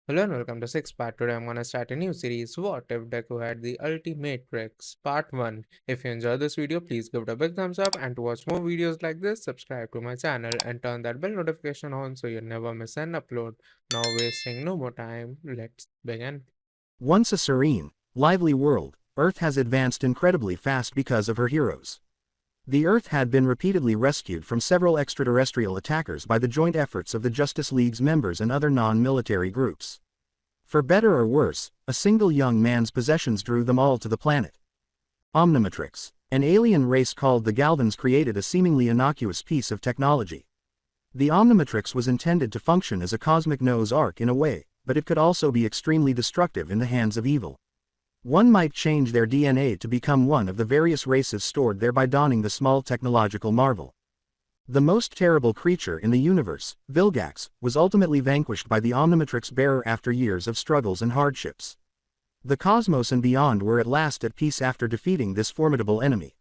Hello and welcome to Six Part. Today I'm gonna start a new series. What if Deku had the Ultimatrix Part 1? If you enjoyed this video, please give it a big thumbs up, and to watch more videos like this, subscribe to my channel and turn that bell notification on so you never miss an upload. Now wasting no more time, let's begin. Once a serene, lively world, Earth has advanced incredibly fast because of her heroes. The Earth had been repeatedly rescued from several extraterrestrial attackers by the joint efforts of the Justice League's members and other non-military groups. For better or worse, a single young man's possessions drew them all to the planet. Omnimatrix, an alien race called the Galvans, created a seemingly innocuous piece of technology. The Omnimatrix was intended to function as a cosmic Noah's Ark in a way, but it could also be extremely destructive in the hands of evil. One might change their DNA to become one of the various races stored there by donning the small technological marvel. The most terrible creature in the universe, Vilgax, was ultimately vanquished by the Omnimatrix bearer after years of struggles and hardships. The cosmos and beyond were at last at peace after defeating this formidable enemy.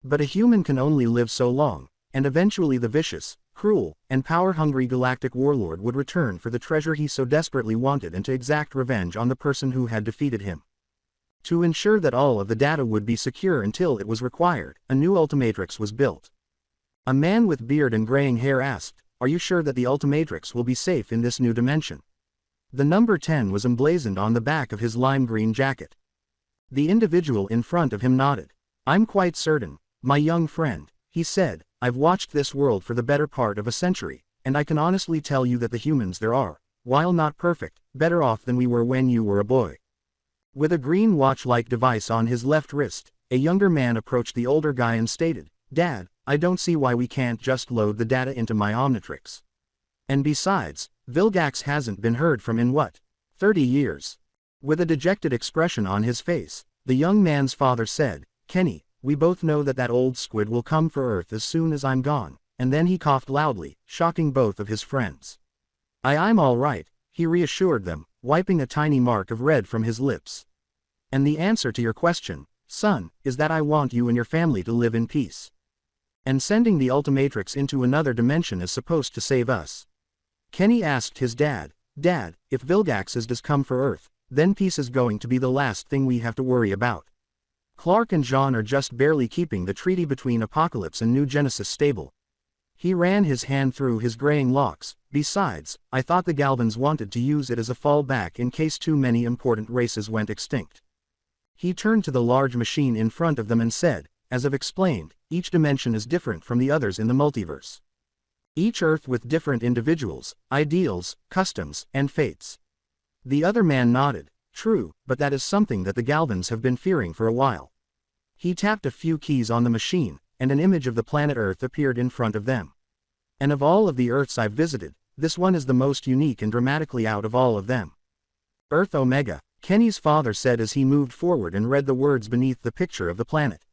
But a human can only live so long, and eventually the vicious, cruel, and power-hungry galactic warlord would return for the treasure he so desperately wanted and to exact revenge on the person who had defeated him. To ensure that all of the data would be secure until it was required, a new Ultimatrix was built. A man with beard and graying hair asked, "Are you sure that the Ultimatrix will be safe in this new dimension?" The number 10 was emblazoned on the back of his lime green jacket. The individual in front of him nodded. "I'm quite certain, my young friend," he said. "I've watched this world for the better part of a century, and I can honestly tell you that the humans there are, while not perfect, better off than we were when you were a boy." With a green watch-like device on his left wrist, a younger man approached the older guy and stated, "Dad, I don't see why we can't just load the data into my Omnitrix. And besides, Vilgax hasn't been heard from in what? 30 years. With a dejected expression on his face, the young man's father said, "Kenny, we both know that that old squid will come for Earth as soon as I'm gone," and then he coughed loudly, shocking both of his friends. I'm all right," he reassured them, wiping a tiny mark of red from his lips. "And the answer to your question, son, is that I want you and your family to live in peace. And sending the Ultimatrix into another dimension is supposed to save us." Kenny asked his dad, "Dad, if Vilgax does come for Earth, then peace is going to be the last thing we have to worry about. Clark and John are just barely keeping the treaty between Apocalypse and New Genesis stable." He ran his hand through his graying locks. "Besides, I thought the Galvans wanted to use it as a fallback in case too many important races went extinct." He turned to the large machine in front of them and said, "As I've explained, each dimension is different from the others in the multiverse. Each Earth with different individuals, ideals, customs, and fates." The other man nodded. "True, but that is something that the Galvans have been fearing for a while." He tapped a few keys on the machine, and an image of the planet Earth appeared in front of them. "And of all of the Earths I've visited, this one is the most unique and dramatically out of all of them. Earth Omega," Kenny's father said as he moved forward and read the words beneath the picture of the planet.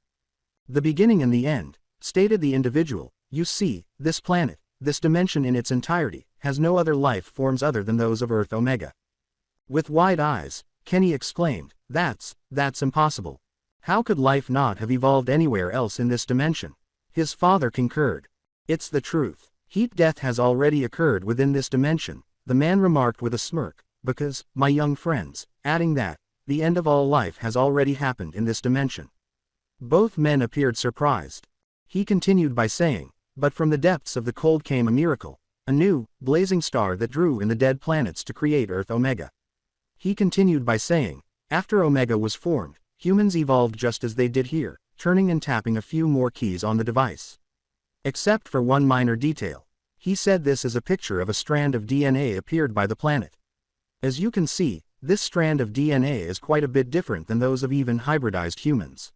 "The beginning and the end," stated the individual. "You see, this planet, this dimension in its entirety, has no other life forms other than those of Earth Omega." With wide eyes, Kenny exclaimed, That's impossible. How could life not have evolved anywhere else in this dimension?" His father concurred. "It's the truth. Heat death has already occurred within this dimension," the man remarked with a smirk, "because, my young friends," adding that, "the end of all life has already happened in this dimension." Both men appeared surprised. He continued by saying, "But from the depths of the cold came a miracle, a new, blazing star that drew in the dead planets to create Earth Omega." He continued by saying, "After Omega was formed, humans evolved just as they did here," turning and tapping a few more keys on the device. "Except for one minor detail." He said this as a picture of a strand of DNA appeared by the planet. "As you can see, this strand of DNA is quite a bit different than those of even hybridized humans."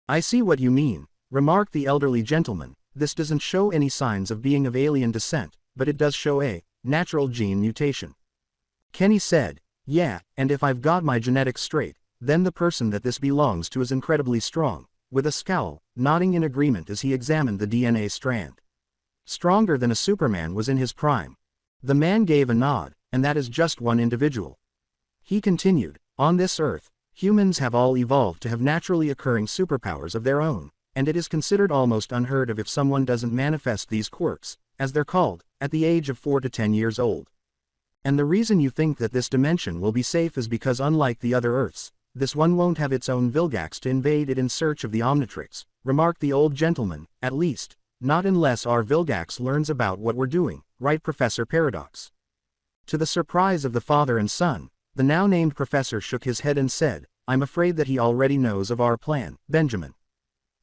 "I see what you mean," remarked the elderly gentleman. "This doesn't show any signs of being of alien descent, but it does show a natural gene mutation." Kenny said, "Yeah, and if I've got my genetics straight, then the person that this belongs to is incredibly strong," with a scowl, nodding in agreement as he examined the DNA strand. "Stronger than a Superman was in his prime." The man gave a nod, "And that is just one individual." He continued, "On this Earth, humans have all evolved to have naturally occurring superpowers of their own, and it is considered almost unheard of if someone doesn't manifest these quirks, as they're called, at the age of 4 to 10 years old. And the reason you think that this dimension will be safe is because unlike the other Earths, this one won't have its own Vilgax to invade it in search of the Omnitrix, remarked the old gentleman, at least, not unless our Vilgax learns about what we're doing, right, Professor Paradox? To the surprise of the father and son, the now named professor shook his head and said, I'm afraid that he already knows of our plan, Benjamin.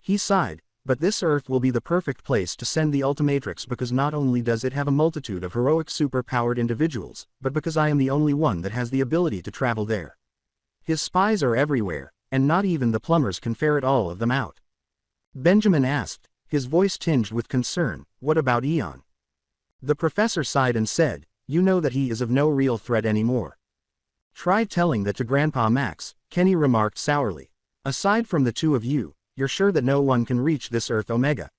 He sighed, but this Earth will be the perfect place to send the Ultimatrix because not only does it have a multitude of heroic super-powered individuals, but because I am the only one that has the ability to travel there. His spies are everywhere, and not even the plumbers can ferret all of them out. Benjamin asked, his voice tinged with concern, what about Eon? The professor sighed and said, you know that he is of no real threat anymore. Try telling that to Grandpa Max, Kenny remarked sourly. Aside from the two of you, you're sure that no one can reach this Earth Omega?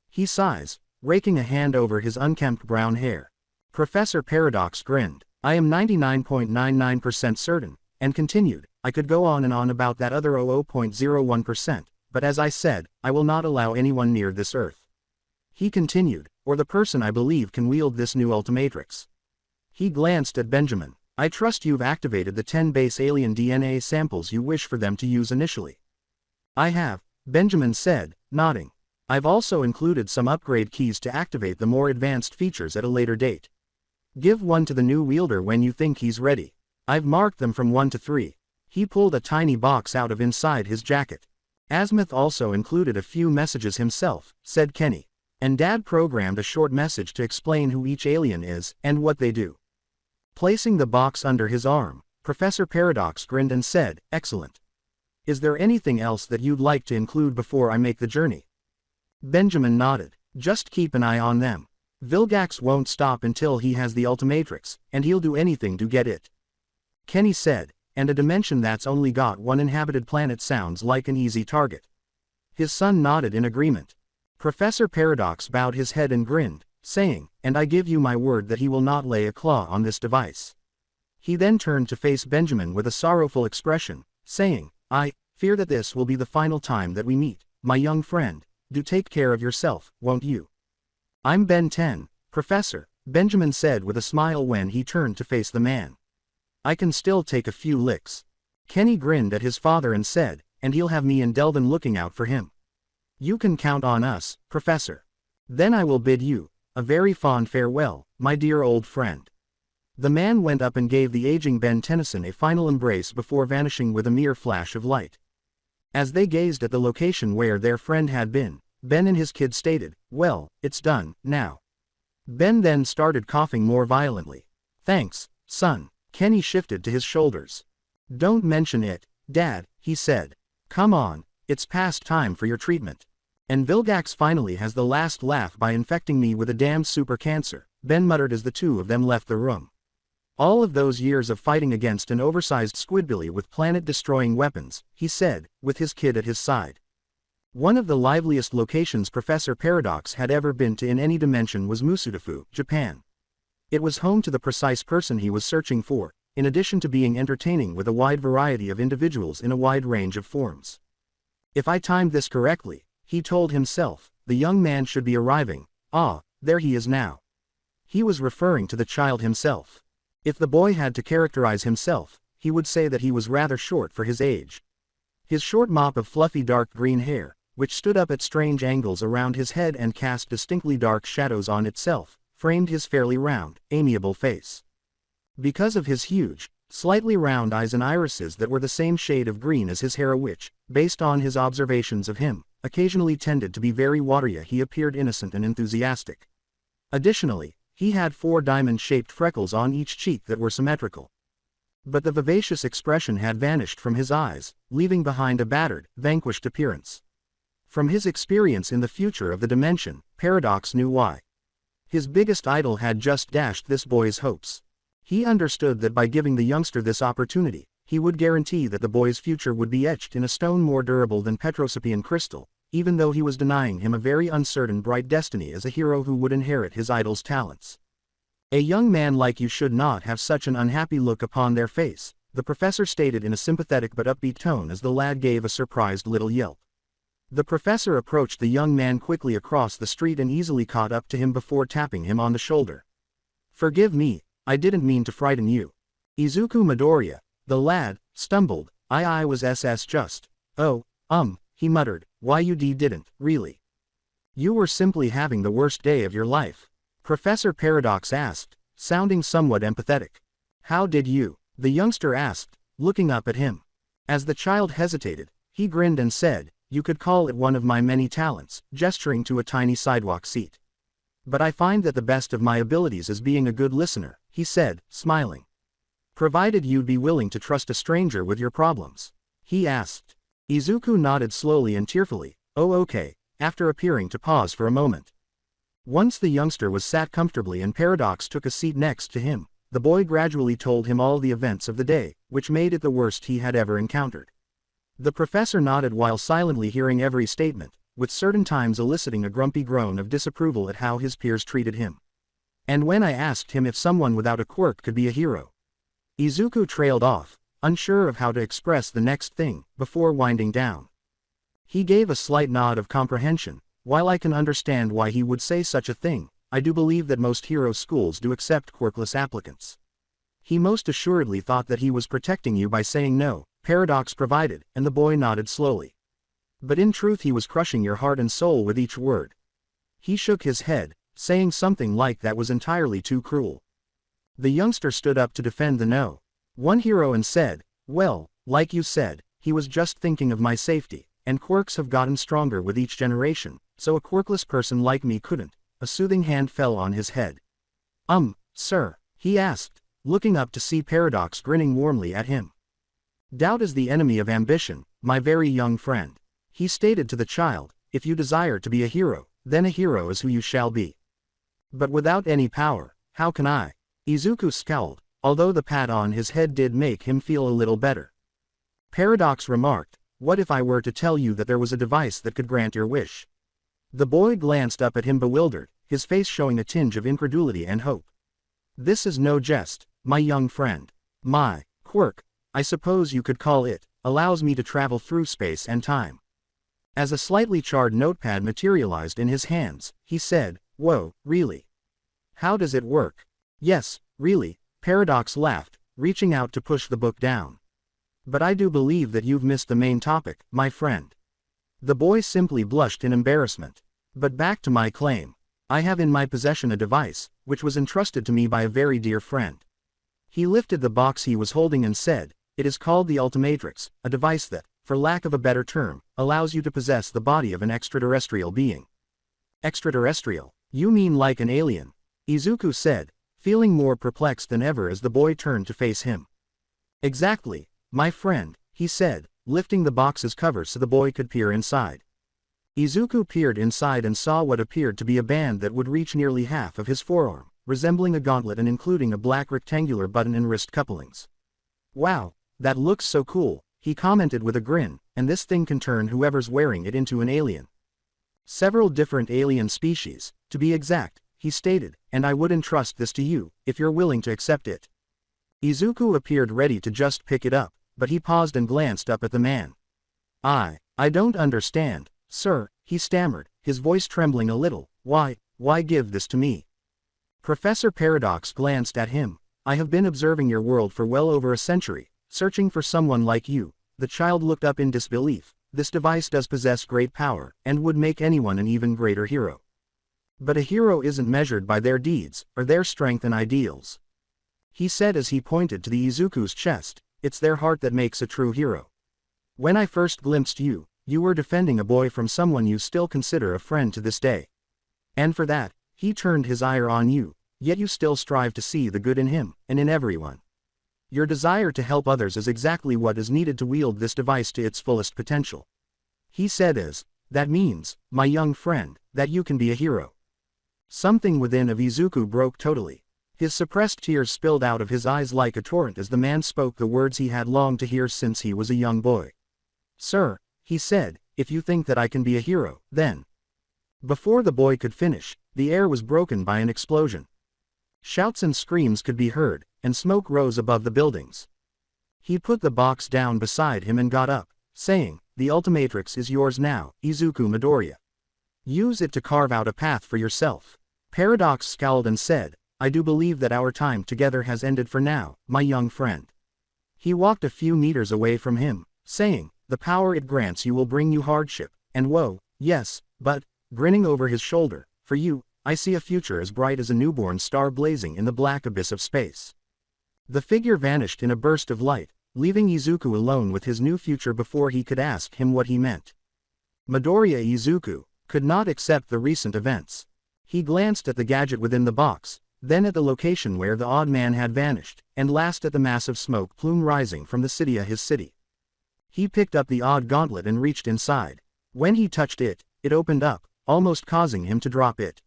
He sighs, raking a hand over his unkempt brown hair. Professor Paradox grinned. I am 99.99% certain, and continued, I could go on and on about that other 00.01%, but as I said, I will not allow anyone near this Earth. He continued, or the person I believe can wield this new Ultimatrix. He glanced at Benjamin. I trust you've activated the 10 base alien DNA samples you wish for them to use initially. I have, Benjamin said, nodding. I've also included some upgrade keys to activate the more advanced features at a later date. Give one to the new wielder when you think he's ready. I've marked them from 1 to 3. He pulled a tiny box out of inside his jacket. Azimuth also included a few messages himself, said Kenny. And Dad programmed a short message to explain who each alien is, and what they do. Placing the box under his arm, Professor Paradox grinned and said, excellent. Is there anything else that you'd like to include before I make the journey? Benjamin nodded. Just keep an eye on them. Vilgax won't stop until he has the Ultimatrix, and he'll do anything to get it. Kenny said, and a dimension that's only got one inhabited planet sounds like an easy target. His son nodded in agreement. Professor Paradox bowed his head and grinned, saying, and I give you my word that he will not lay a claw on this device. He then turned to face Benjamin with a sorrowful expression, saying, I fear that this will be the final time that we meet, my young friend. Do take care of yourself, won't you? I'm Ben 10, Professor, Benjamin said with a smile when he turned to face the man. I can still take a few licks. Kenny grinned at his father and said, and he'll have me and Delvin looking out for him. You can count on us, Professor. Then I will bid you a very fond farewell, my dear old friend. The man went up and gave the aging Ben Tennyson a final embrace before vanishing with a mere flash of light. As they gazed at the location where their friend had been, Ben and his kid stated, well, it's done, now. Ben then started coughing more violently. Thanks, son. Kenny shifted to his shoulders. Don't mention it, Dad, he said. Come on, it's past time for your treatment. And Vilgax finally has the last laugh by infecting me with a damn super cancer, Ben muttered as the two of them left the room. All of those years of fighting against an oversized squidbilly with planet-destroying weapons, he said, with his kid at his side. One of the liveliest locations Professor Paradox had ever been to in any dimension was Musudafu, Japan. It was home to the precise person he was searching for, in addition to being entertaining with a wide variety of individuals in a wide range of forms. If I timed this correctly, he told himself, the young man should be arriving. Ah, there he is now. He was referring to the child himself. If the boy had to characterize himself, he would say that he was rather short for his age. His short mop of fluffy dark green hair, which stood up at strange angles around his head and cast distinctly dark shadows on itself, framed his fairly round, amiable face. Because of his huge, slightly round eyes and irises that were the same shade of green as his hair, which, based on his observations of him, occasionally tended to be very watery, he appeared innocent and enthusiastic. Additionally, he had 4 diamond-shaped freckles on each cheek that were symmetrical. But the vivacious expression had vanished from his eyes, leaving behind a battered, vanquished appearance. From his experience in the future of the dimension, Paradox knew why. His biggest idol had just dashed this boy's hopes. He understood that by giving the youngster this opportunity, he would guarantee that the boy's future would be etched in a stone more durable than Petrosepian crystal, even though he was denying him a very uncertain bright destiny as a hero who would inherit his idol's talents. A young man like you should not have such an unhappy look upon their face, the professor stated in a sympathetic but upbeat tone as the lad gave a surprised little yelp. The professor approached the young man quickly across the street and easily caught up to him before tapping him on the shoulder. Forgive me, I didn't mean to frighten you. Izuku Midoriya, the lad, stumbled. I was just. Oh, he muttered, why you didn't, really. You were simply having the worst day of your life. Professor Paradox asked, sounding somewhat empathetic. How did you? The youngster asked, looking up at him. As the child hesitated, he grinned and said, you could call it one of my many talents, gesturing to a tiny sidewalk seat. But I find that the best of my abilities is being a good listener, he said, smiling. Provided you'd be willing to trust a stranger with your problems. He asked. Izuku nodded slowly and tearfully, oh okay, after appearing to pause for a moment. Once the youngster was sat comfortably and Paradox took a seat next to him, the boy gradually told him all the events of the day, which made it the worst he had ever encountered. The professor nodded while silently hearing every statement, with certain times eliciting a grumpy groan of disapproval at how his peers treated him. And when I asked him if someone without a quirk could be a hero, Izuku trailed off, unsure of how to express the next thing, before winding down. He gave a slight nod of comprehension. While I can understand why he would say such a thing, I do believe that most hero schools do accept quirkless applicants. He most assuredly thought that he was protecting you by saying no, Paradox provided, and the boy nodded slowly. But in truth he was crushing your heart and soul with each word. He shook his head, saying something like that was entirely too cruel. The youngster stood up to defend the no. One hero and said, well, like you said, he was just thinking of my safety, and quirks have gotten stronger with each generation, so a quirkless person like me couldn't. A soothing hand fell on his head. Sir, he asked, looking up to see Paradox grinning warmly at him. Doubt is the enemy of ambition, my very young friend. He stated to the child, if you desire to be a hero, then a hero is who you shall be. But without any power, how can I? Izuku scowled, although the pat on his head did make him feel a little better. Paradox remarked, what if I were to tell you that there was a device that could grant your wish? The boy glanced up at him bewildered, his face showing a tinge of incredulity and hope. This is no jest, my young friend. My quirk, I suppose you could call it, allows me to travel through space and time. As a slightly charred notepad materialized in his hands, he said, whoa, really? How does it work? Yes, really, Paradox laughed, reaching out to push the book down. But I do believe that you've missed the main topic, my friend. The boy simply blushed in embarrassment. But back to my claim. I have in my possession a device, which was entrusted to me by a very dear friend. He lifted the box he was holding and said, it is called the Ultimatrix, a device that, for lack of a better term, allows you to possess the body of an extraterrestrial being. Extraterrestrial? You mean like an alien? Izuku said, feeling more perplexed than ever as the boy turned to face him. Exactly, my friend, he said, lifting the box's cover so the boy could peer inside. Izuku peered inside and saw what appeared to be a band that would reach nearly half of his forearm, resembling a gauntlet and including a black rectangular button and wrist couplings. Wow, that looks so cool, he commented with a grin, and this thing can turn whoever's wearing it into an alien. Several different alien species, to be exact, he stated, and I would entrust this to you, if you're willing to accept it. Izuku appeared ready to just pick it up, but he paused and glanced up at the man. I don't understand, sir, he stammered, his voice trembling a little, why give this to me? Professor Paradox glanced at him. I have been observing your world for well over a century, searching for someone like you. The child looked up in disbelief. This device does possess great power, and would make anyone an even greater hero. But a hero isn't measured by their deeds, or their strength and ideals. He said as he pointed to the Izuku's chest, it's their heart that makes a true hero. When I first glimpsed you, you were defending a boy from someone you still consider a friend to this day. And for that, he turned his ire on you, yet you still strive to see the good in him, and in everyone. Your desire to help others is exactly what is needed to wield this device to its fullest potential. He said that means, my young friend, that you can be a hero. Something within of Izuku broke totally. His suppressed tears spilled out of his eyes like a torrent as the man spoke the words he had longed to hear since he was a young boy. Sir, he said, if you think that I can be a hero, then. Before the boy could finish, the air was broken by an explosion. Shouts and screams could be heard, and smoke rose above the buildings. He put the box down beside him and got up, saying, the Ultimatrix is yours now, Izuku Midoriya. Use it to carve out a path for yourself. Paradox scowled and said, I do believe that our time together has ended for now, my young friend. He walked a few meters away from him, saying, the power it grants you will bring you hardship, and woe, yes, but, grinning over his shoulder, for you, I see a future as bright as a newborn star blazing in the black abyss of space. The figure vanished in a burst of light, leaving Izuku alone with his new future before he could ask him what he meant. Midoriya Izuku could not accept the recent events. He glanced at the gadget within the box, then at the location where the odd man had vanished, and last at the massive smoke plume rising from the city of his city. He picked up the odd gauntlet and reached inside. When he touched it, it opened up, almost causing him to drop it.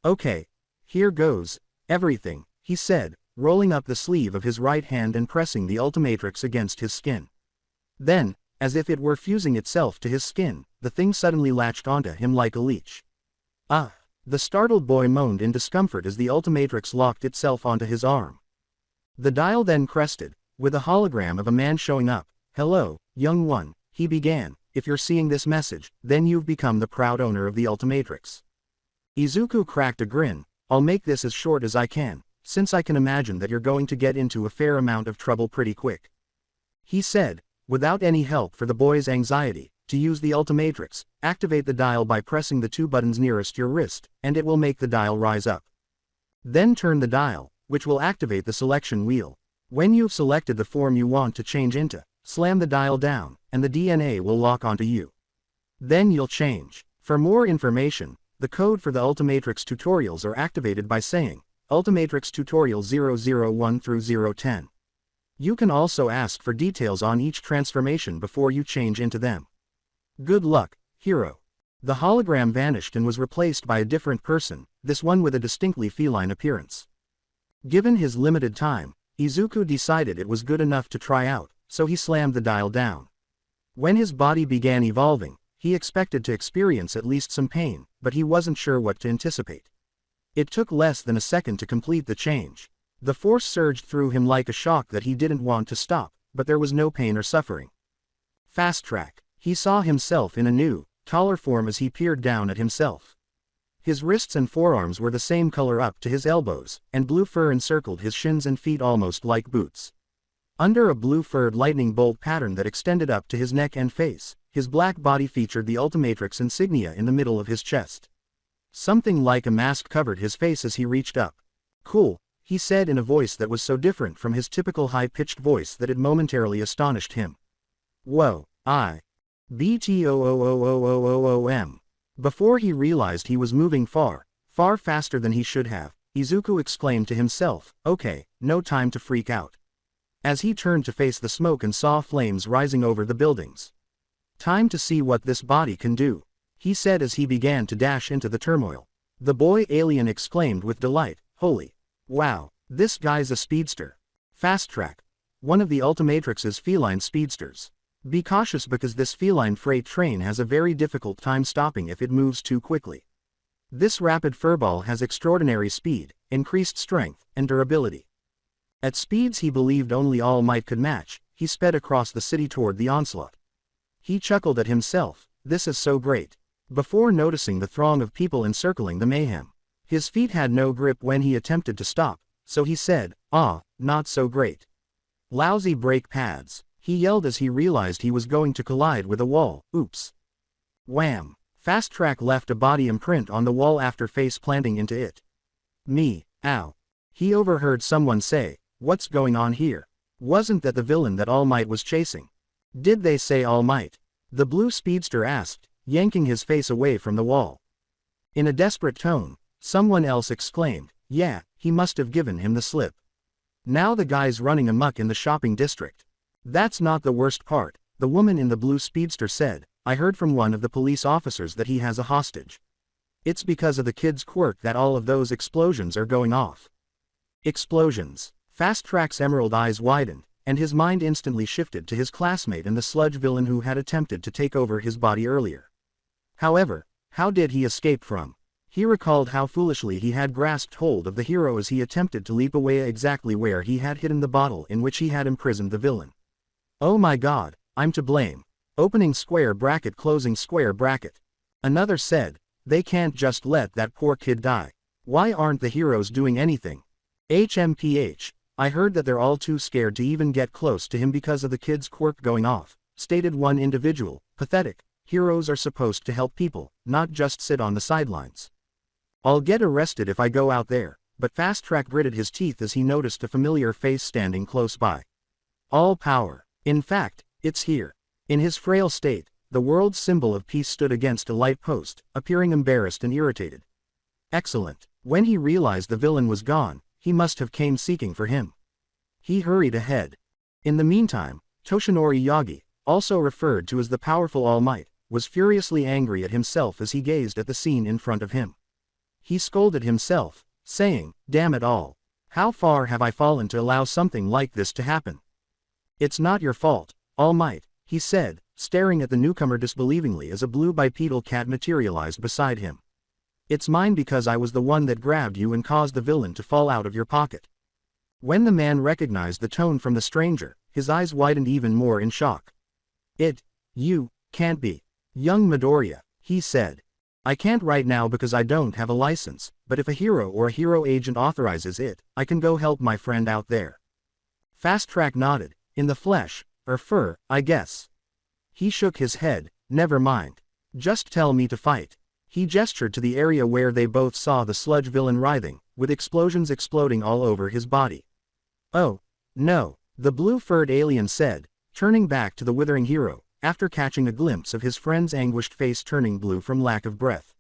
Okay, here goes, everything, he said, rolling up the sleeve of his right hand and pressing the Ultimatrix against his skin. Then, as if it were fusing itself to his skin, the thing suddenly latched onto him like a leech. Ah! The startled boy moaned in discomfort as the Ultimatrix locked itself onto his arm. The dial then crested, with a hologram of a man showing up. Hello, young one, he began, if you're seeing this message, then you've become the proud owner of the Ultimatrix. Izuku cracked a grin. I'll make this as short as I can, since I can imagine that you're going to get into a fair amount of trouble pretty quick. He said, without any help for the boy's anxiety. To use the Ultimatrix, activate the dial by pressing the two buttons nearest your wrist, and it will make the dial rise up. Then turn the dial, which will activate the selection wheel. When you've selected the form you want to change into, slam the dial down, and the DNA will lock onto you. Then you'll change. For more information, the code for the Ultimatrix tutorials are activated by saying, Ultimatrix Tutorial 001 through 010. You can also ask for details on each transformation before you change into them. Good luck, hero. The hologram vanished and was replaced by a different person, this one with a distinctly feline appearance. Given his limited time, Izuku decided it was good enough to try out, so he slammed the dial down. When his body began evolving, he expected to experience at least some pain, but he wasn't sure what to anticipate. It took less than a second to complete the change. The force surged through him like a shock that he didn't want to stop, but there was no pain or suffering. Fast track. He saw himself in a new, taller form as he peered down at himself. His wrists and forearms were the same color up to his elbows, and blue fur encircled his shins and feet almost like boots. Under a blue-furred lightning bolt pattern that extended up to his neck and face, his black body featured the Ultimatrix insignia in the middle of his chest. Something like a mask covered his face as he reached up. Cool, he said in a voice that was so different from his typical high-pitched voice that it momentarily astonished him. Whoa, BTOOOOOOOM. Before he realized he was moving far faster than he should have, Izuku exclaimed to himself, okay, no time to freak out. As he turned to face the smoke and saw flames rising over the buildings. Time to see what this body can do, he said as he began to dash into the turmoil. The boy alien exclaimed with delight, holy, wow, this guy's a speedster. Fast track. One of the Ultimatrix's feline speedsters. Be cautious because this feline freight train has a very difficult time stopping if it moves too quickly. This rapid furball has extraordinary speed, increased strength, and durability. At speeds he believed only All Might could match, he sped across the city toward the onslaught. He chuckled at himself, this is so great. Before noticing the throng of people encircling the mayhem. His feet had no grip when he attempted to stop, so he said, not so great. Lousy brake pads. He yelled as he realized he was going to collide with a wall. Oops. Wham! Fast Track left a body imprint on the wall after face planting into it. Me, ow. He overheard someone say, what's going on here? Wasn't that the villain that All Might was chasing? Did they say All Might? The blue speedster asked, yanking his face away from the wall. In a desperate tone, someone else exclaimed, yeah, he must have given him the slip. Now the guy's running amok in the shopping district. That's not the worst part, the woman in the blue speedster said, I heard from one of the police officers that he has a hostage. It's because of the kid's quirk that all of those explosions are going off. Explosions. Fast Track's emerald eyes widened, and his mind instantly shifted to his classmate and the sludge villain who had attempted to take over his body earlier. However, how did he escape from? He recalled how foolishly he had grasped hold of the hero as he attempted to leap away exactly where he had hidden the bottle in which he had imprisoned the villain. Oh my god, I'm to blame. Opening square bracket closing square bracket. Another said, they can't just let that poor kid die. Why aren't the heroes doing anything? HMPH, I heard that they're all too scared to even get close to him because of the kid's quirk going off, stated one individual. Pathetic. Heroes are supposed to help people, not just sit on the sidelines. I'll get arrested if I go out there, but Fast Track gritted his teeth as he noticed a familiar face standing close by. All power. In fact, it's here. In his frail state, the world's symbol of peace stood against a light post, appearing embarrassed and irritated. Excellent. When he realized the villain was gone, he must have came seeking for him. He hurried ahead. In the meantime, Toshinori Yagi, also referred to as the powerful All Might, was furiously angry at himself as he gazed at the scene in front of him. He scolded himself, saying, "Damn it all. How far have I fallen to allow something like this to happen? It's not your fault, All Might," he said, staring at the newcomer disbelievingly as a blue bipedal cat materialized beside him. "It's mine because I was the one that grabbed you and caused the villain to fall out of your pocket." When the man recognized the tone from the stranger, his eyes widened even more in shock. You, can't be. Young Midoriya," he said. "I can't right now because I don't have a license, but if a hero or a hero agent authorizes it, I can go help my friend out there." Fast Track nodded. "In the flesh, or fur, I guess." He shook his head. "Never mind. Just tell me to fight." He gestured to the area where they both saw the sludge villain writhing, with explosions exploding all over his body. "Oh, no," the blue-furred alien said, turning back to the withering hero, after catching a glimpse of his friend's anguished face turning blue from lack of breath.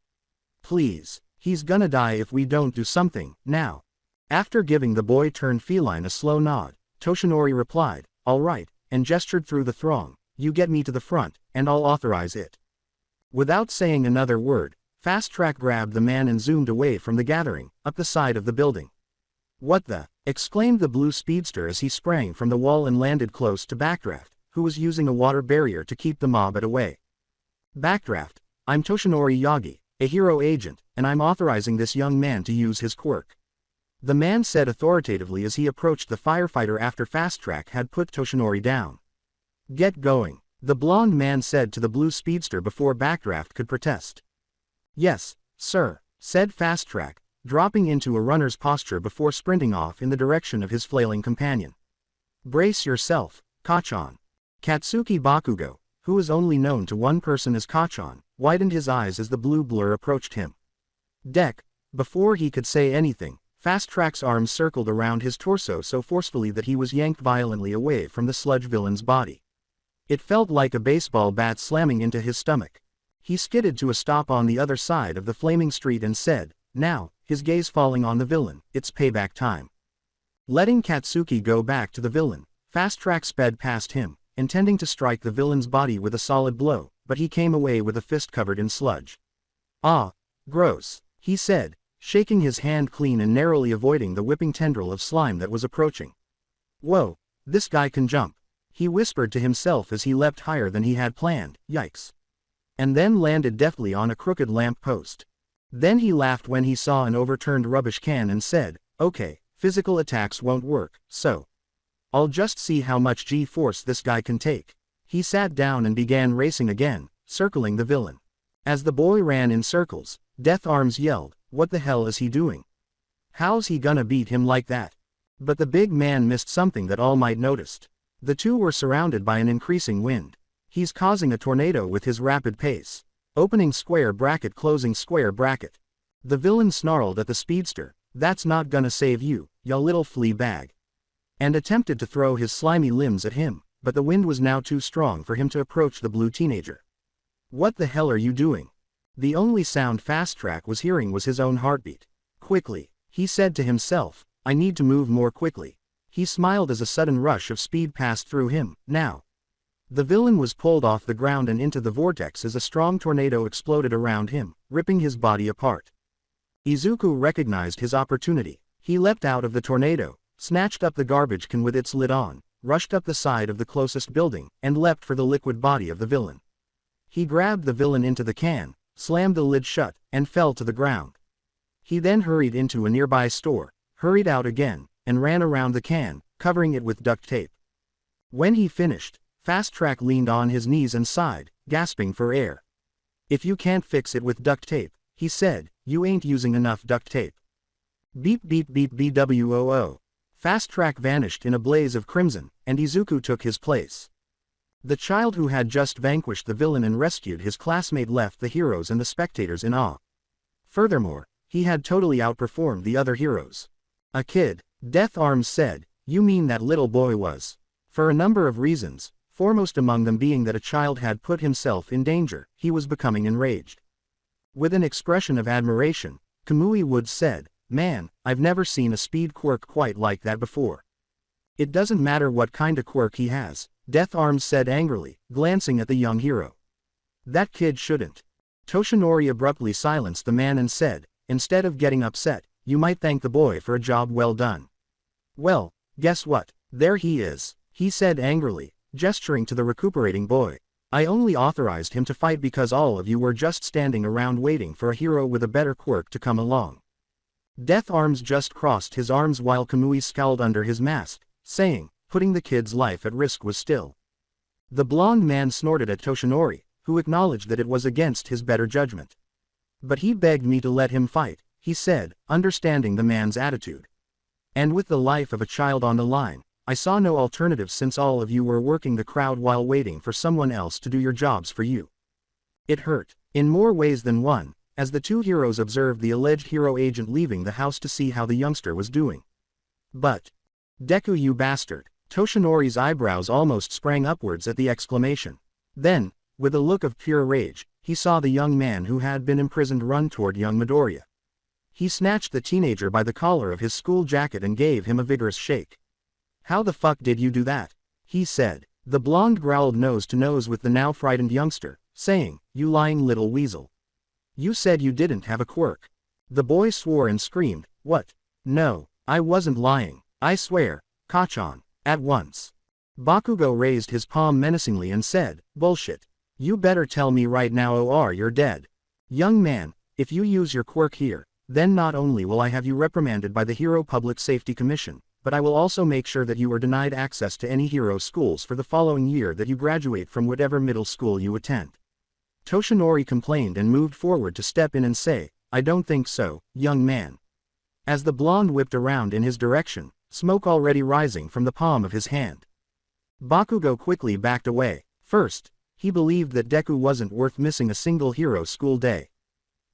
"Please, he's gonna die if we don't do something, now." After giving the boy-turned-feline a slow nod, Toshinori replied, "All right," and gestured through the throng, "You get me to the front, and I'll authorize it." Without saying another word, Fast Track grabbed the man and zoomed away from the gathering, up the side of the building. "What the?" exclaimed the blue speedster as he sprang from the wall and landed close to Backdraft, who was using a water barrier to keep the mob at away. "Backdraft, I'm Toshinori Yagi, a hero agent, and I'm authorizing this young man to use his quirk," the man said authoritatively as he approached the firefighter after Fast Track had put Toshinori down. "Get going," the blonde man said to the blue speedster before Backdraft could protest. "Yes, sir," said Fast Track, dropping into a runner's posture before sprinting off in the direction of his flailing companion. "Brace yourself, Kachan." Katsuki Bakugo, who is only known to one person as Kachan, widened his eyes as the blue blur approached him. Before he could say anything, Fast Track's arms circled around his torso so forcefully that he was yanked violently away from the sludge villain's body. It felt like a baseball bat slamming into his stomach. He skidded to a stop on the other side of the flaming street and said, "Now," his gaze falling on the villain, "it's payback time." Letting Katsuki go back to the villain, Fast Track sped past him, intending to strike the villain's body with a solid blow, but he came away with a fist covered in sludge. "Ah, gross," he said, shaking his hand clean and narrowly avoiding the whipping tendril of slime that was approaching. "Whoa, this guy can jump," he whispered to himself as he leapt higher than he had planned, yikes. And then landed deftly on a crooked lamp post. Then he laughed when he saw an overturned rubbish can and said, "Okay, physical attacks won't work, so I'll just see how much G-force this guy can take." He sat down and began racing again, circling the villain. As the boy ran in circles, Death Arms yelled, "What the hell is he doing? How's he gonna beat him like that?" But the big man missed something that All Might noticed. The two were surrounded by an increasing wind. "He's causing a tornado with his rapid pace. Opening square bracket, closing square bracket." The villain snarled at the speedster, "That's not gonna save you, ya little flea bag," and attempted to throw his slimy limbs at him, but the wind was now too strong for him to approach the blue teenager. "What the hell are you doing?" The only sound Fast Track was hearing was his own heartbeat. "Quickly," he said to himself, "I need to move more quickly." He smiled as a sudden rush of speed passed through him. Now, the villain was pulled off the ground and into the vortex as a strong tornado exploded around him, ripping his body apart. Izuku recognized his opportunity. He leapt out of the tornado, snatched up the garbage can with its lid on, rushed up the side of the closest building, and leapt for the liquid body of the villain. He grabbed the villain into the can, slammed the lid shut, and fell to the ground. He then hurried into a nearby store, hurried out again, and ran around the can, covering it with duct tape. When he finished, Fast Track leaned on his knees and sighed, gasping for air. "If you can't fix it with duct tape," he said, "you ain't using enough duct tape." Beep beep beep BWOO. Fast Track vanished in a blaze of crimson, and Izuku took his place. The child who had just vanquished the villain and rescued his classmate left the heroes and the spectators in awe. Furthermore, he had totally outperformed the other heroes. A kid, Death Arms said, "You mean that little boy was?" For a number of reasons, foremost among them being that a child had put himself in danger, he was becoming enraged. With an expression of admiration, Kamui Woods said, "Man, I've never seen a speed quirk quite like that before." "It doesn't matter what kind of quirk he has," Death Arms said angrily, glancing at the young hero. "That kid shouldn't." Toshinori abruptly silenced the man and said, "Instead of getting upset, you might thank the boy for a job well done." "Well, guess what? There he is," he said angrily, gesturing to the recuperating boy. "I only authorized him to fight because all of you were just standing around waiting for a hero with a better quirk to come along." Death Arms just crossed his arms while Kamui scowled under his mask, saying, "Putting the kid's life at risk was still." The blonde man snorted at Toshinori, who acknowledged that it was against his better judgment. "But he begged me to let him fight," he said, understanding the man's attitude. "And with the life of a child on the line, I saw no alternative since all of you were working the crowd while waiting for someone else to do your jobs for you." It hurt, in more ways than one, as the two heroes observed the alleged hero agent leaving the house to see how the youngster was doing. "But, Deku, you bastard!" Toshinori's eyebrows almost sprang upwards at the exclamation. Then, with a look of pure rage, he saw the young man who had been imprisoned run toward young Midoriya. He snatched the teenager by the collar of his school jacket and gave him a vigorous shake. "How the fuck did you do that?" he said. The blonde growled nose to nose with the now frightened youngster, saying, "You lying little weasel. You said you didn't have a quirk." The boy swore and screamed, "What? No, I wasn't lying, I swear, Kachan." At once, Bakugo raised his palm menacingly and said, "Bullshit. You better tell me right now or you're dead. Young man, if you use your quirk here, then not only will I have you reprimanded by the Hero Public Safety Commission, but I will also make sure that you are denied access to any hero schools for the following year that you graduate from whatever middle school you attend." Toshinori complained and moved forward to step in and say, "I don't think so, young man." As the blonde whipped around in his direction, smoke already rising from the palm of his hand, Bakugo quickly backed away. First, he believed that Deku wasn't worth missing a single hero school day.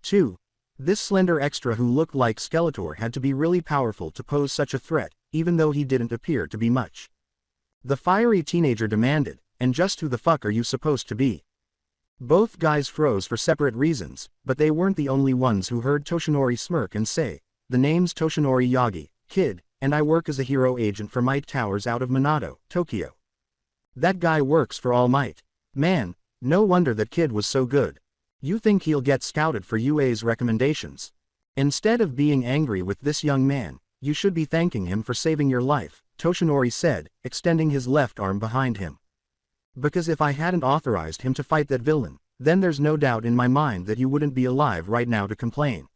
2. This slender extra who looked like Skeletor had to be really powerful to pose such a threat, even though he didn't appear to be much. The fiery teenager demanded, "And just who the fuck are you supposed to be?" Both guys froze for separate reasons, but they weren't the only ones who heard Toshinori smirk and say, "The name's Toshinori Yagi, kid, and I work as a hero agent for Might Towers out of Minato, Tokyo." "That guy works for All Might. Man, no wonder that kid was so good. You think he'll get scouted for UA's recommendations? Instead of being angry with this young man, you should be thanking him for saving your life," Toshinori said, extending his left arm behind him. "Because if I hadn't authorized him to fight that villain, then there's no doubt in my mind that you wouldn't be alive right now to complain."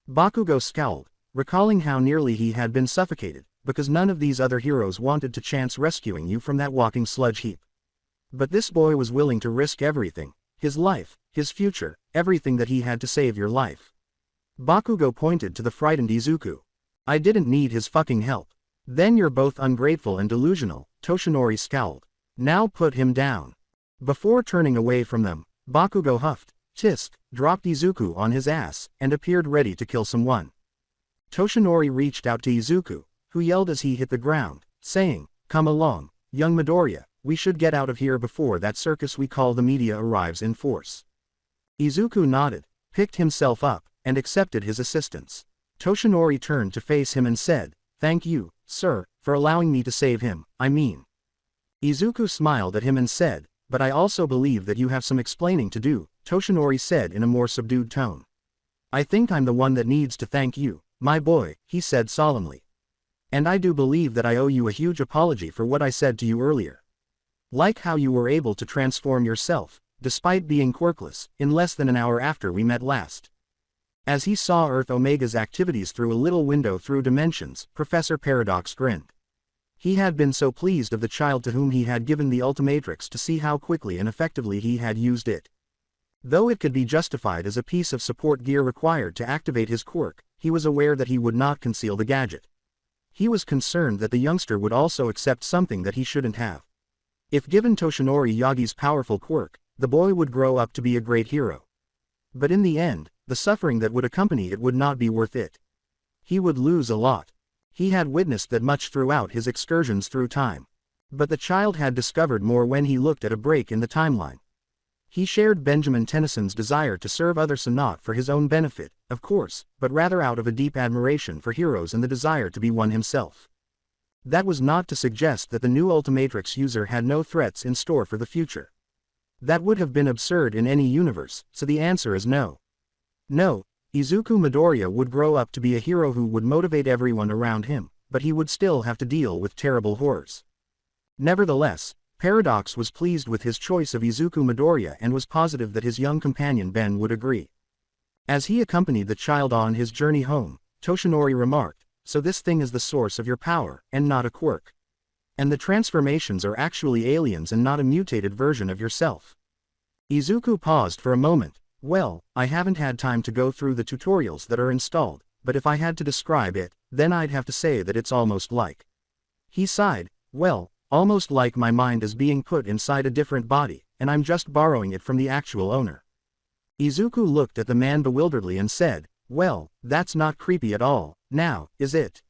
Bakugo scowled, recalling how nearly he had been suffocated, because none of these other heroes wanted to chance rescuing you from that walking sludge heap. But this boy was willing to risk everything, his life, his future, everything that he had to save your life. Bakugo pointed to the frightened Izuku. "I didn't need his fucking help." "Then you're both ungrateful and delusional," Toshinori scowled. "Now put him down." Before turning away from them, Bakugo huffed, tisk, dropped Izuku on his ass, and appeared ready to kill someone. Toshinori reached out to Izuku, who yelled as he hit the ground, saying, "Come along, young Midoriya, we should get out of here before that circus we call the media arrives in force." Izuku nodded, picked himself up, and accepted his assistance. Toshinori turned to face him and said, "Thank you, sir, for allowing me to save him, I mean." Izuku smiled at him and said, "But I also believe that you have some explaining to do," Toshinori said in a more subdued tone. "I think I'm the one that needs to thank you, my boy," he said solemnly. "And I do believe that I owe you a huge apology for what I said to you earlier. Like how you were able to transform yourself, despite being quirkless, in less than an hour after we met last." As he saw Earth Omega's activities through a little window through dimensions, Professor Paradox grinned. He had been so pleased of the child to whom he had given the Ultimatrix to see how quickly and effectively he had used it. Though it could be justified as a piece of support gear required to activate his quirk, he was aware that he would not conceal the gadget. He was concerned that the youngster would also accept something that he shouldn't have. If given Toshinori Yagi's powerful quirk, the boy would grow up to be a great hero. But in the end, the suffering that would accompany it would not be worth it. He would lose a lot. He had witnessed that much throughout his excursions through time. But the child had discovered more when he looked at a break in the timeline. He shared Benjamin Tennyson's desire to serve others, and not for his own benefit, of course, but rather out of a deep admiration for heroes and the desire to be one himself. That was not to suggest that the new Ultimatrix user had no threats in store for the future. That would have been absurd in any universe, so the answer is no. No, Izuku Midoriya would grow up to be a hero who would motivate everyone around him, but he would still have to deal with terrible horrors. Nevertheless, Paradox was pleased with his choice of Izuku Midoriya and was positive that his young companion Ben would agree. As he accompanied the child on his journey home, Toshinori remarked, "So this thing is the source of your power, and not a quirk. And the transformations are actually aliens and not a mutated version of yourself." Izuku paused for a moment. "Well, I haven't had time to go through the tutorials that are installed, but if I had to describe it, then I'd have to say that it's almost like." He sighed, "Well, almost like my mind is being put inside a different body, and I'm just borrowing it from the actual owner." Izuku looked at the man bewilderedly and said, "Well, that's not creepy at all, now, is it?"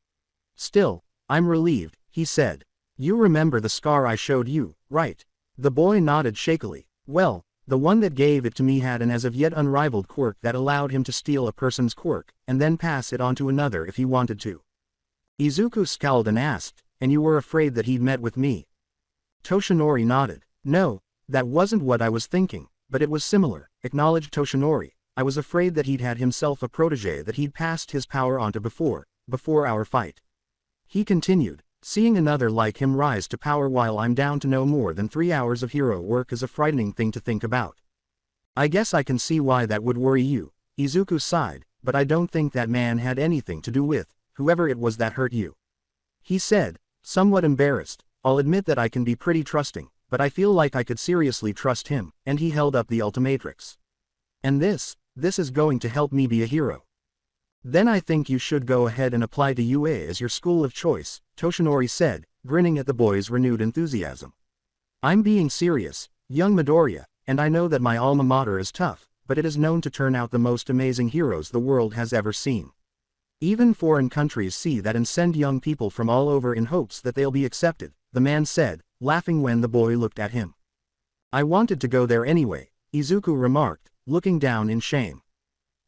"Still, I'm relieved," he said. "You remember the scar I showed you, right?" The boy nodded shakily. "Well, the one that gave it to me had an as of yet unrivaled quirk that allowed him to steal a person's quirk, and then pass it on to another if he wanted to." Izuku scowled and asked, "And you were afraid that he'd met with me?" Toshinori nodded. "No, that wasn't what I was thinking, but it was similar," acknowledged Toshinori. "I was afraid that he'd had himself a protege that he'd passed his power on to before our fight." He continued, "Seeing another like him rise to power while I'm down to no more than 3 hours of hero work is a frightening thing to think about." "I guess I can see why that would worry you," Izuku sighed, "but I don't think that man had anything to do with whoever it was that hurt you." He said, somewhat embarrassed, "I'll admit that I can be pretty trusting, but I feel like I could seriously trust him," and he held up the Ultimatrix. "And this is going to help me be a hero." "Then I think you should go ahead and apply to UA as your school of choice," Toshinori said, grinning at the boy's renewed enthusiasm. "I'm being serious, young Midoriya, and I know that my alma mater is tough, but it is known to turn out the most amazing heroes the world has ever seen. Even foreign countries see that and send young people from all over in hopes that they'll be accepted," the man said, laughing when the boy looked at him. "I wanted to go there anyway," Izuku remarked, looking down in shame.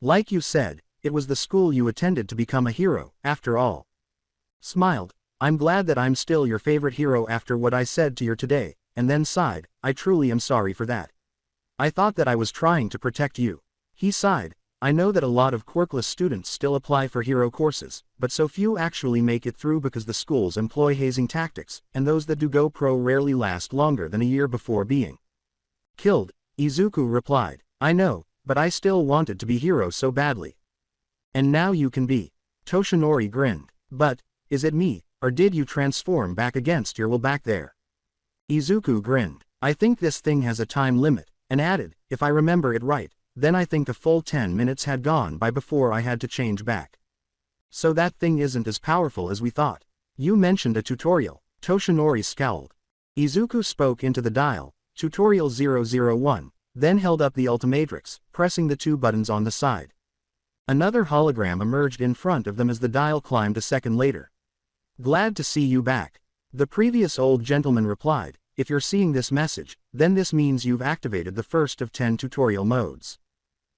"Like you said, it was the school you attended to become a hero, after all." Smiled, "I'm glad that I'm still your favorite hero after what I said to you today," and then sighed, "I truly am sorry for that. I thought that I was trying to protect you." He sighed, "I know that a lot of quirkless students still apply for hero courses, but so few actually make it through because the schools employ hazing tactics, and those that do go pro rarely last longer than a year before being killed." Izuku replied, "I know, but I still wanted to be hero so badly." "And now you can be." Toshinori grinned. "But, is it me, or did you transform back against your will back there?" Izuku grinned. "I think this thing has a time limit," and added, "If I remember it right, then I think a full 10 minutes had gone by before I had to change back. So that thing isn't as powerful as we thought." "You mentioned a tutorial." Toshinori scowled. Izuku spoke into the dial, "Tutorial 001, then held up the Ultimatrix, pressing the 2 buttons on the side. Another hologram emerged in front of them as the dial climbed a second later. "Glad to see you back." The previous old gentleman replied, "If you're seeing this message, then this means you've activated the first of 10 tutorial modes."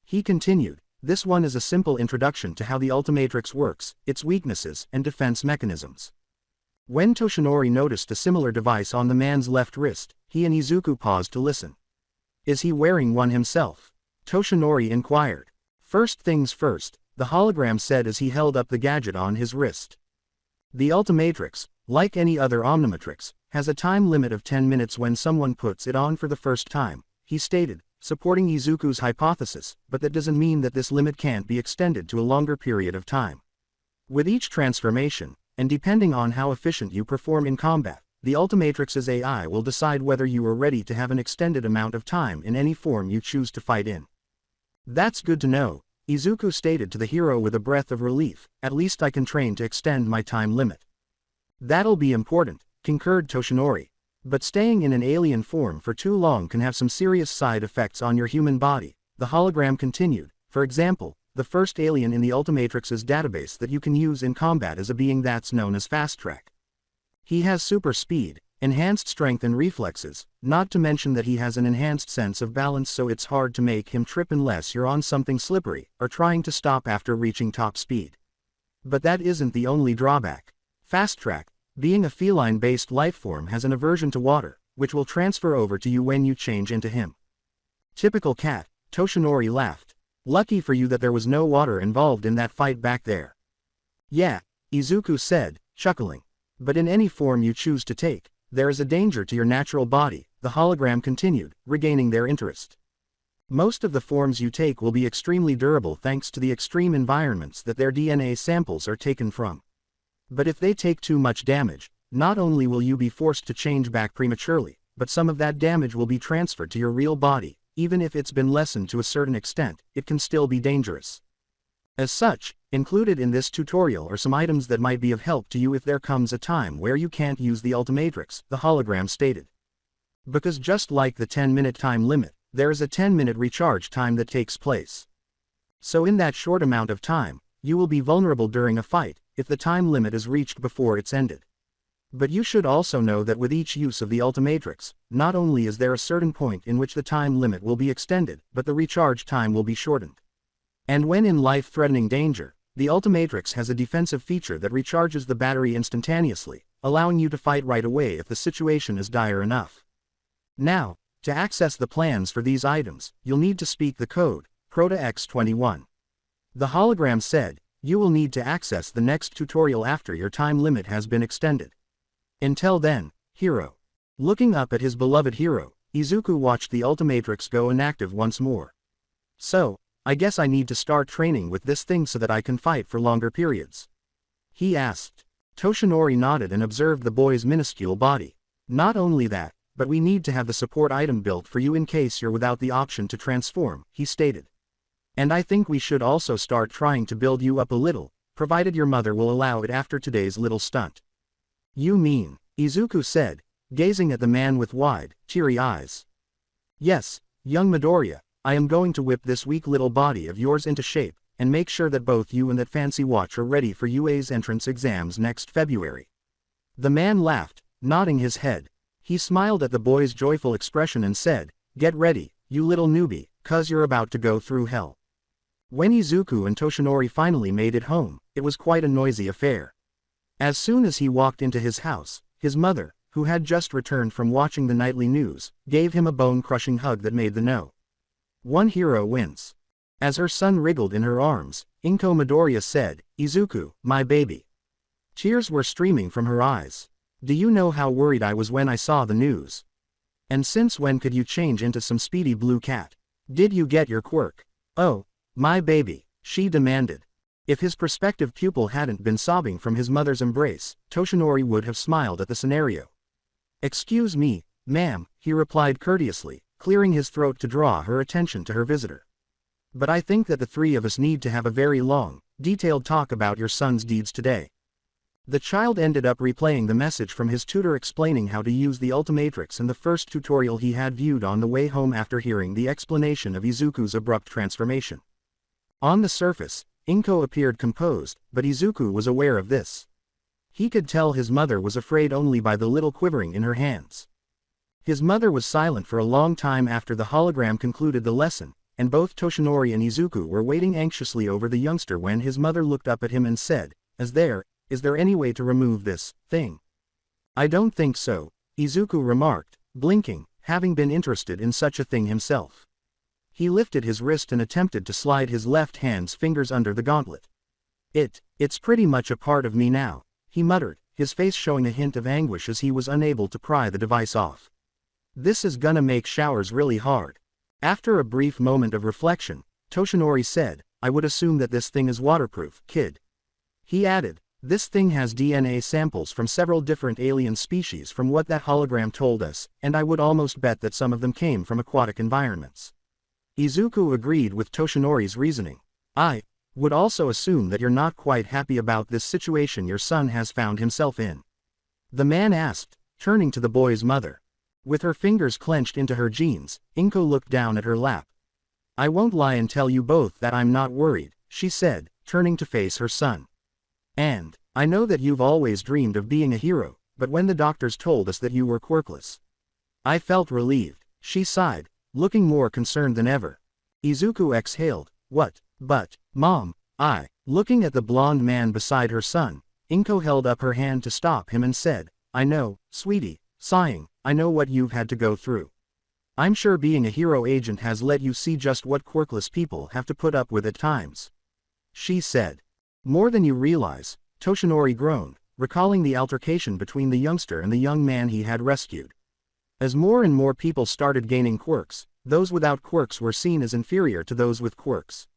He continued, "This one is a simple introduction to how the Ultimatrix works, its weaknesses and defense mechanisms." When Toshinori noticed a similar device on the man's left wrist, he and Izuku paused to listen. "Is he wearing one himself?" Toshinori inquired. "First things first," the hologram said as he held up the gadget on his wrist. "The Ultimatrix, like any other Omnimatrix, has a time limit of 10 minutes when someone puts it on for the first time," he stated, supporting Izuku's hypothesis, "but that doesn't mean that this limit can't be extended to a longer period of time. With each transformation, and depending on how efficient you perform in combat, the Ultimatrix's AI will decide whether you are ready to have an extended amount of time in any form you choose to fight in." "That's good to know," Izuku stated to the hero with a breath of relief, at least I can train to extend my time limit. That'll be important, concurred Toshinori. But staying in an alien form for too long can have some serious side effects on your human body, the hologram continued. For example, the first alien in the Ultimatrix's database that you can use in combat is a being that's known as Fast Track. He has super speed, enhanced strength and reflexes, not to mention that he has an enhanced sense of balance, so it's hard to make him trip unless you're on something slippery or trying to stop after reaching top speed. But that isn't the only drawback. Fast Track, being a feline-based lifeform, has an aversion to water, which will transfer over to you when you change into him. Typical cat, Toshinori laughed. Lucky for you that there was no water involved in that fight back there. Yeah, Izuku said, chuckling. But in any form you choose to take, there is a danger to your natural body, the hologram continued, regaining their interest. Most of the forms you take will be extremely durable thanks to the extreme environments that their DNA samples are taken from. But if they take too much damage, not only will you be forced to change back prematurely, but some of that damage will be transferred to your real body. Even if it's been lessened to a certain extent, it can still be dangerous. As such, included in this tutorial are some items that might be of help to you if there comes a time where you can't use the Ultimatrix, the hologram stated. Because just like the 10-minute time limit, there is a 10-minute recharge time that takes place. So in that short amount of time, you will be vulnerable during a fight, if the time limit is reached before it's ended. But you should also know that with each use of the Ultimatrix, not only is there a certain point in which the time limit will be extended, but the recharge time will be shortened. And when in life-threatening danger, the Ultimatrix has a defensive feature that recharges the battery instantaneously, allowing you to fight right away if the situation is dire enough. Now, to access the plans for these items, you'll need to speak the code, PROTA-X21. The hologram said, you will need to access the next tutorial after your time limit has been extended. Until then, hero. Looking up at his beloved hero, Izuku watched the Ultimatrix go inactive once more. So, I guess I need to start training with this thing so that I can fight for longer periods. He asked. Toshinori nodded and observed the boy's minuscule body. Not only that, but we need to have the support item built for you in case you're without the option to transform, he stated. And I think we should also start trying to build you up a little, provided your mother will allow it after today's little stunt. You mean, Izuku said, gazing at the man with wide, teary eyes. Yes, young Midoriya, I am going to whip this weak little body of yours into shape, and make sure that both you and that fancy watch are ready for UA's entrance exams next February. The man laughed, nodding his head. He smiled at the boy's joyful expression and said, get ready, you little newbie, 'cause you're about to go through hell. When Izuku and Toshinori finally made it home, it was quite a noisy affair. As soon as he walked into his house, his mother, who had just returned from watching the nightly news, gave him a bone-crushing hug that made the no. One hero wince. As her son wriggled in her arms, Inko Midoriya said, Izuku, my baby. Tears were streaming from her eyes. Do you know how worried I was when I saw the news? And since when could you change into some speedy blue cat? Did you get your quirk? Oh, my baby, she demanded. If his prospective pupil hadn't been sobbing from his mother's embrace, Toshinori would have smiled at the scenario. Excuse me, ma'am, he replied courteously, clearing his throat to draw her attention to her visitor. But I think that the three of us need to have a very long, detailed talk about your son's deeds today. The child ended up replaying the message from his tutor explaining how to use the Ultimatrix in the first tutorial he had viewed on the way home after hearing the explanation of Izuku's abrupt transformation. On the surface, Inko appeared composed, but Izuku was aware of this. He could tell his mother was afraid only by the little quivering in her hands. His mother was silent for a long time after the hologram concluded the lesson, and both Toshinori and Izuku were waiting anxiously over the youngster when his mother looked up at him and said, is there any way to remove this thing? I don't think so, Izuku remarked, blinking, having been interested in such a thing himself. He lifted his wrist and attempted to slide his left hand's fingers under the gauntlet. It's pretty much a part of me now, he muttered, his face showing a hint of anguish as he was unable to pry the device off. This is gonna make showers really hard. After a brief moment of reflection, Toshinori said, I would assume that this thing is waterproof, kid. He added, this thing has DNA samples from several different alien species from what that hologram told us, and I would almost bet that some of them came from aquatic environments. Izuku agreed with Toshinori's reasoning. I would also assume that you're not quite happy about this situation your son has found himself in. The man asked, turning to the boy's mother. With her fingers clenched into her jeans, Inko looked down at her lap. I won't lie and tell you both that I'm not worried, she said, turning to face her son. And I know that you've always dreamed of being a hero, but when the doctors told us that you were quirkless, I felt relieved, she sighed, looking more concerned than ever. Izuku exhaled, what? But, Mom, looking at the blonde man beside her son, Inko held up her hand to stop him and said, I know, sweetie, sighing, I know what you've had to go through. I'm sure being a hero agent has let you see just what quirkless people have to put up with at times. She said. More than you realize, Toshinori groaned, recalling the altercation between the youngster and the young man he had rescued. As more and more people started gaining quirks, those without quirks were seen as inferior to those with quirks.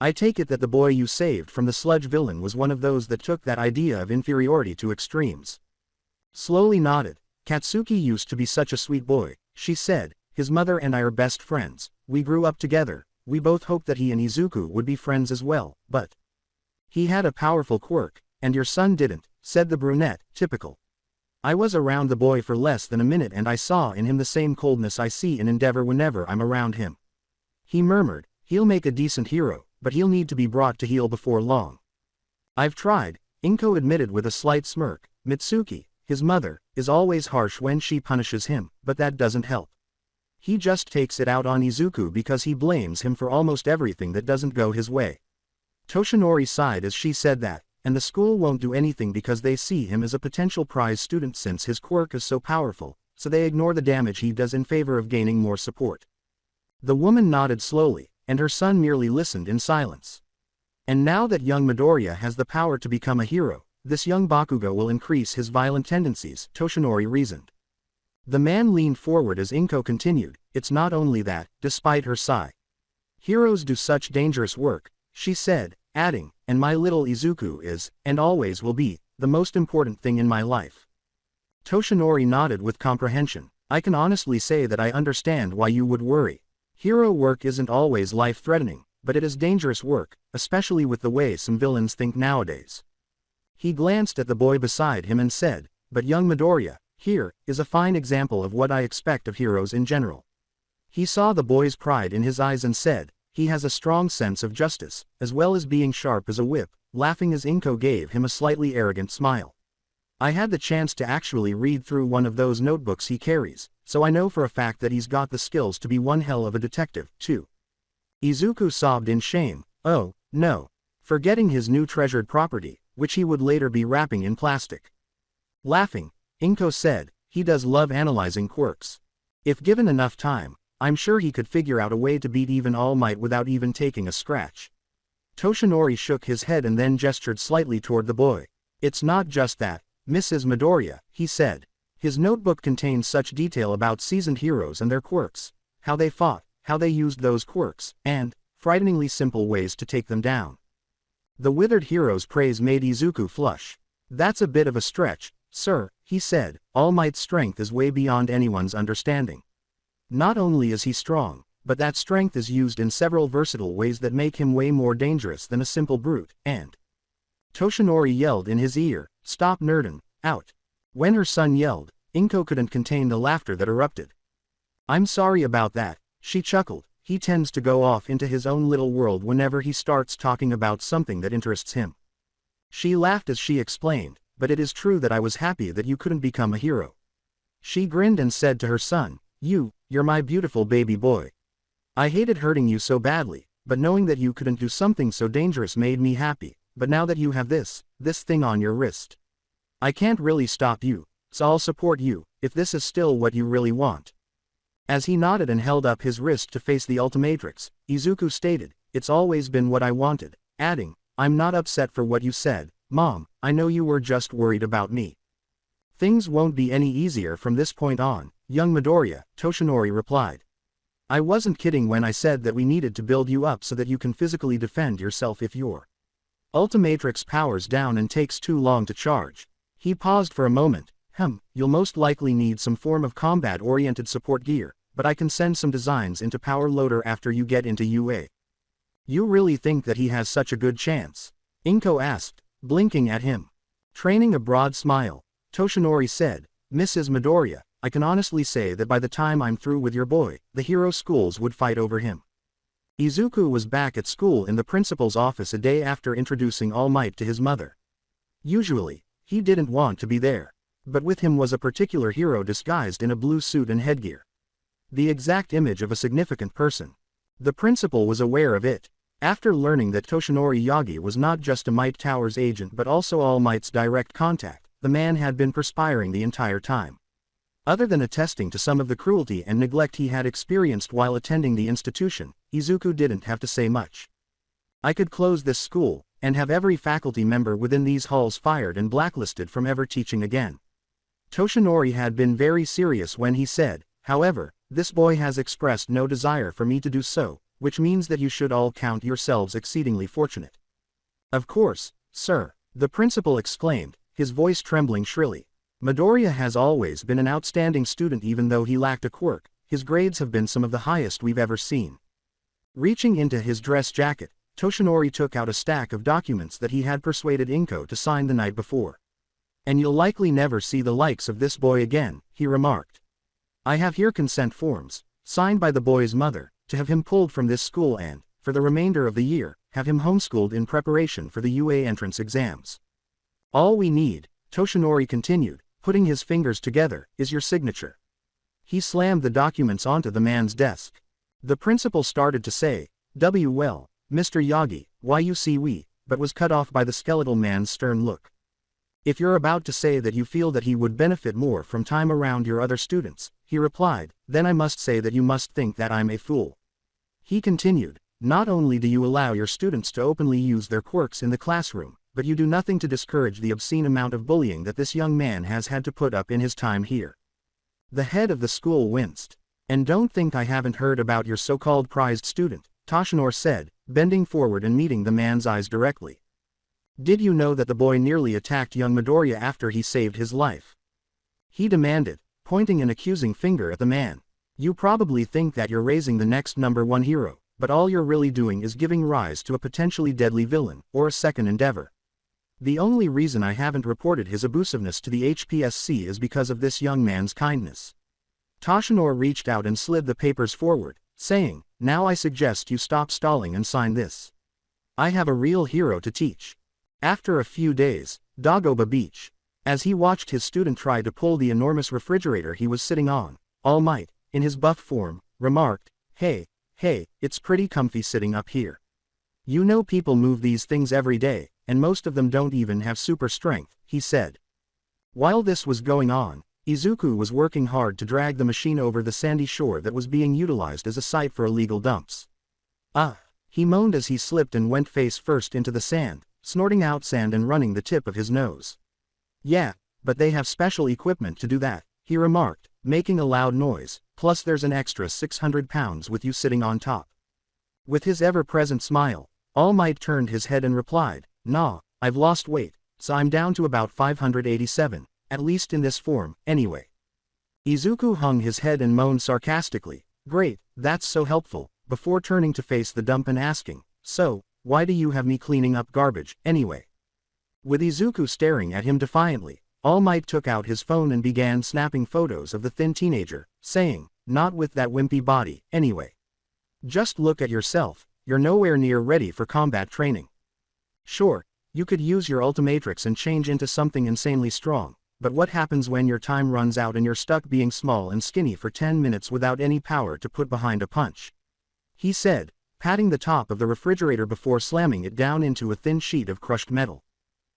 I take it that the boy you saved from the sludge villain was one of those that took that idea of inferiority to extremes. Slowly nodded. Katsuki used to be such a sweet boy, she said, his mother and I are best friends, we grew up together, we both hoped that he and Izuku would be friends as well, but he had a powerful quirk, and your son didn't, said the brunette, typical. I was around the boy for less than a minute and I saw in him the same coldness I see in Endeavor whenever I'm around him. He murmured, he'll make a decent hero, but he'll need to be brought to heel before long. I've tried, Inko admitted with a slight smirk. Mitsuki, his mother, is always harsh when she punishes him, but that doesn't help. He just takes it out on Izuku because he blames him for almost everything that doesn't go his way. Toshinori sighed as she said that, and the school won't do anything because they see him as a potential prize student since his quirk is so powerful, so they ignore the damage he does in favor of gaining more support. The woman nodded slowly, and her son merely listened in silence. And now that young Midoriya has the power to become a hero, this young Bakugo will increase his violent tendencies, Toshinori reasoned. The man leaned forward as Inko continued, it's not only that, despite her sigh. Heroes do such dangerous work, she said, adding, and my little Izuku is, and always will be, the most important thing in my life. Toshinori nodded with comprehension. I can honestly say that I understand why you would worry. Hero work isn't always life-threatening, but it is dangerous work, especially with the way some villains think nowadays. He glanced at the boy beside him and said, but young Midoriya, here, is a fine example of what I expect of heroes in general. He saw the boy's pride in his eyes and said, he has a strong sense of justice, as well as being sharp as a whip, laughing as Inko gave him a slightly arrogant smile. I had the chance to actually read through one of those notebooks he carries, so I know for a fact that he's got the skills to be one hell of a detective, too. Izuku sobbed in shame, oh, no. Forgetting his new treasured property, which he would later be wrapping in plastic. Laughing, Inko said, he does love analyzing quirks. If given enough time, I'm sure he could figure out a way to beat even All Might without even taking a scratch. Toshinori shook his head and then gestured slightly toward the boy. It's not just that, Mrs. Midoriya, he said. His notebook contains such detail about seasoned heroes and their quirks, how they fought, how they used those quirks, and, frighteningly simple ways to take them down. The withered hero's praise made Izuku flush. That's a bit of a stretch, sir, he said. All Might's strength is way beyond anyone's understanding. Not only is he strong, but that strength is used in several versatile ways that make him way more dangerous than a simple brute, and Toshinori yelled in his ear, stop nerdin', out. When her son yelled, Inko couldn't contain the laughter that erupted. I'm sorry about that, she chuckled. He tends to go off into his own little world whenever he starts talking about something that interests him. She laughed as she explained, but it is true that I was happy that you couldn't become a hero. She grinned and said to her son, you're my beautiful baby boy. I hated hurting you so badly, but knowing that you couldn't do something so dangerous made me happy, but now that you have this thing on your wrist, I can't really stop you, so I'll support you, if this is still what you really want. As he nodded and held up his wrist to face the Ultimatrix, Izuku stated, it's always been what I wanted, adding, I'm not upset for what you said, Mom, I know you were just worried about me. Things won't be any easier from this point on, young Midoriya, Toshinori replied. I wasn't kidding when I said that we needed to build you up so that you can physically defend yourself if your Ultimatrix powers down and takes too long to charge. He paused for a moment. You'll most likely need some form of combat-oriented support gear, but I can send some designs into Power Loader after you get into UA. You really think that he has such a good chance? Inko asked, blinking at him. Training a broad smile, Toshinori said, Mrs. Midoriya, I can honestly say that by the time I'm through with your boy, the hero schools would fight over him. Izuku was back at school in the principal's office a day after introducing All Might to his mother. Usually, he didn't want to be there. But with him was a particular hero disguised in a blue suit and headgear. The exact image of a significant person. The principal was aware of it. After learning that Toshinori Yagi was not just a Might Tower's agent but also All Might's direct contact, the man had been perspiring the entire time. Other than attesting to some of the cruelty and neglect he had experienced while attending the institution, Izuku didn't have to say much. I could close this school, and have every faculty member within these halls fired and blacklisted from ever teaching again. Toshinori had been very serious when he said, however, this boy has expressed no desire for me to do so, which means that you should all count yourselves exceedingly fortunate. Of course, sir, the principal exclaimed, his voice trembling shrilly. Midoriya has always been an outstanding student even though he lacked a quirk, his grades have been some of the highest we've ever seen. Reaching into his dress jacket, Toshinori took out a stack of documents that he had persuaded Inko to sign the night before. And you'll likely never see the likes of this boy again, he remarked. I have here consent forms, signed by the boy's mother, to have him pulled from this school and, for the remainder of the year, have him homeschooled in preparation for the UA entrance exams. All we need, Toshinori continued, putting his fingers together, is your signature. He slammed the documents onto the man's desk. The principal started to say, well, Mr. Yagi, why you see we, but was cut off by the skeletal man's stern look. If you're about to say that you feel that he would benefit more from time around your other students, he replied, then I must say that you must think that I'm a fool. He continued, not only do you allow your students to openly use their quirks in the classroom, but you do nothing to discourage the obscene amount of bullying that this young man has had to put up in his time here. The head of the school winced. And don't think I haven't heard about your so-called prized student, Toshinori said, bending forward and meeting the man's eyes directly. Did you know that the boy nearly attacked young Midoriya after he saved his life? He demanded, pointing an accusing finger at the man. You probably think that you're raising the next #1 hero, but all you're really doing is giving rise to a potentially deadly villain, or a second endeavor. The only reason I haven't reported his abusiveness to the HPSC is because of this young man's kindness. Toshinori reached out and slid the papers forward, saying, now I suggest you stop stalling and sign this. I have a real hero to teach. After a few days, Dagoba Beach. As he watched his student try to pull the enormous refrigerator he was sitting on, All Might, in his buff form, remarked, hey, it's pretty comfy sitting up here. You know people move these things every day, and most of them don't even have super strength, he said. While this was going on, Izuku was working hard to drag the machine over the sandy shore that was being utilized as a site for illegal dumps. He moaned as he slipped and went face first into the sand, snorting out sand and running the tip of his nose. Yeah, but they have special equipment to do that, he remarked, making a loud noise, plus there's an extra 600 pounds with you sitting on top. With his ever-present smile, All Might turned his head and replied, nah, I've lost weight, so I'm down to about 587, at least in this form, anyway. Izuku hung his head and moaned sarcastically, great, that's so helpful, before turning to face the dump and asking, so, why do you have me cleaning up garbage, anyway? With Izuku staring at him defiantly, All Might took out his phone and began snapping photos of the thin teenager, saying, not with that wimpy body, anyway. Just look at yourself, you're nowhere near ready for combat training. Sure, you could use your Ultimatrix and change into something insanely strong, but what happens when your time runs out and you're stuck being small and skinny for 10 minutes without any power to put behind a punch? He said, patting the top of the refrigerator before slamming it down into a thin sheet of crushed metal.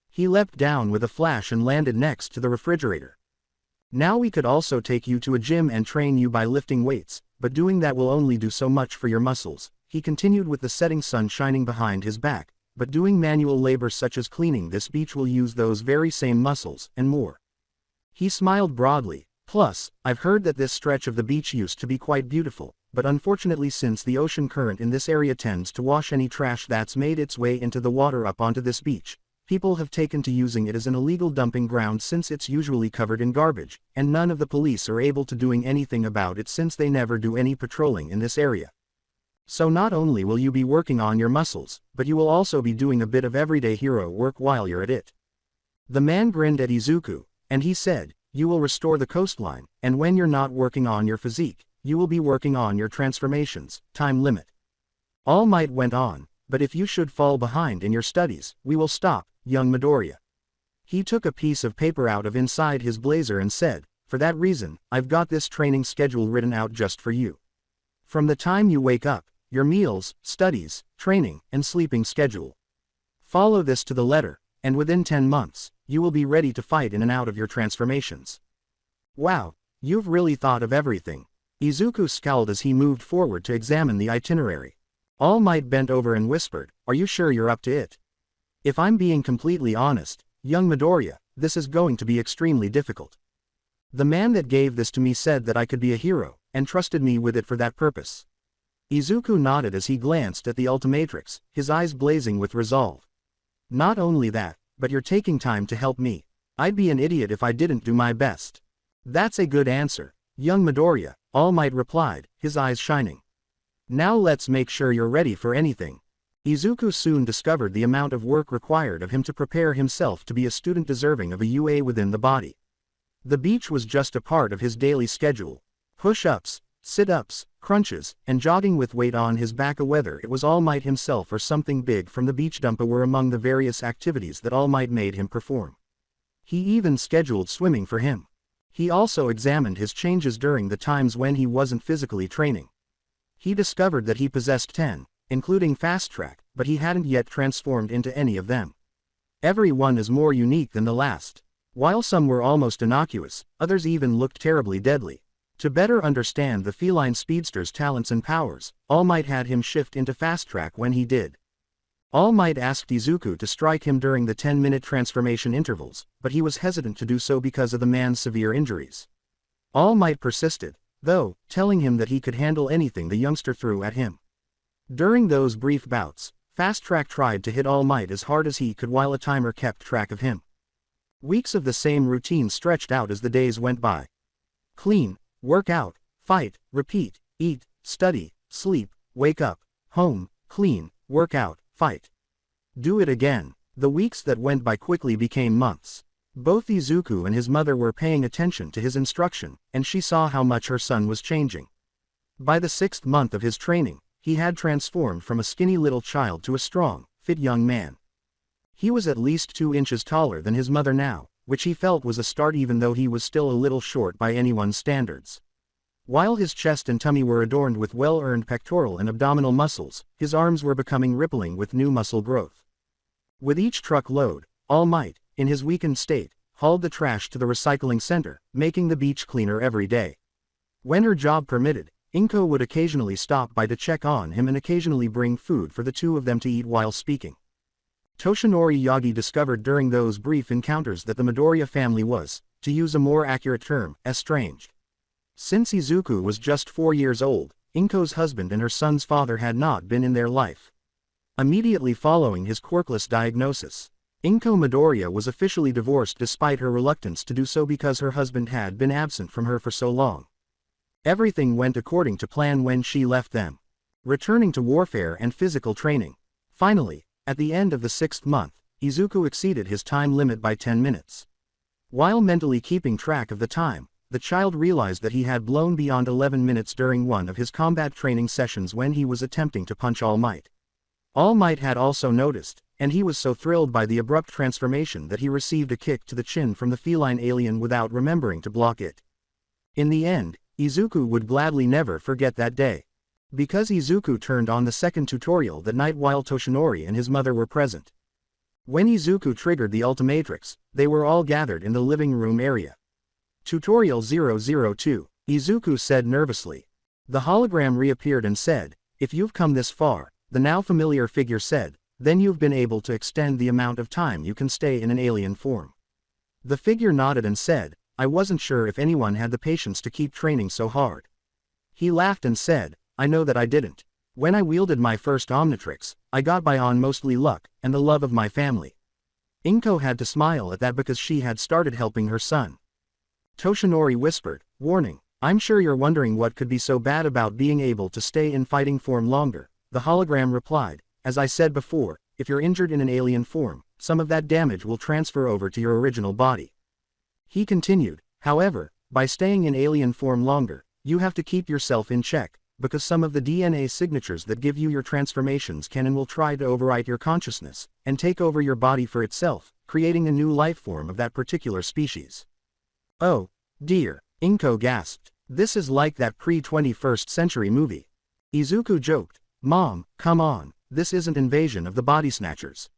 He leapt down with a flash and landed next to the refrigerator. Now we could also take you to a gym and train you by lifting weights, but doing that will only do so much for your muscles, he continued with the setting sun shining behind his back, but doing manual labor such as cleaning this beach will use those very same muscles, and more. He smiled broadly, plus, I've heard that this stretch of the beach used to be quite beautiful, but unfortunately since the ocean current in this area tends to wash any trash that's made its way into the water up onto this beach, people have taken to using it as an illegal dumping ground since it's usually covered in garbage, and none of the police are able to doing anything about it since they never do any patrolling in this area. So not only will you be working on your muscles, but you will also be doing a bit of everyday hero work while you're at it. The man grinned at Izuku, and he said, you will restore the coastline, and when you're not working on your physique, you will be working on your transformations, time limit. All Might went on, but if you should fall behind in your studies, we will stop, young Midoriya. He took a piece of paper out of inside his blazer and said, for that reason, I've got this training schedule written out just for you. From the time you wake up, your meals, studies, training, and sleeping schedule. Follow this to the letter, and within 10 months, you will be ready to fight in and out of your transformations. Wow, you've really thought of everything. Izuku scowled as he moved forward to examine the itinerary. All Might bent over and whispered, are you sure you're up to it? If I'm being completely honest, young Midoriya, this is going to be extremely difficult. The man that gave this to me said that I could be a hero, and trusted me with it for that purpose. Izuku nodded as he glanced at the Ultimatrix, his eyes blazing with resolve. Not only that, but you're taking time to help me. I'd be an idiot if I didn't do my best. That's a good answer, young Midoriya, All Might replied, his eyes shining. Now let's make sure you're ready for anything. Izuku soon discovered the amount of work required of him to prepare himself to be a student deserving of a UA within the body. The beach was just a part of his daily schedule. Push-ups, sit-ups, crunches, and jogging with weight on his back, whether it was All Might himself or something big from the beach dumper, were among the various activities that All Might made him perform. He even scheduled swimming for him. He also examined his changes during the times when he wasn't physically training. He discovered that he possessed 10, including fast track, but he hadn't yet transformed into any of them. Every one is more unique than the last. While some were almost innocuous, others even looked terribly deadly. To better understand the feline speedster's talents and powers, All Might had him shift into fast track when he did. All Might asked Izuku to strike him during the 10-minute transformation intervals, but he was hesitant to do so because of the man's severe injuries. All Might persisted, though, telling him that he could handle anything the youngster threw at him. During those brief bouts, Fast Track tried to hit All Might as hard as he could while a timer kept track of him. Weeks of the same routine stretched out as the days went by. Clean, work out, fight, repeat, eat, study, sleep, wake up, home, clean, work out, fight. Do it again. The weeks that went by quickly became months. Both Izuku and his mother were paying attention to his instruction, and she saw how much her son was changing. By the 6th month of his training, he had transformed from a skinny little child to a strong, fit young man. He was at least 2 inches taller than his mother now, which he felt was a start even though he was still a little short by anyone's standards. While his chest and tummy were adorned with well-earned pectoral and abdominal muscles, his arms were becoming rippling with new muscle growth. With each truck load, All Might, in his weakened state, hauled the trash to the recycling center, making the beach cleaner every day. When her job permitted, Inko would occasionally stop by to check on him and occasionally bring food for the two of them to eat while speaking. Toshinori Yagi discovered during those brief encounters that the Midoriya family was, to use a more accurate term, estranged. Since Izuku was just 4 years old, Inko's husband and her son's father had not been in their life. Immediately following his quirkless diagnosis, Inko Midoriya was officially divorced despite her reluctance to do so because her husband had been absent from her for so long. Everything went according to plan when she left them, returning to warfare and physical training. Finally, at the end of the 6th month, Izuku exceeded his time limit by 10 minutes. While mentally keeping track of the time, the child realized that he had blown beyond 11 minutes during one of his combat training sessions when he was attempting to punch All Might. All Might had also noticed, and he was so thrilled by the abrupt transformation that he received a kick to the chin from the feline alien without remembering to block it. In the end, Izuku would gladly never forget that day. Because Izuku turned on the second tutorial that night while Toshinori and his mother were present. When Izuku triggered the Ultimatrix, they were all gathered in the living room area. Tutorial 002, Izuku said nervously. The hologram reappeared and said, if you've come this far, the now familiar figure said, then you've been able to extend the amount of time you can stay in an alien form. The figure nodded and said, I wasn't sure if anyone had the patience to keep training so hard. He laughed and said, I know that I didn't. When I wielded my first Omnitrix, I got by on mostly luck, and the love of my family. Inko had to smile at that because she had started helping her son. Toshinori whispered, warning, I'm sure you're wondering what could be so bad about being able to stay in fighting form longer, the hologram replied. As I said before, if you're injured in an alien form, some of that damage will transfer over to your original body. He continued, however, by staying in alien form longer, you have to keep yourself in check, because some of the DNA signatures that give you your transformations can and will try to overwrite your consciousness, and take over your body for itself, creating a new life form of that particular species. Oh, dear, Inko gasped. This is like that pre-21st century movie. Izuku joked, Mom, come on, this isn't Invasion of the Body Snatchers.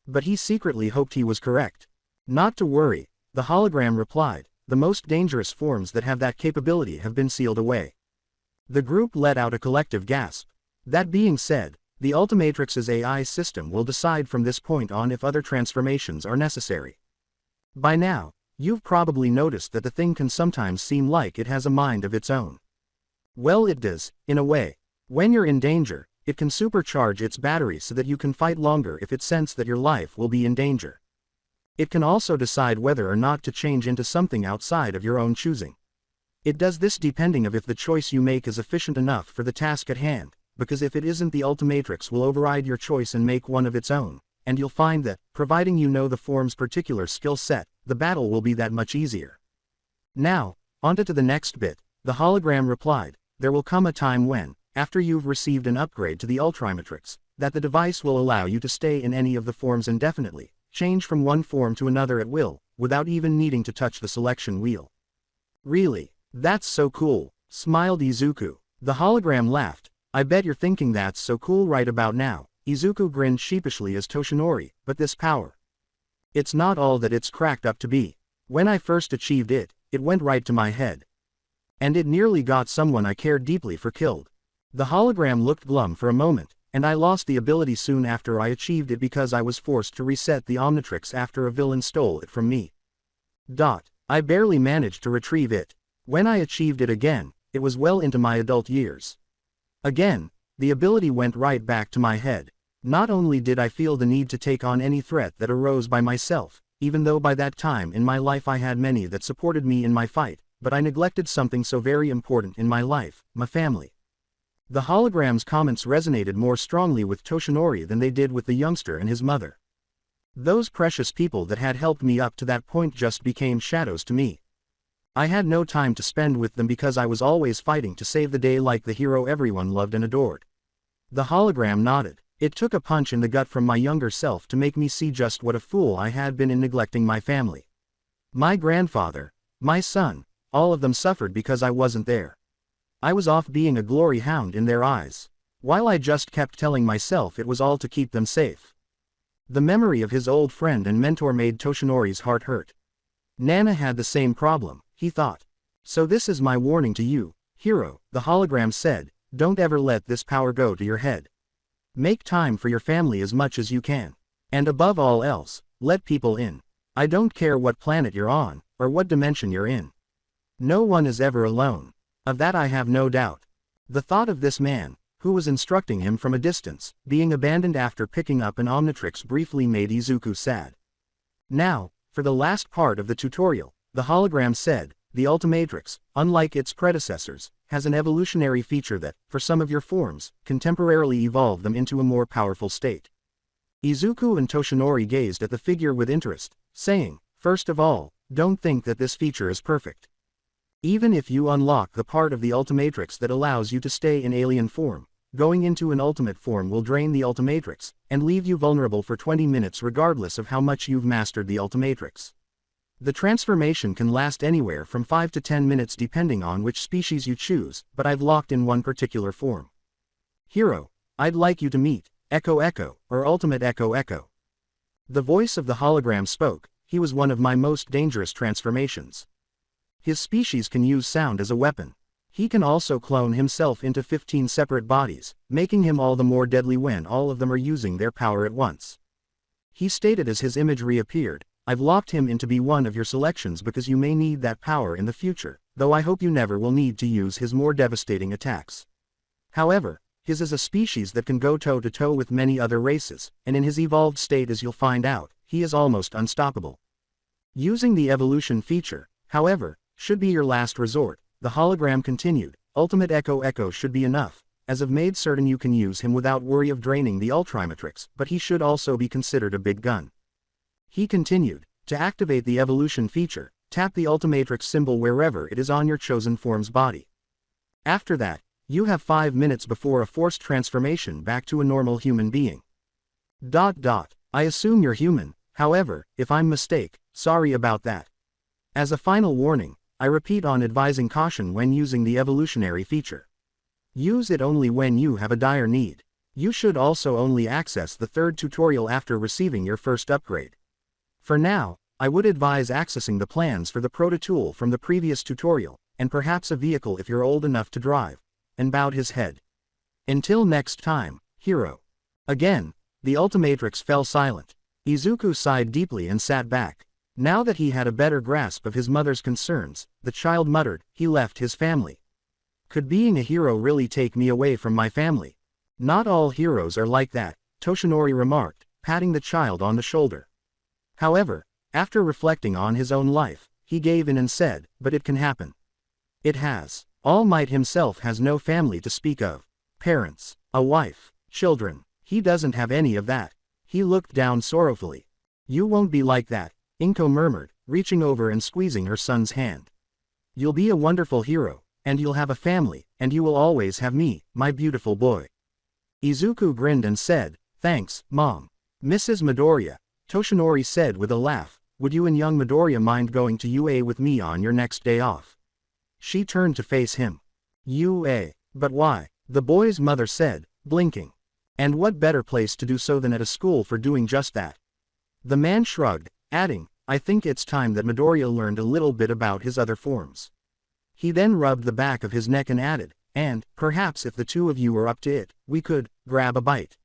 But he secretly hoped he was correct. Not to worry, the hologram replied, the most dangerous forms that have that capability have been sealed away. The group let out a collective gasp. That being said, the Ultimatrix's AI system will decide from this point on if other transformations are necessary. By now, you've probably noticed that the thing can sometimes seem like it has a mind of its own. Well, it does, in a way. When you're in danger, it can supercharge its battery so that you can fight longer if it senses that your life will be in danger. It can also decide whether or not to change into something outside of your own choosing. It does this depending on if the choice you make is efficient enough for the task at hand, because if it isn't, the Ultimatrix will override your choice and make one of its own, and you'll find that, providing you know the form's particular skill set, the battle will be that much easier. Now, onto the next bit, the hologram replied, there will come a time when, after you've received an upgrade to the Ultimatrix, that the device will allow you to stay in any of the forms indefinitely, change from one form to another at will, without even needing to touch the selection wheel. Really? That's so cool, smiled Izuku. The hologram laughed. I bet you're thinking that's so cool right about now. Izuku grinned sheepishly as Toshinori, but this power. It's not all that it's cracked up to be. When I first achieved it, it went right to my head. And it nearly got someone I cared deeply for killed. The hologram looked glum for a moment, and I lost the ability soon after I achieved it because I was forced to reset the Omnitrix after a villain stole it from me. I barely managed to retrieve it. When I achieved it again, it was well into my adult years. Again, the ability went right back to my head. Not only did I feel the need to take on any threat that arose by myself, even though by that time in my life I had many that supported me in my fight, but I neglected something so very important in my life, my family. The hologram's comments resonated more strongly with Toshinori than they did with the youngster and his mother. Those precious people that had helped me up to that point just became shadows to me. I had no time to spend with them because I was always fighting to save the day like the hero everyone loved and adored. The hologram nodded. It took a punch in the gut from my younger self to make me see just what a fool I had been in neglecting my family. My grandfather, my son, all of them suffered because I wasn't there. I was off being a glory hound in their eyes, while I just kept telling myself it was all to keep them safe. The memory of his old friend and mentor made Toshinori's heart hurt. Nana had the same problem, he thought. So this is my warning to you, hero, the hologram said, don't ever let this power go to your head. Make time for your family as much as you can. And above all else, let people in. I don't care what planet you're on, or what dimension you're in. No one is ever alone. Of that I have no doubt. The thought of this man, who was instructing him from a distance, being abandoned after picking up an Omnitrix briefly made Izuku sad. Now, for the last part of the tutorial, the hologram said, the Ultimatrix, unlike its predecessors, has an evolutionary feature that, for some of your forms, can temporarily evolve them into a more powerful state. Izuku and Toshinori gazed at the figure with interest, saying, first of all, don't think that this feature is perfect. Even if you unlock the part of the Ultimatrix that allows you to stay in alien form, going into an ultimate form will drain the Ultimatrix, and leave you vulnerable for 20 minutes regardless of how much you've mastered the Ultimatrix. The transformation can last anywhere from 5 to 10 minutes depending on which species you choose, but I've locked in one particular form. Hero, I'd like you to meet Echo Echo, or Ultimate Echo Echo. The voice of the hologram spoke. He was one of my most dangerous transformations. His species can use sound as a weapon. He can also clone himself into 15 separate bodies, making him all the more deadly when all of them are using their power at once. He stated as his image reappeared, I've locked him in to be one of your selections because you may need that power in the future, though I hope you never will need to use his more devastating attacks. However, his is a species that can go toe-to-toe with many other races, and in his evolved state, as you'll find out, he is almost unstoppable. Using the evolution feature, however, should be your last resort, the hologram continued, Ultimate Echo should be enough, as I've made certain you can use him without worry of draining the Ultimatrix, but he should also be considered a big gun. He continued, to activate the evolution feature, tap the Ultimatrix symbol wherever it is on your chosen form's body. After that, you have 5 minutes before a forced transformation back to a normal human being. I assume you're human, however, if I'm mistake, sorry about that. As a final warning, I repeat on advising caution when using the evolutionary feature. Use it only when you have a dire need. You should also only access the third tutorial after receiving your first upgrade. For now, I would advise accessing the plans for the proto tool from the previous tutorial, and perhaps a vehicle if you're old enough to drive, and bowed his head. Until next time, hero. Again, the Ultimatrix fell silent. Izuku sighed deeply and sat back. Now that he had a better grasp of his mother's concerns, the child muttered, he left his family. Could being a hero really take me away from my family? Not all heroes are like that, Toshinori remarked, patting the child on the shoulder. However, after reflecting on his own life, he gave in and said, but it can happen. It has. All Might himself has no family to speak of. Parents, a wife, children. He doesn't have any of that. He looked down sorrowfully. You won't be like that, Inko murmured, reaching over and squeezing her son's hand. You'll be a wonderful hero, and you'll have a family, and you will always have me, my beautiful boy. Izuku grinned and said, thanks, Mom. Mrs. Midoriya, Toshinori said with a laugh, would you and young Midoriya mind going to UA with me on your next day off? She turned to face him. UA, but why? The boy's mother said, blinking. And what better place to do so than at a school for doing just that? The man shrugged, adding, I think it's time that Midoriya learned a little bit about his other forms. He then rubbed the back of his neck and added, and, perhaps if the two of you are up to it, we could, grab a bite.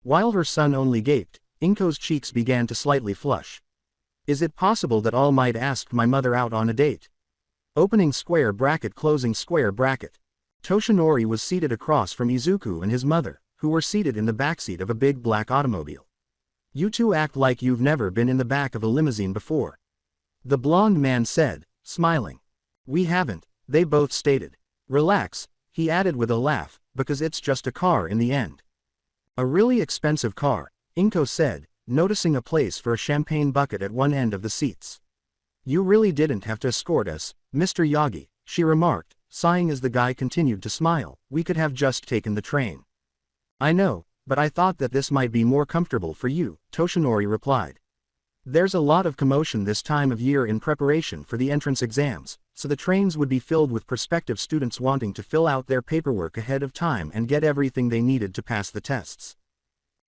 While her son only gaped, Inko's cheeks began to slightly flush. Is it possible that All Might asked my mother out on a date? Opening square bracket closing square bracket. Toshinori was seated across from Izuku and his mother, who were seated in the backseat of a big black automobile. You two act like you've never been in the back of a limousine before. The blonde man said, smiling. We haven't, they both stated. Relax, he added with a laugh, because it's just a car in the end. A really expensive car, Inko said, noticing a place for a champagne bucket at one end of the seats. You really didn't have to escort us, Mr. Yagi, she remarked, sighing as the guy continued to smile, we could have just taken the train. I know, but I thought that this might be more comfortable for you, Toshinori replied. There's a lot of commotion this time of year in preparation for the entrance exams, so the trains would be filled with prospective students wanting to fill out their paperwork ahead of time and get everything they needed to pass the tests.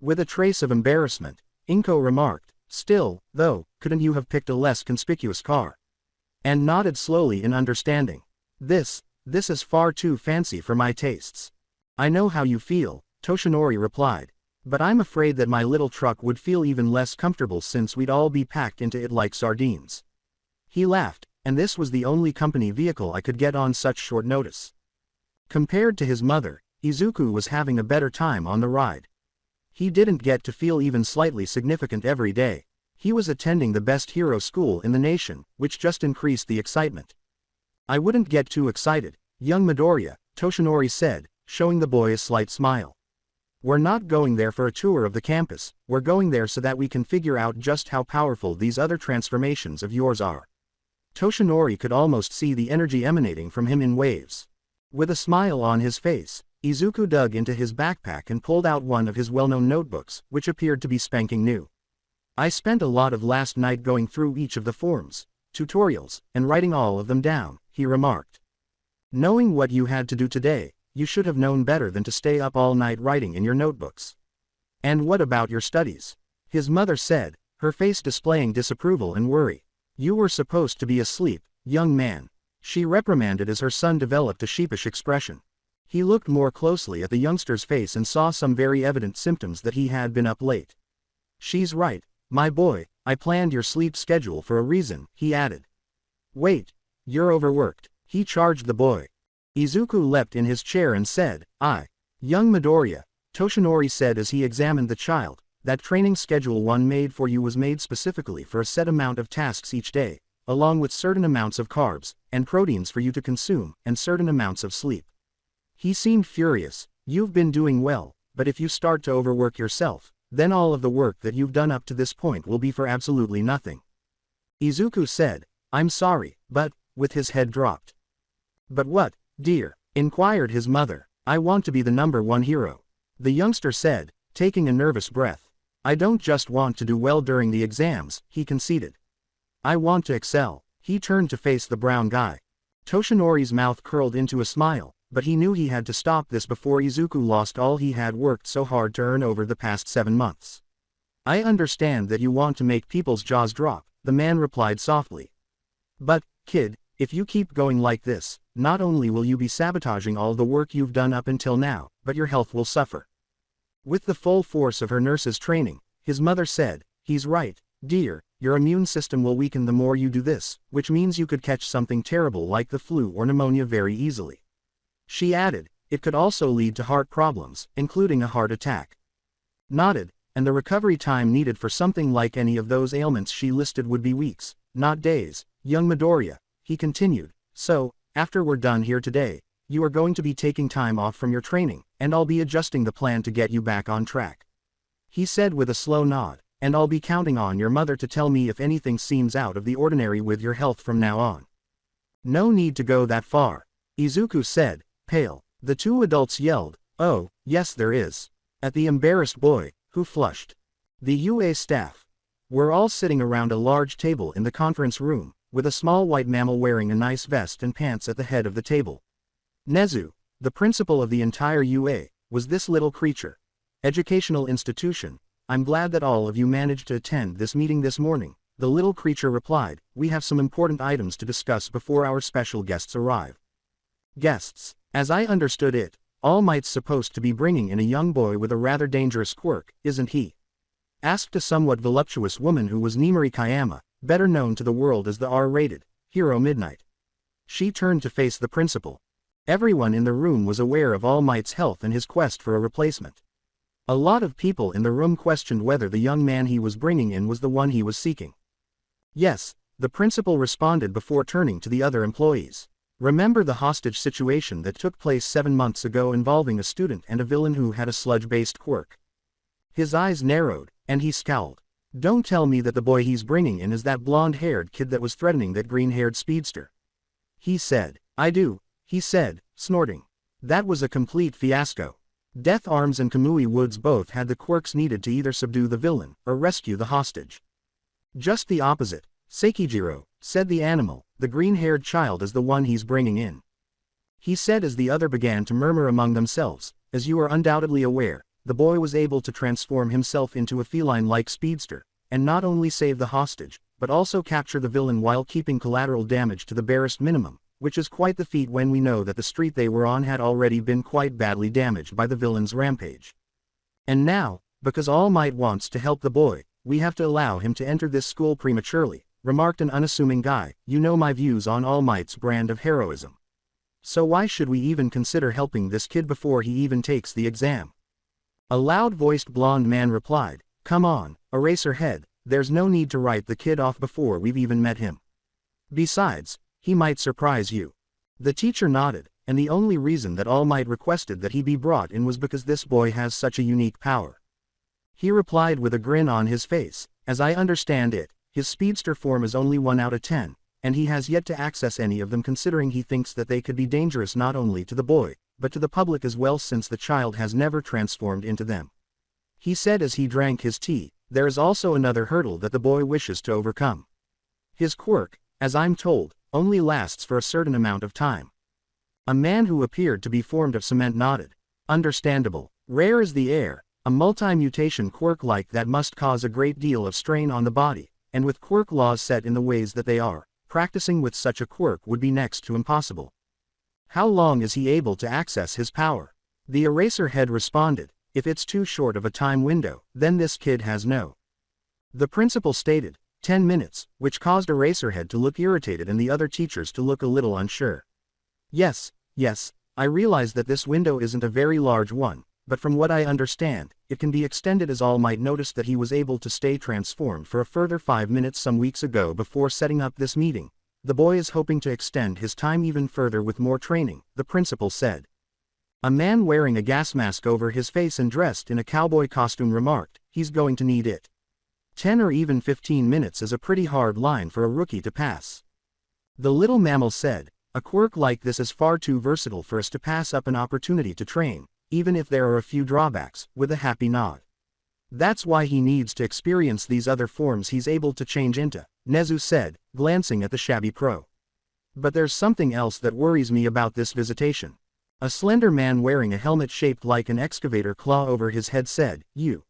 With a trace of embarrassment, Inko remarked, still, though, couldn't you have picked a less conspicuous car? And nodded slowly in understanding. This is far too fancy for my tastes. I know how you feel, Toshinori replied. But I'm afraid that my little truck would feel even less comfortable since we'd all be packed into it like sardines. He laughed, and this was the only company vehicle I could get on such short notice. Compared to his mother, Izuku was having a better time on the ride. He didn't get to feel even slightly significant every day. He was attending the best hero school in the nation, which just increased the excitement. I wouldn't get too excited, young Midoriya, Toshinori said, showing the boy a slight smile. We're not going there for a tour of the campus, we're going there so that we can figure out just how powerful these other transformations of yours are. Toshinori could almost see the energy emanating from him in waves. With a smile on his face, Izuku dug into his backpack and pulled out one of his well-known notebooks, which appeared to be spanking new. I spent a lot of last night going through each of the forms, tutorials, and writing all of them down, he remarked. Knowing what you had to do today, you should have known better than to stay up all night writing in your notebooks. And what about your studies? His mother said, her face displaying disapproval and worry. You were supposed to be asleep, young man. She reprimanded as her son developed a sheepish expression. He looked more closely at the youngster's face and saw some very evident symptoms that he had been up late. She's right, my boy, I planned your sleep schedule for a reason, he added. Wait, you're overworked, he charged the boy. Izuku leapt in his chair and said, Young Midoriya, Toshinori said as he examined the child, that training schedule one made for you was made specifically for a set amount of tasks each day, along with certain amounts of carbs, and proteins for you to consume, and certain amounts of sleep. He seemed furious. You've been doing well, but if you start to overwork yourself, then all of the work that you've done up to this point will be for absolutely nothing. Izuku said, I'm sorry, but, with his head dropped. But what, dear? Inquired his mother. I want to be the #1 hero. The youngster said, taking a nervous breath. I don't just want to do well during the exams, he conceded. I want to excel. He turned to face the brown guy. Toshinori's mouth curled into a smile, but he knew he had to stop this before Izuku lost all he had worked so hard to earn over the past 7 months. I understand that you want to make people's jaws drop, the man replied softly. But, kid, if you keep going like this, not only will you be sabotaging all the work you've done up until now, but your health will suffer. With the full force of her nurse's training, his mother said, he's right, dear, your immune system will weaken the more you do this, which means you could catch something terrible like the flu or pneumonia very easily. She added, it could also lead to heart problems, including a heart attack. Nodded, and the recovery time needed for something like any of those ailments she listed would be weeks, not days. Young Midoriya, he continued, so, after we're done here today, you are going to be taking time off from your training, and I'll be adjusting the plan to get you back on track. He said with a slow nod, and I'll be counting on your mother to tell me if anything seems out of the ordinary with your health from now on. No need to go that far, Izuku said, pale. The two adults yelled, oh, yes there is. At the embarrassed boy, who flushed. The UA staff were all sitting around a large table in the conference room, with a small white mammal wearing a nice vest and pants at the head of the table. Nezu, the principal of the entire UA, was this little creature. Educational institution, I'm glad that all of you managed to attend this meeting this morning, the little creature replied, we have some important items to discuss before our special guests arrive. Guests, as I understood it, All Might's supposed to be bringing in a young boy with a rather dangerous quirk, isn't he? Asked a somewhat voluptuous woman who was Nimori Kayama, better known to the world as the R-rated Hero Midnight. She turned to face the principal. Everyone in the room was aware of All Might's health and his quest for a replacement. A lot of people in the room questioned whether the young man he was bringing in was the one he was seeking. Yes, the principal responded before turning to the other employees. Remember the hostage situation that took place 7 months ago involving a student and a villain who had a sludge-based quirk? His eyes narrowed, and he scowled. Don't tell me that the boy he's bringing in is that blonde-haired kid that was threatening that green-haired speedster. He said. I do, he said, snorting. That was a complete fiasco. Death Arms and Kamui Woods both had the quirks needed to either subdue the villain or rescue the hostage. Just the opposite, Sekijiro, said the animal, the green-haired child is the one he's bringing in. He said as the other began to murmur among themselves, as you are undoubtedly aware, the boy was able to transform himself into a feline-like speedster, and not only save the hostage, but also capture the villain while keeping collateral damage to the barest minimum, which is quite the feat when we know that the street they were on had already been quite badly damaged by the villain's rampage. And now, because All Might wants to help the boy, we have to allow him to enter this school prematurely, remarked an unassuming guy. You know my views on All Might's brand of heroism. So why should we even consider helping this kid before he even takes the exam? A loud-voiced blonde man replied, come on, Eraserhead, there's no need to write the kid off before we've even met him. Besides, he might surprise you. The teacher nodded, and the only reason that All Might requested that he be brought in was because this boy has such a unique power. He replied with a grin on his face, as I understand it, his speedster form is only 1 out of 10, and he has yet to access any of them considering he thinks that they could be dangerous not only to the boy, but to the public as well since the child has never transformed into them. He said as he drank his tea, there is also another hurdle that the boy wishes to overcome. His quirk, as I'm told, only lasts for a certain amount of time. A man who appeared to be formed of cement nodded. Understandable. Rare as the air, a multi-mutation quirk like that must cause a great deal of strain on the body, and with quirk laws set in the ways that they are, practicing with such a quirk would be next to impossible. How long is he able to access his power? The Eraserhead responded, if it's too short of a time window, then this kid has no. The principal stated, 10 minutes, which caused Eraserhead to look irritated and the other teachers to look a little unsure. Yes, I realize that this window isn't a very large one, but from what I understand, it can be extended as All Might noticed that he was able to stay transformed for a further 5 minutes some weeks ago before setting up this meeting. The boy is hoping to extend his time even further with more training, the principal said. A man wearing a gas mask over his face and dressed in a cowboy costume remarked, he's going to need it. 10 or even 15 minutes is a pretty hard line for a rookie to pass. The little mammal said, a quirk like this is far too versatile for us to pass up an opportunity to train, even if there are a few drawbacks, with a happy nod. That's why he needs to experience these other forms he's able to change into, Nezu said, glancing at the shabby pro. But there's something else that worries me about this visitation. A slender man wearing a helmet shaped like an excavator claw over his head said, you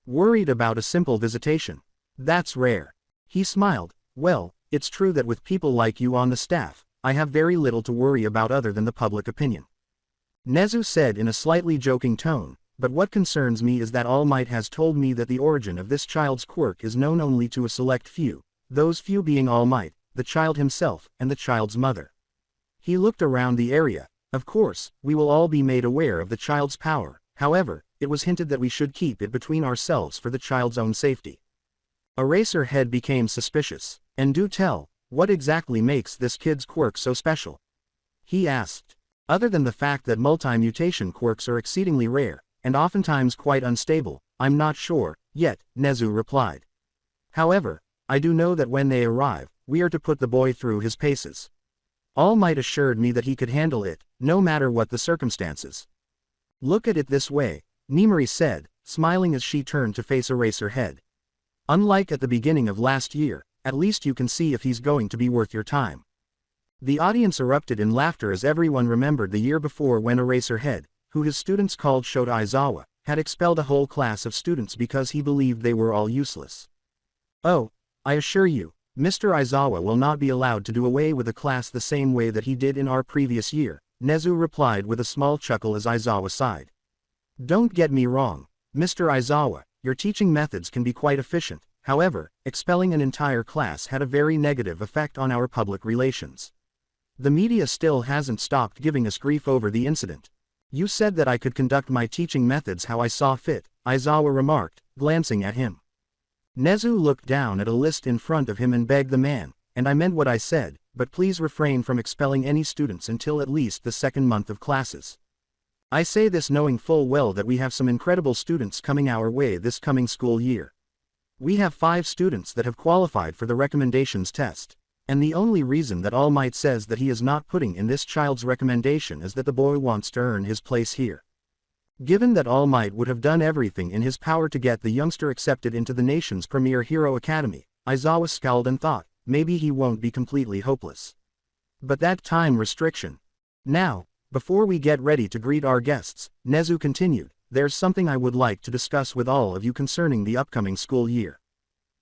worried about a simple visitation? That's rare. He smiled, well, it's true that with people like you on the staff, I have very little to worry about other than the public opinion. Nezu said in a slightly joking tone, but what concerns me is that All Might has told me that the origin of this child's quirk is known only to a select few, those few being All Might, the child himself, and the child's mother. He looked around the area. Of course, we will all be made aware of the child's power, however, it was hinted that we should keep it between ourselves for the child's own safety. Eraserhead became suspicious. And do tell, what exactly makes this kid's quirk so special? He asked. Other than the fact that multi-mutation quirks are exceedingly rare, and oftentimes quite unstable, I'm not sure, yet, Nezu replied. However, I do know that when they arrive, we are to put the boy through his paces. All Might assured me that he could handle it, no matter what the circumstances. Look at it this way, Nimari said, smiling as she turned to face Eraserhead. Unlike at the beginning of last year, at least you can see if he's going to be worth your time. The audience erupted in laughter as everyone remembered the year before when Eraserhead, who his students called Shota Aizawa, had expelled a whole class of students because he believed they were all useless. Oh, I assure you, Mr. Aizawa will not be allowed to do away with a class the same way that he did in our previous year, Nezu replied with a small chuckle as Aizawa sighed. Don't get me wrong, Mr. Aizawa, your teaching methods can be quite efficient, however, expelling an entire class had a very negative effect on our public relations. The media still hasn't stopped giving us grief over the incident. You said that I could conduct my teaching methods how I saw fit, Aizawa remarked, glancing at him. Nezu looked down at a list in front of him and begged the man, and I meant what I said, but please refrain from expelling any students until at least the second month of classes. I say this knowing full well that we have some incredible students coming our way this coming school year. We have 5 students that have qualified for the recommendations test, and the only reason that All Might says that he is not putting in this child's recommendation is that the boy wants to earn his place here. Given that All Might would have done everything in his power to get the youngster accepted into the nation's premier hero academy, Aizawa scowled and thought, maybe he won't be completely hopeless. But that time restriction. Now, before we get ready to greet our guests, Nezu continued, there's something I would like to discuss with all of you concerning the upcoming school year.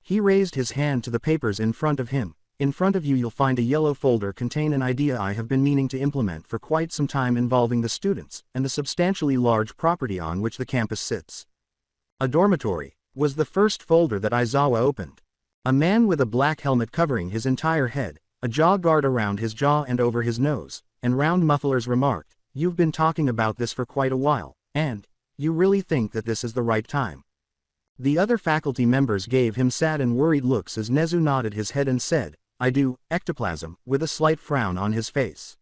He raised his hand to the papers in front of him. In front of you you'll find a yellow folder contain an idea I have been meaning to implement for quite some time involving the students, and the substantially large property on which the campus sits. A dormitory was the first folder that Aizawa opened. A man with a black helmet covering his entire head, a jaw guard around his jaw and over his nose, and round mufflers remarked, you've been talking about this for quite a while, and you really think that this is the right time? The other faculty members gave him sad and worried looks as Nezu nodded his head and said, I do, ectoplasm, with a slight frown on his face.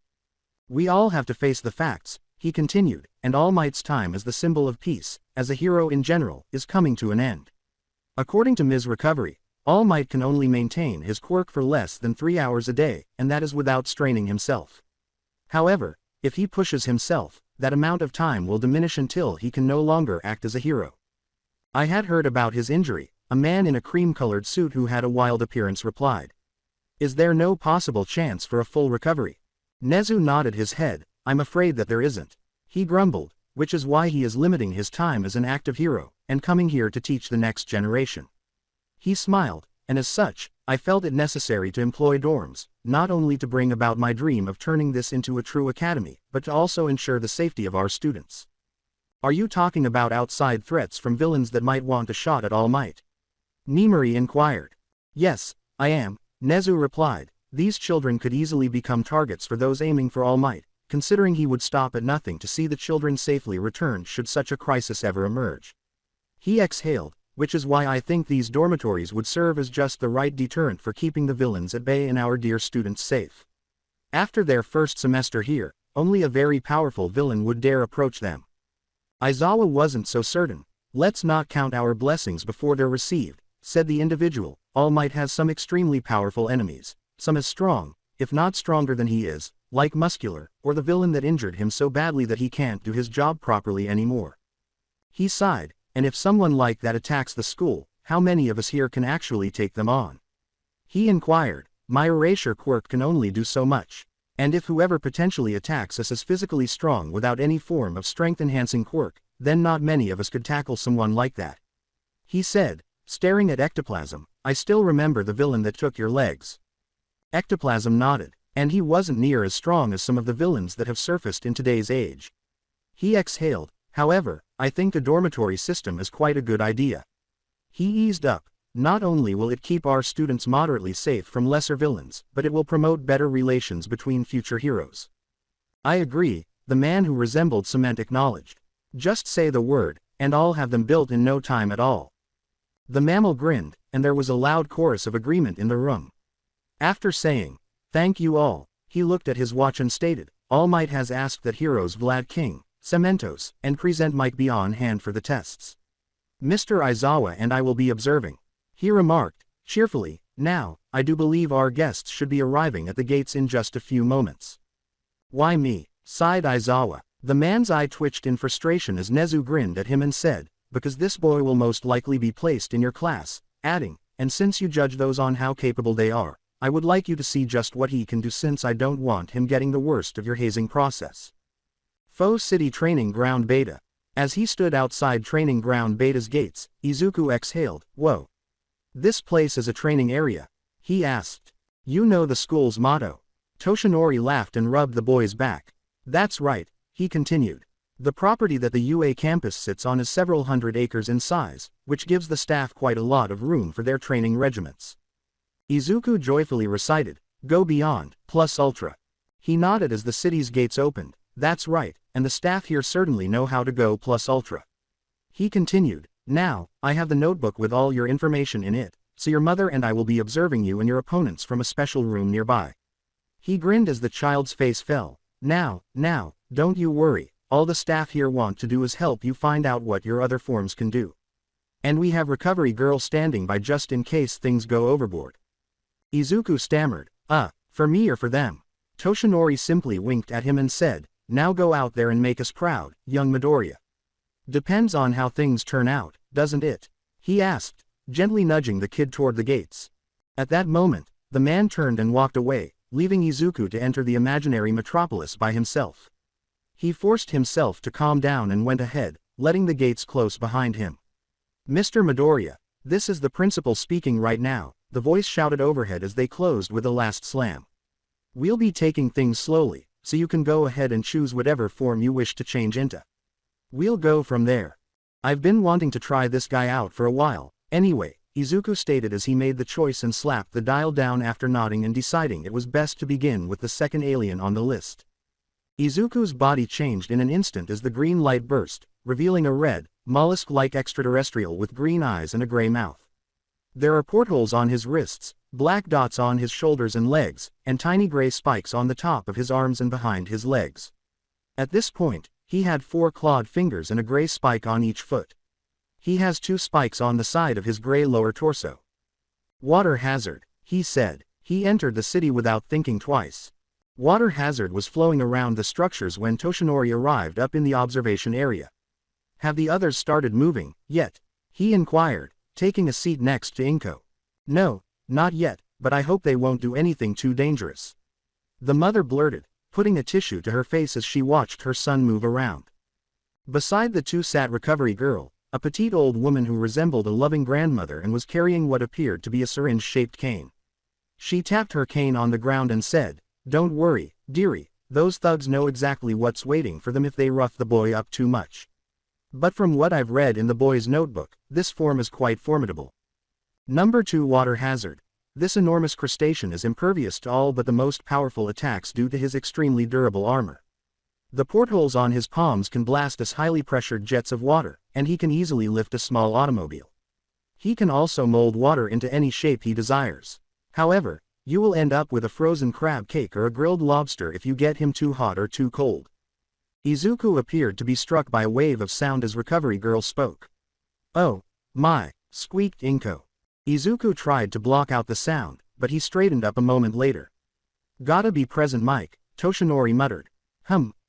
We all have to face the facts, he continued, and All Might's time as the symbol of peace, as a hero in general, is coming to an end. According to Ms. Recovery, All Might can only maintain his quirk for less than 3 hours a day, and that is without straining himself. However, if he pushes himself, that amount of time will diminish until he can no longer act as a hero. I had heard about his injury, a man in a cream-colored suit who had a wild appearance replied. Is there no possible chance for a full recovery? Nezu nodded his head, I'm afraid that there isn't. He grumbled, which is why he is limiting his time as an active hero, and coming here to teach the next generation. He smiled, and as such, I felt it necessary to employ dorms, not only to bring about my dream of turning this into a true academy, but to also ensure the safety of our students. Are you talking about outside threats from villains that might want a shot at All Might? Nimari inquired. Yes, I am, Nezu replied. These children could easily become targets for those aiming for All Might, considering he would stop at nothing to see the children safely returned should such a crisis ever emerge. He exhaled, which is why I think these dormitories would serve as just the right deterrent for keeping the villains at bay and our dear students safe. After their first semester here, only a very powerful villain would dare approach them. Aizawa wasn't so certain. Let's not count our blessings before they're received, said the individual. All Might has some extremely powerful enemies, some as strong, if not stronger than he is, like Muscular, or the villain that injured him so badly that he can't do his job properly anymore. He sighed, and if someone like that attacks the school, how many of us here can actually take them on? He inquired. My erasure quirk can only do so much. And if whoever potentially attacks us is physically strong without any form of strength-enhancing quirk, then not many of us could tackle someone like that. He said, staring at Ectoplasm. I still remember the villain that took your legs. Ectoplasm nodded, and he wasn't near as strong as some of the villains that have surfaced in today's age. He exhaled. However, I think the dormitory system is quite a good idea. He eased up. Not only will it keep our students moderately safe from lesser villains, but it will promote better relations between future heroes. I agree, the man who resembled Cement acknowledged. Just say the word, and I'll have them built in no time at all. The mammal grinned, and there was a loud chorus of agreement in the room. After saying, thank you all, he looked at his watch and stated, All Might has asked that heroes Vlad King, Cementos, and Present Mike be on hand for the tests. Mr. Aizawa and I will be observing. He remarked, cheerfully, now, I do believe our guests should be arriving at the gates in just a few moments. Why me? Sighed Aizawa. The man's eye twitched in frustration as Nezu grinned at him and said, because this boy will most likely be placed in your class, adding, and since you judge those on how capable they are, I would like you to see just what he can do since I don't want him getting the worst of your hazing process. Fo City Training Ground Beta. As he stood outside Training Ground Beta's gates, Izuku exhaled, whoa. This place is a training area? He asked. You know the school's motto. Toshinori laughed and rubbed the boy's back. That's right, he continued. The property that the UA campus sits on is several hundred acres in size, which gives the staff quite a lot of room for their training regiments. Izuku joyfully recited, Go Beyond, plus Ultra. He nodded as the city's gates opened. That's right, and the staff here certainly know how to go plus Ultra. He continued, now, I have the notebook with all your information in it, so your mother and I will be observing you and your opponents from a special room nearby. He grinned as the child's face fell. Now, don't you worry, all the staff here want to do is help you find out what your other forms can do. And we have Recovery Girl standing by just in case things go overboard. Izuku stammered, for me or for them? Toshinori simply winked at him and said, now go out there and make us proud, young Midoriya. Depends on how things turn out, doesn't it? He asked, gently nudging the kid toward the gates. At that moment, the man turned and walked away, leaving Izuku to enter the imaginary metropolis by himself. He forced himself to calm down and went ahead, letting the gates close behind him. Mr. Midoriya, this is the principal speaking right now, the voice shouted overhead as they closed with a last slam. We'll be taking things slowly, so you can go ahead and choose whatever form you wish to change into. We'll go from there. I've been wanting to try this guy out for a while, anyway, Izuku stated as he made the choice and slapped the dial down after nodding and deciding it was best to begin with the second alien on the list. Izuku's body changed in an instant as the green light burst, revealing a red, mollusk-like extraterrestrial with green eyes and a gray mouth. There are portholes on his wrists, black dots on his shoulders and legs, and tiny gray spikes on the top of his arms and behind his legs. At this point, he had 4 clawed fingers and a gray spike on each foot. He has 2 spikes on the side of his gray lower torso. Water hazard, he said. He entered the city without thinking twice. Water hazard was flowing around the structures when Toshinori arrived up in the observation area. Have the others started moving, yet? He inquired, taking a seat next to Inko. No, not yet, but I hope they won't do anything too dangerous. The mother blurted, putting a tissue to her face as she watched her son move around. Beside the two sat Recovery Girl, a petite old woman who resembled a loving grandmother and was carrying what appeared to be a syringe-shaped cane. She tapped her cane on the ground and said, Don't worry, dearie, those thugs know exactly what's waiting for them if they rough the boy up too much. But from what I've read in the boy's notebook, this form is quite formidable. Number 2 Water Hazard. This enormous crustacean is impervious to all but the most powerful attacks due to his extremely durable armor. The portholes on his palms can blast as highly pressured jets of water, and he can easily lift a small automobile. He can also mold water into any shape he desires. However, you will end up with a frozen crab cake or a grilled lobster if you get him too hot or too cold. Izuku appeared to be struck by a wave of sound as Recovery Girl spoke. "Oh, my," squeaked Inko. Izuku tried to block out the sound, but he straightened up a moment later. "Gotta be present, Mike," Toshinori muttered.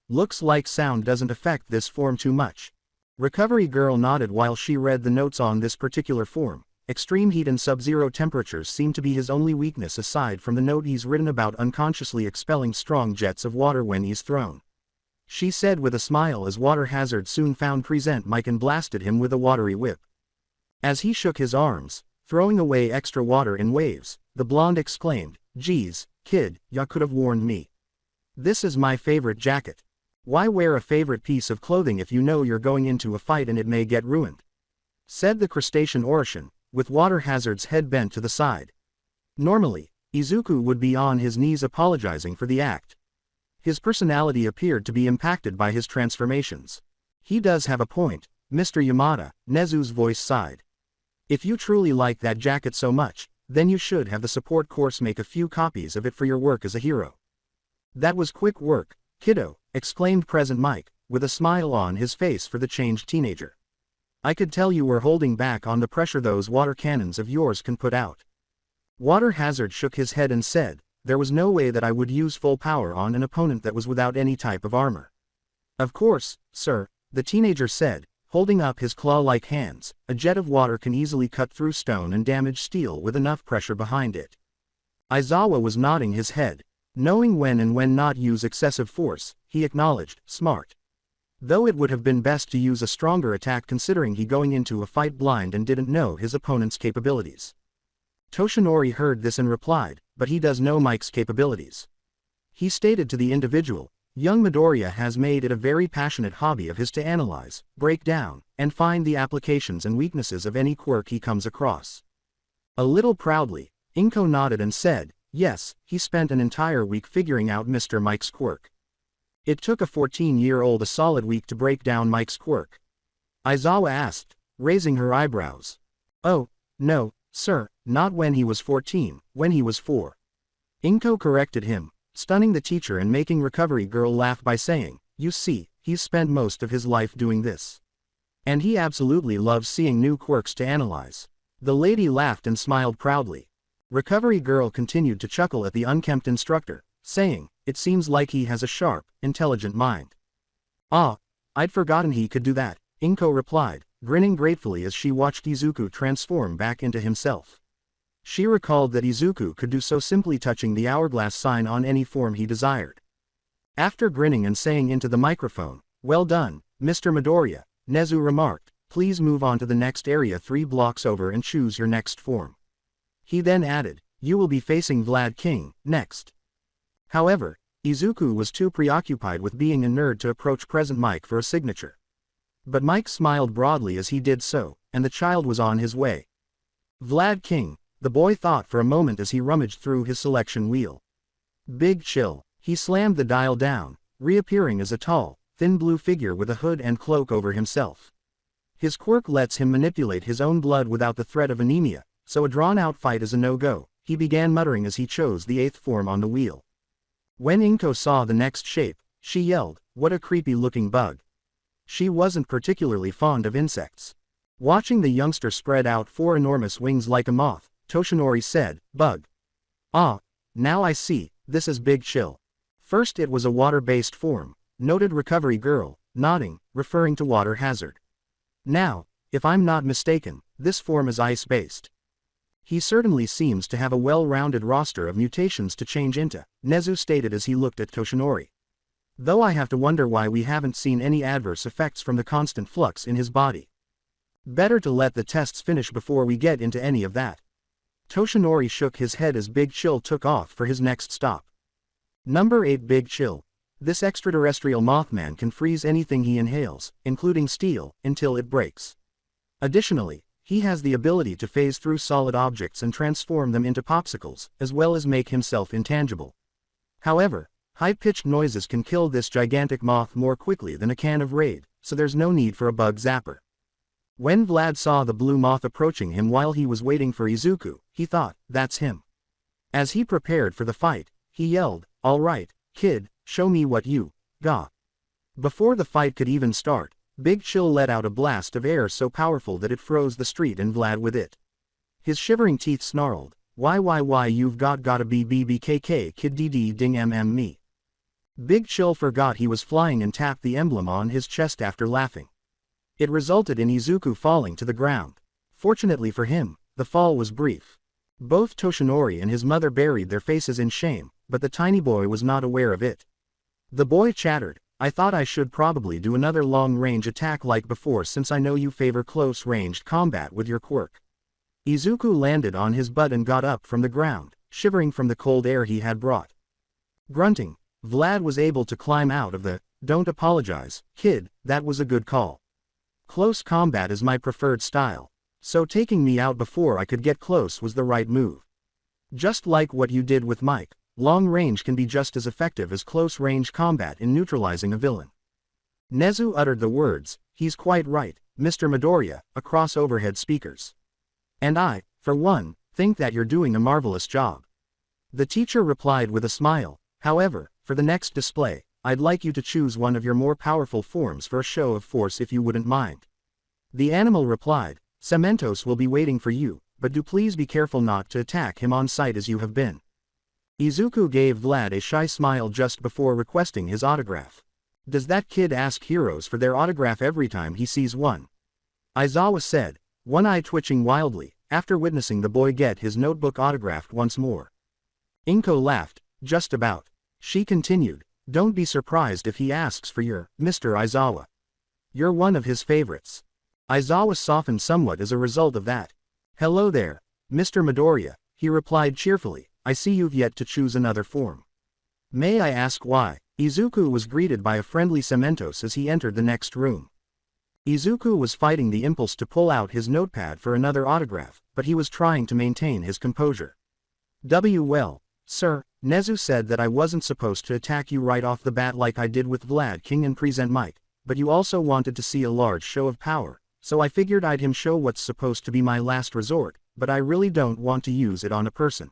Looks like sound doesn't affect this form too much." Recovery Girl nodded while she read the notes on this particular form. Extreme heat and sub-zero temperatures seem to be his only weakness aside from the note he's written about unconsciously expelling strong jets of water when he's thrown. She said with a smile as Water Hazard soon found present Mike and blasted him with a watery whip. As he shook his arms, throwing away extra water in waves, the blonde exclaimed, "Geez, kid, ya could have warned me. This is my favorite jacket. Why wear a favorite piece of clothing if you know you're going into a fight and it may get ruined?" said the crustacean Orishan, with Water Hazard's head bent to the side. Normally, Izuku would be on his knees apologizing for the act. His personality appeared to be impacted by his transformations. "He does have a point, Mr. Yamada," Nezu's voice sighed. "If you truly like that jacket so much, then you should have the support course make a few copies of it for your work as a hero." "That was quick work, kiddo," exclaimed Present Mike, with a smile on his face for the changed teenager. "I could tell you were holding back on the pressure those water cannons of yours can put out." Water Hazard shook his head and said, "There was no way that I would use full power on an opponent that was without any type of armor." "Of course, sir," the teenager said, holding up his claw-like hands. "A jet of water can easily cut through stone and damage steel with enough pressure behind it." Aizawa was nodding his head. Knowing when and when not use excessive force, he acknowledged, "Smart. Though it would have been best to use a stronger attack considering he going into a fight blind and didn't know his opponent's capabilities." Toshinori heard this and replied, "But he does know Mike's capabilities." He stated to the individual, "Young Midoriya has made it a very passionate hobby of his to analyze, break down, and find the applications and weaknesses of any quirk he comes across." A little proudly, Inko nodded and said, "Yes, he spent an entire week figuring out Mr. Mike's quirk." "It took a 14-year-old a solid week to break down Mike's quirk?" Aizawa asked, raising her eyebrows. "Oh, no, sir, not when he was 14, when he was 4. Inko corrected him, stunning the teacher and making Recovery Girl laugh by saying, "You see, he's spent most of his life doing this. And he absolutely loves seeing new quirks to analyze." The lady laughed and smiled proudly. Recovery Girl continued to chuckle at the unkempt instructor, saying, "It seems like he has a sharp, intelligent mind." "Ah, I'd forgotten he could do that," Inko replied, grinning gratefully as she watched Izuku transform back into himself. She recalled that Izuku could do so simply touching the hourglass sign on any form he desired. After grinning and saying into the microphone, "Well done, Mr. Midoriya," Nezu remarked, "Please move on to the next area 3 blocks over and choose your next form." He then added, "You will be facing Vlad King, next." However, Izuku was too preoccupied with being a nerd to approach Present Mike for a signature. But Mike smiled broadly as he did so, and the child was on his way. Vlad King, the boy thought for a moment as he rummaged through his selection wheel. Big chill, he slammed the dial down, reappearing as a tall, thin blue figure with a hood and cloak over himself. His quirk lets him manipulate his own blood without the threat of anemia, so a drawn-out fight is a no-go, he began muttering as he chose the 8th form on the wheel. When Inko saw the next shape, she yelled, "What a creepy-looking bug." She wasn't particularly fond of insects. Watching the youngster spread out 4 enormous wings like a moth, Toshinori said, "Bug. Ah, now I see, this is Big Chill. First it was a water-based form," noted Recovery Girl, nodding, referring to Water Hazard. "Now, if I'm not mistaken, this form is ice-based. He certainly seems to have a well-rounded roster of mutations to change into," Nezu stated as he looked at Toshinori. "Though I have to wonder why we haven't seen any adverse effects from the constant flux in his body. Better to let the tests finish before we get into any of that." Toshinori shook his head as Big Chill took off for his next stop. Number 8 Big Chill. This extraterrestrial Mothman can freeze anything he inhales, including steel, until it breaks. Additionally, he has the ability to phase through solid objects and transform them into popsicles, as well as make himself intangible. However, High-pitched noises can kill this gigantic moth more quickly than a can of Raid, so there's no need for a bug zapper. When Vlad saw the blue moth approaching him while he was waiting for Izuku, he thought, that's him. As he prepared for the fight, he yelled, "All right, kid, show me what you got." Before the fight could even start, Big Chill let out a blast of air so powerful that it froze the street and Vlad with it. His shivering teeth snarled, why you've gotta be BBKK kid DD ding me. Big Chill forgot he was flying and tapped the emblem on his chest after laughing. It resulted in Izuku falling to the ground. Fortunately for him, the fall was brief. Both Toshinori and his mother buried their faces in shame, but the tiny boy was not aware of it. The boy chattered, "I thought I should probably do another long-range attack like before since I know you favor close-ranged combat with your quirk." Izuku landed on his butt and got up from the ground, shivering from the cold air he had brought. Grunting, Vlad was able to climb out of the, "Don't apologize, kid, that was a good call. Close combat is my preferred style, so taking me out before I could get close was the right move. Just like what you did with Mike, long range can be just as effective as close-range combat in neutralizing a villain." Nezu uttered the words, "He's quite right, Mr. Midoriya," across overhead speakers. "And I, for one, think that you're doing a marvelous job." The teacher replied with a smile, "However, for the next display, I'd like you to choose one of your more powerful forms for a show of force if you wouldn't mind." The animal replied, "Cementos will be waiting for you, but do please be careful not to attack him on sight as you have been." Izuku gave Vlad a shy smile just before requesting his autograph. "Does that kid ask heroes for their autograph every time he sees one?" Aizawa said, one eye twitching wildly, after witnessing the boy get his notebook autographed once more. Inko laughed, "Just about." She continued, "Don't be surprised if he asks for your, Mr. Aizawa. You're one of his favorites." Aizawa softened somewhat as a result of that. "Hello there, Mr. Midoriya," he replied cheerfully, "I see you've yet to choose another form. May I ask why?" Izuku was greeted by a friendly Cementos as he entered the next room. Izuku was fighting the impulse to pull out his notepad for another autograph, but he was trying to maintain his composure. "Well, sir, Nezu said that I wasn't supposed to attack you right off the bat like I did with Vlad King and present Mike, but you also wanted to see a large show of power, so I figured I'd him show what's supposed to be my last resort, but I really don't want to use it on a person."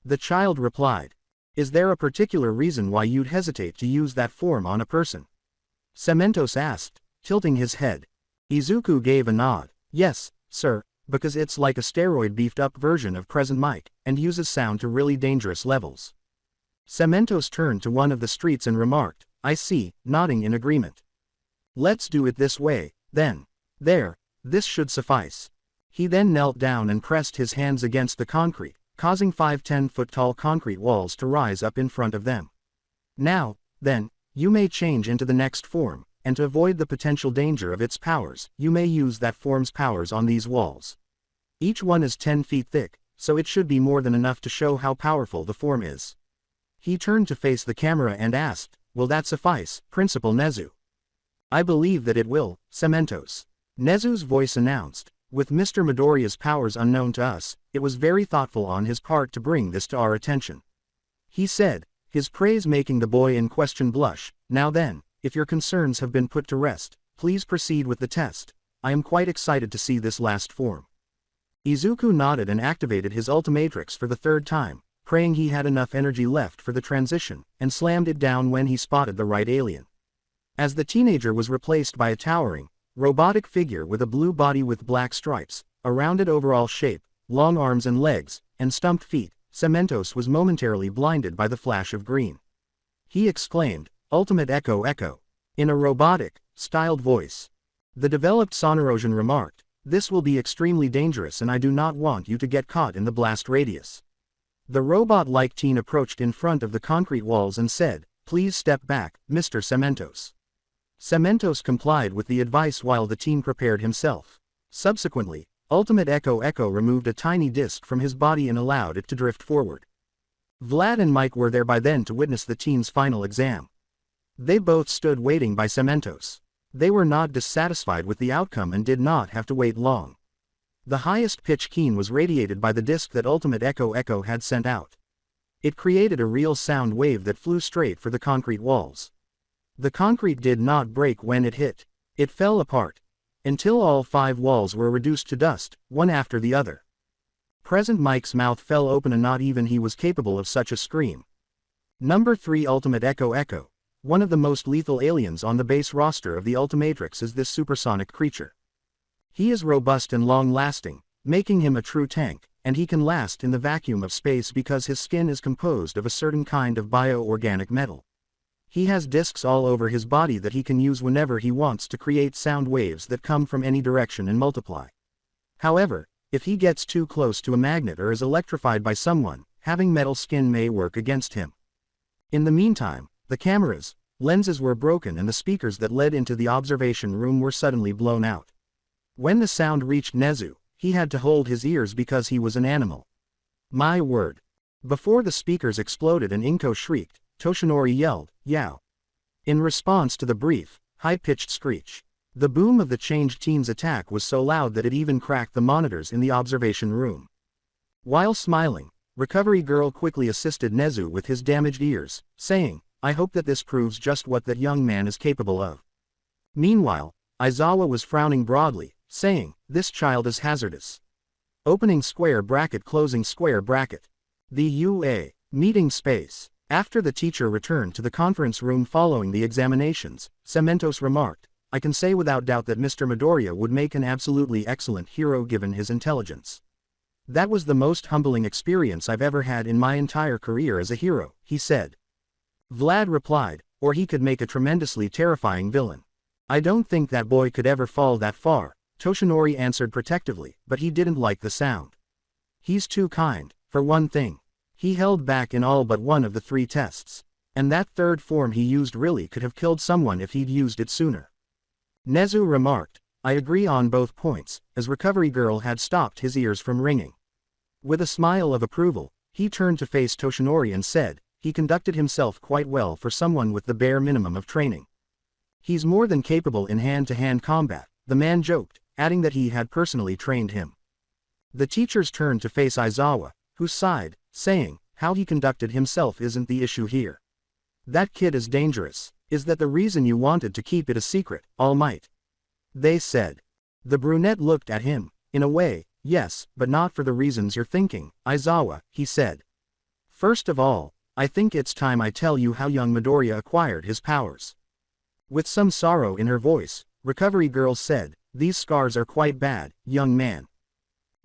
The child replied, "Is there a particular reason why you'd hesitate to use that form on a person?" Cementos asked, tilting his head. Izuku gave a nod. "Yes, sir, because it's like a steroid beefed-up version of present Mike, and uses sound to really dangerous levels." Cementos turned to one of the streets and remarked, "I see," nodding in agreement. "Let's do it this way, then. There, this should suffice." He then knelt down and pressed his hands against the concrete, causing 5 10-foot-tall concrete walls to rise up in front of them. "Now, then, you may change into the next form, and to avoid the potential danger of its powers, you may use that form's powers on these walls. Each one is 10 feet thick, so it should be more than enough to show how powerful the form is." He turned to face the camera and asked, "Will that suffice, Principal Nezu?" "I believe that it will, Cementos," Nezu's voice announced. "With Mr. Midoriya's powers unknown to us, it was very thoughtful on his part to bring this to our attention," he said, his praise making the boy in question blush. "Now then, if your concerns have been put to rest, please proceed with the test. I am quite excited to see this last form." Izuku nodded and activated his Ultimatrix for the third time, praying he had enough energy left for the transition, and slammed it down when he spotted the right alien. As the teenager was replaced by a towering, robotic figure with a blue body with black stripes, a rounded overall shape, long arms and legs, and stumped feet, Cementos was momentarily blinded by the flash of green. He exclaimed, "Ultimate Echo Echo," in a robotic, styled voice. The developed Sonorosian remarked, "This will be extremely dangerous and I do not want you to get caught in the blast radius." The robot-like teen approached in front of the concrete walls and said, "Please step back, Mr. Cementos." Cementos complied with the advice while the teen prepared himself. Subsequently, Ultimate Echo Echo removed a tiny disc from his body and allowed it to drift forward. Vlad and Mike were there by then to witness the teen's final exam. They both stood waiting by Cementos. They were not dissatisfied with the outcome and did not have to wait long. The highest pitch keen was radiated by the disc that Ultimate Echo Echo had sent out. It created a real sound wave that flew straight for the concrete walls. The concrete did not break when it hit. It fell apart, until all 5 walls were reduced to dust, one after the other. Present Mike's mouth fell open and not even he was capable of such a scream. Number 3 Ultimate Echo. One of the most lethal aliens on the base roster of the Ultimatrix is this supersonic creature. He is robust and long-lasting, making him a true tank, and he can last in the vacuum of space because his skin is composed of a certain kind of bioorganic metal. He has discs all over his body that he can use whenever he wants to create sound waves that come from any direction and multiply. However, if he gets too close to a magnet or is electrified by someone, having metal skin may work against him. In the meantime, the cameras, lenses were broken and the speakers that led into the observation room were suddenly blown out. When the sound reached Nezu, he had to hold his ears because he was an animal. My word. Before the speakers exploded and Inko shrieked, Toshinori yelled, "Yow!" in response to the brief, high-pitched screech. The boom of the changed teen's attack was so loud that it even cracked the monitors in the observation room. While smiling, Recovery Girl quickly assisted Nezu with his damaged ears, saying, "I hope that this proves just what that young man is capable of." Meanwhile, Aizawa was frowning broadly, saying, "This child is hazardous." Opening square bracket closing square bracket. The UA meeting space. After the teacher returned to the conference room following the examinations, Cementos remarked, "I can say without doubt that Mr. Midoriya would make an absolutely excellent hero given his intelligence. That was the most humbling experience I've ever had in my entire career as a hero," he said. Vlad replied, "Or he could make a tremendously terrifying villain." "I don't think that boy could ever fall that far," Toshinori answered protectively, but he didn't like the sound. "He's too kind, for one thing. He held back in all but one of the 3 tests. And that third form he used really could have killed someone if he'd used it sooner." Nezu remarked, "I agree on both points," as Recovery Girl had stopped his ears from ringing. With a smile of approval, he turned to face Toshinori and said, "He conducted himself quite well for someone with the bare minimum of training. He's more than capable in hand-to-hand combat," the man joked, adding that he had personally trained him. The teachers turned to face Aizawa, who sighed, saying, "How he conducted himself isn't the issue here. That kid is dangerous. Is that the reason you wanted to keep it a secret, All Might?" they said. The brunette looked at him. "In a way, yes, but not for the reasons you're thinking, Aizawa," he said. "First of all, I think it's time I tell you how young Midoriya acquired his powers." With some sorrow in her voice, Recovery Girl said, "These scars are quite bad, young man."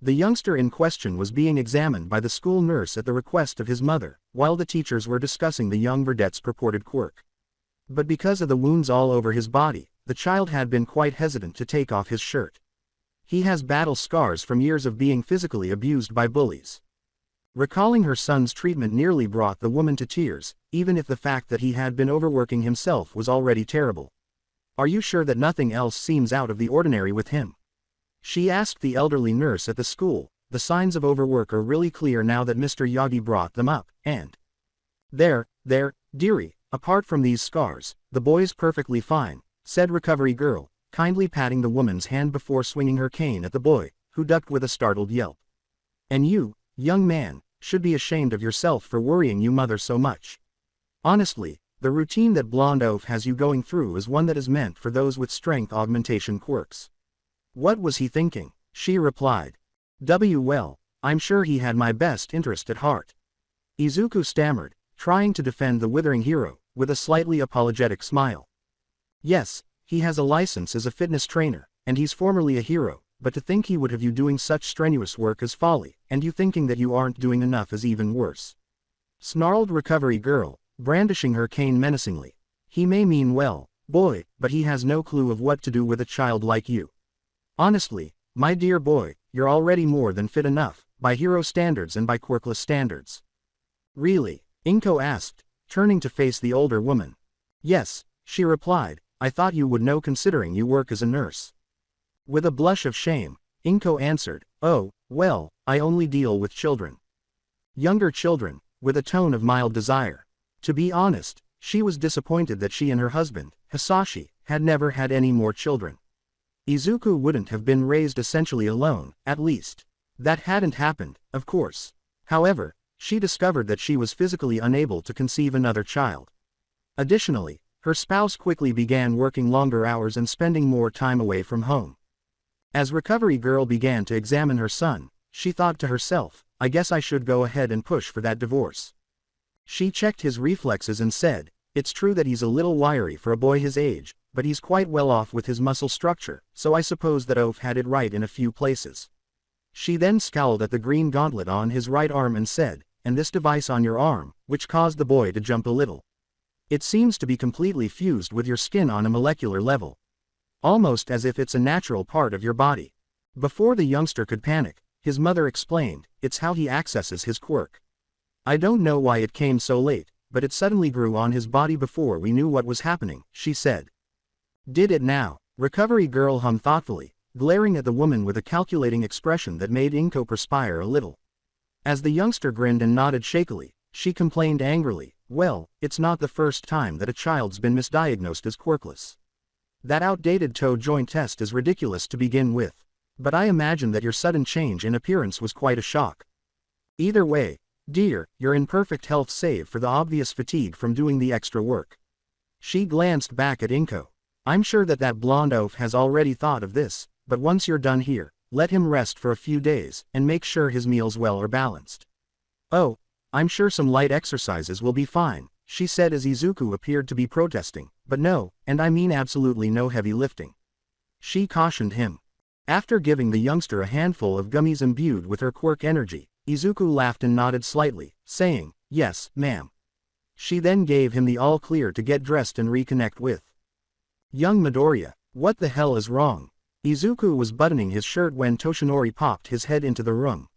The youngster in question was being examined by the school nurse at the request of his mother, while the teachers were discussing the young verdette's purported quirk. But because of the wounds all over his body, the child had been quite hesitant to take off his shirt. He has battle scars from years of being physically abused by bullies. Recalling her son's treatment nearly brought the woman to tears, even if the fact that he had been overworking himself was already terrible. "Are you sure that nothing else seems out of the ordinary with him?" she asked the elderly nurse at the school. "The signs of overwork are really clear now that Mr. Yagi brought them up, and..." There, dearie, apart from these scars, the boy's perfectly fine," said Recovery Girl, kindly patting the woman's hand before swinging her cane at the boy, who ducked with a startled yelp. "And you, young man, should be ashamed of yourself for worrying your mother so much. Honestly, the routine that Blonde Oaf has you going through is one that is meant for those with strength augmentation quirks." "What was he thinking?" she replied. Well, I'm sure he had my best interest at heart." Izuku stammered, trying to defend the withering hero, with a slightly apologetic smile. "Yes, he has a license as a fitness trainer, and he's formerly a hero, but to think he would have you doing such strenuous work is folly, and you thinking that you aren't doing enough is even worse," snarled Recovery Girl, brandishing her cane menacingly. "He may mean well, boy, but he has no clue of what to do with a child like you. Honestly, my dear boy, you're already more than fit enough, by hero standards and by quirkless standards." "Really?" Inko asked, turning to face the older woman. "Yes," she replied, "I thought you would know considering you work as a nurse." With a blush of shame, Inko answered, "Oh, well, I only deal with children." Younger children, with a tone of mild desire. To be honest, she was disappointed that she and her husband, Hisashi, had never had any more children. Izuku wouldn't have been raised essentially alone, at least. That hadn't happened, of course. However, she discovered that she was physically unable to conceive another child. Additionally, her spouse quickly began working longer hours and spending more time away from home. As Recovery Girl began to examine her son, she thought to herself, I guess I should go ahead and push for that divorce. She checked his reflexes and said, it's true that he's a little wiry for a boy his age, but he's quite well off with his muscle structure, so I suppose that Oph had it right in a few places. She then scowled at the green gauntlet on his right arm and said, and this device on your arm, which caused the boy to jump a little. It seems to be completely fused with your skin on a molecular level. Almost as if it's a natural part of your body. Before the youngster could panic, his mother explained, it's how he accesses his quirk. I don't know why it came so late, but it suddenly grew on his body before we knew what was happening, she said. Did it now? Recovery Girl hummed thoughtfully, glaring at the woman with a calculating expression that made Inko perspire a little. As the youngster grinned and nodded shakily, she complained angrily, well, it's not the first time that a child's been misdiagnosed as quirkless. That outdated toe joint test is ridiculous to begin with. But I imagine that your sudden change in appearance was quite a shock. Either way, dear, you're in perfect health save for the obvious fatigue from doing the extra work. She glanced back at Inko. I'm sure that blonde oaf has already thought of this, but once you're done here, let him rest for a few days, and make sure his meals well are balanced. Oh, I'm sure some light exercises will be fine, she said as Izuku appeared to be protesting, but no, and I mean absolutely no heavy lifting. She cautioned him. After giving the youngster a handful of gummies imbued with her quirk energy, Izuku laughed and nodded slightly, saying, yes, ma'am. She then gave him the all-clear to get dressed and reconnect with young Midoriya. What the hell is wrong? Izuku was buttoning his shirt when Toshinori popped his head into the room.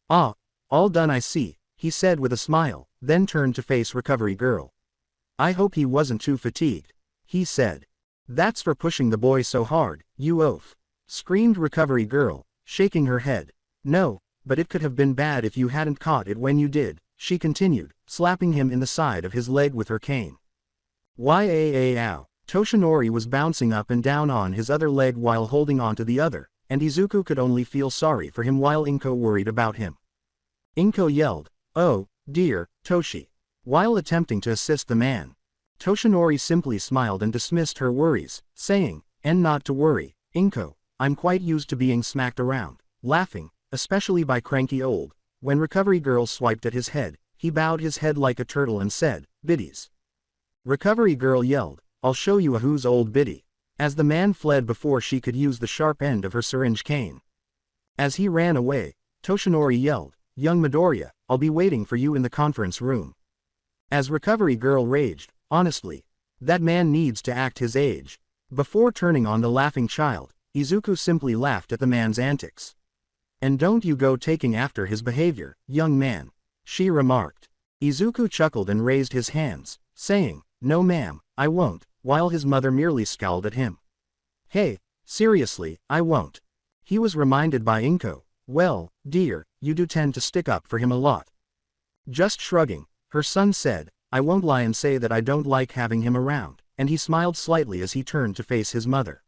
Ah, all done I see, he said with a smile, then turned to face Recovery Girl. I hope he wasn't too fatigued, he said. That's for pushing the boy so hard, you oaf, screamed Recovery Girl, shaking her head. No, but it could have been bad if you hadn't caught it when you did, she continued, slapping him in the side of his leg with her cane. Ow. Toshinori was bouncing up and down on his other leg while holding onto the other, and Izuku could only feel sorry for him while Inko worried about him. Inko yelled, oh, dear, Toshi. While attempting to assist the man, Toshinori simply smiled and dismissed her worries, saying, and not to worry, Inko, I'm quite used to being smacked around, laughing, especially by cranky old. When Recovery Girl swiped at his head, he bowed his head like a turtle and said, biddies. Recovery Girl yelled, I'll show you a who's old biddy, as the man fled before she could use the sharp end of her syringe cane. As he ran away, Toshinori yelled, young Midoriya, I'll be waiting for you in the conference room. As Recovery Girl raged, honestly, that man needs to act his age. Before turning on the laughing child, Izuku simply laughed at the man's antics. And don't you go taking after his behavior, young man, she remarked. Izuku chuckled and raised his hands, saying, no ma'am, I won't, while his mother merely scowled at him. Hey, seriously, I won't. He was reminded by Inko, well, dear, you do tend to stick up for him a lot. Just shrugging, her son said, I won't lie and say that I don't like having him around, and he smiled slightly as he turned to face his mother.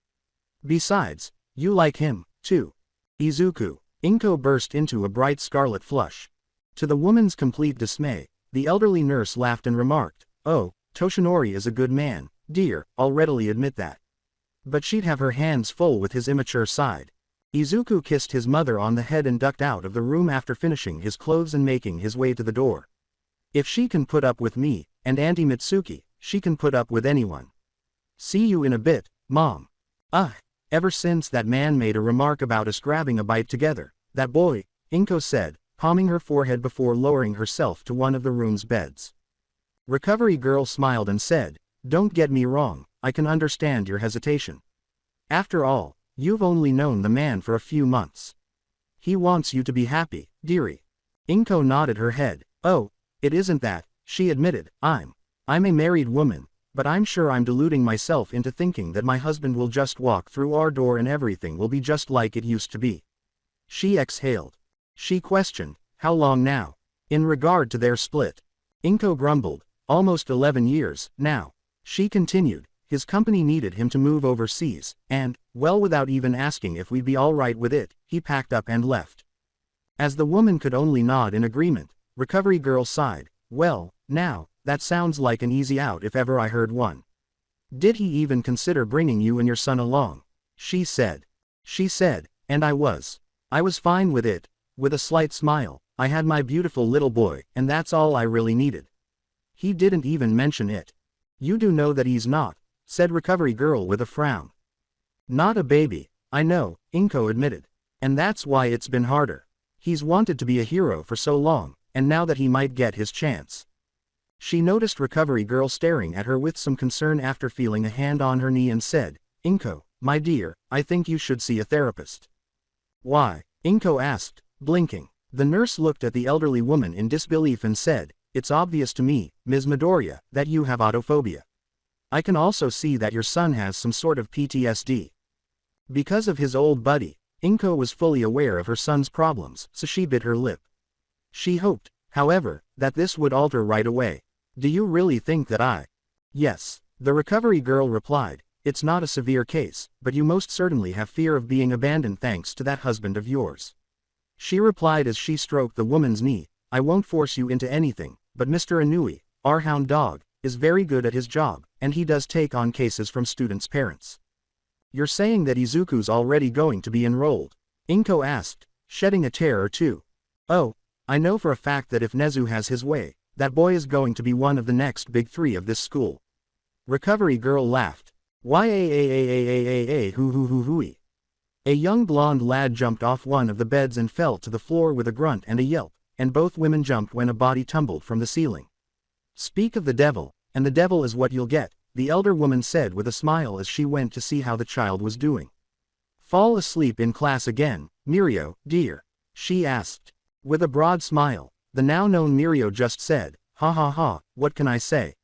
Besides, you like him, too. Izuku. Inko burst into a bright scarlet flush. To the woman's complete dismay, the elderly nurse laughed and remarked, oh, Toshinori is a good man, dear, I'll readily admit that. But she'd have her hands full with his immature side. Izuku kissed his mother on the head and ducked out of the room after finishing his clothes and making his way to the door. If she can put up with me, and Auntie Mitsuki, she can put up with anyone. See you in a bit, Mom. Ever since that man made a remark about us grabbing a bite together, that boy, Inko said, palming her forehead before lowering herself to one of the room's beds. Recovery Girl smiled and said, don't get me wrong, I can understand your hesitation. After all, you've only known the man for a few months. He wants you to be happy, dearie. Inko nodded her head. Oh, it isn't that, she admitted, I'm a married woman, but I'm sure I'm deluding myself into thinking that my husband will just walk through our door and everything will be just like it used to be. She exhaled. She questioned, how long now? In regard to their split. Inko grumbled, almost 11 years, now. She continued, his company needed him to move overseas, and, well, without even asking if we'd be alright with it, he packed up and left. As the woman could only nod in agreement, Recovery Girl sighed. Well, now, that sounds like an easy out if ever I heard one. Did he even consider bringing you and your son along? She said. She said, and I was fine with it. With a slight smile, I had my beautiful little boy, and that's all I really needed. He didn't even mention it. You do know that he's not, said Recovery Girl with a frown. Not a baby, I know, Inko admitted. And that's why it's been harder. He's wanted to be a hero for so long, and now that he might get his chance. She noticed Recovery Girl staring at her with some concern after feeling a hand on her knee and said, Inko, my dear, I think you should see a therapist. Why? Inko asked, blinking. The nurse looked at the elderly woman in disbelief and said, It's obvious to me, Ms. Midoriya, that you have autophobia. I can also see that your son has some sort of PTSD. Because of his old buddy, Inko was fully aware of her son's problems, so she bit her lip. She hoped, however, that this would alter right away. Do you really think that I? Yes, the Recovery Girl replied. It's not a severe case, but you most certainly have fear of being abandoned thanks to that husband of yours. She replied as she stroked the woman's knee, I won't force you into anything, but Mr. Inui, our hound dog, is very good at his job, and he does take on cases from students' parents. You're saying that Izuku's already going to be enrolled? Inko asked, shedding a tear or two. Oh, I know for a fact that if Nezu has his way, that boy is going to be one of the next big three of this school. Recovery Girl laughed. Hoo. A young blonde lad jumped off one of the beds and fell to the floor with a grunt and a yelp, and both women jumped when a body tumbled from the ceiling. Speak of the devil, and the devil is what you'll get, the elder woman said with a smile as she went to see how the child was doing. Fall asleep in class again, Mirio, dear? She asked. With a broad smile, the now-known Mirio just said, ha ha ha, what can I say?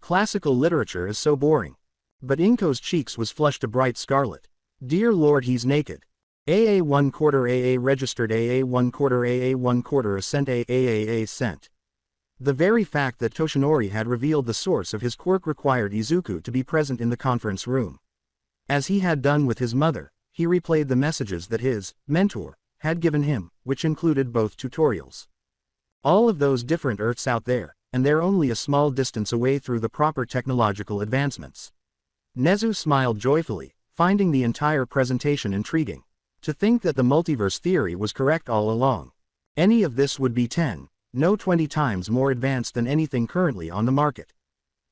Classical literature is so boring. But Inko's cheeks was flushed a bright scarlet. Dear Lord, he's naked. AA 1/4 AA registered AA 1/4 AA 1/4 a cent AAA cent. The very fact that Toshinori had revealed the source of his quirk required Izuku to be present in the conference room. As he had done with his mother, he replayed the messages that his mentor had given him, which included both tutorials. All of those different Earths out there, and they're only a small distance away through the proper technological advancements. Nezu smiled joyfully, finding the entire presentation intriguing. To think that the multiverse theory was correct all along. Any of this would be 20 times more advanced than anything currently on the market.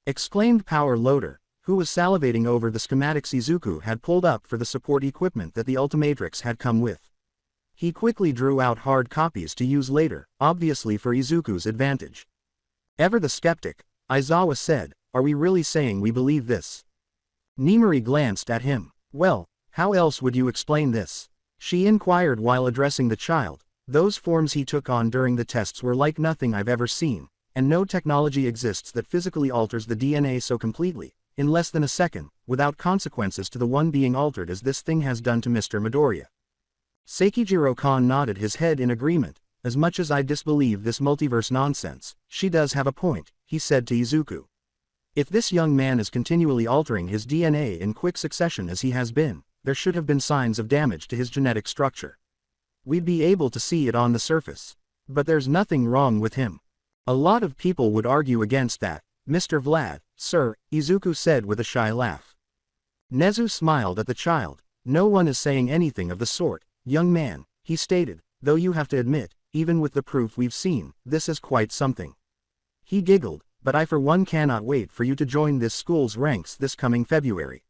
Exclaimed Power Loader, who was salivating over the schematics Izuku had pulled up for the support equipment that the Ultimatrix had come with. He quickly drew out hard copies to use later, obviously for Izuku's advantage. Ever the skeptic, Aizawa said, are we really saying we believe this? Nimori glanced at him. Well, how else would you explain this? She inquired while addressing the child. Those forms he took on during the tests were like nothing I've ever seen, and no technology exists that physically alters the DNA so completely, in less than a second, without consequences to the one being altered as this thing has done to Mr. Midoriya. Sekijiro-kan nodded his head in agreement. As much as I disbelieve this multiverse nonsense, she does have a point, he said to Izuku. If this young man is continually altering his DNA in quick succession as he has been, there should have been signs of damage to his genetic structure. We'd be able to see it on the surface. But there's nothing wrong with him. A lot of people would argue against that, Mr. Vlad, sir, Izuku said with a shy laugh. Nezu smiled at the child. No one is saying anything of the sort, young man, he stated, though you have to admit, even with the proof we've seen, this is quite something. He giggled, but I for one cannot wait for you to join this school's ranks this coming February.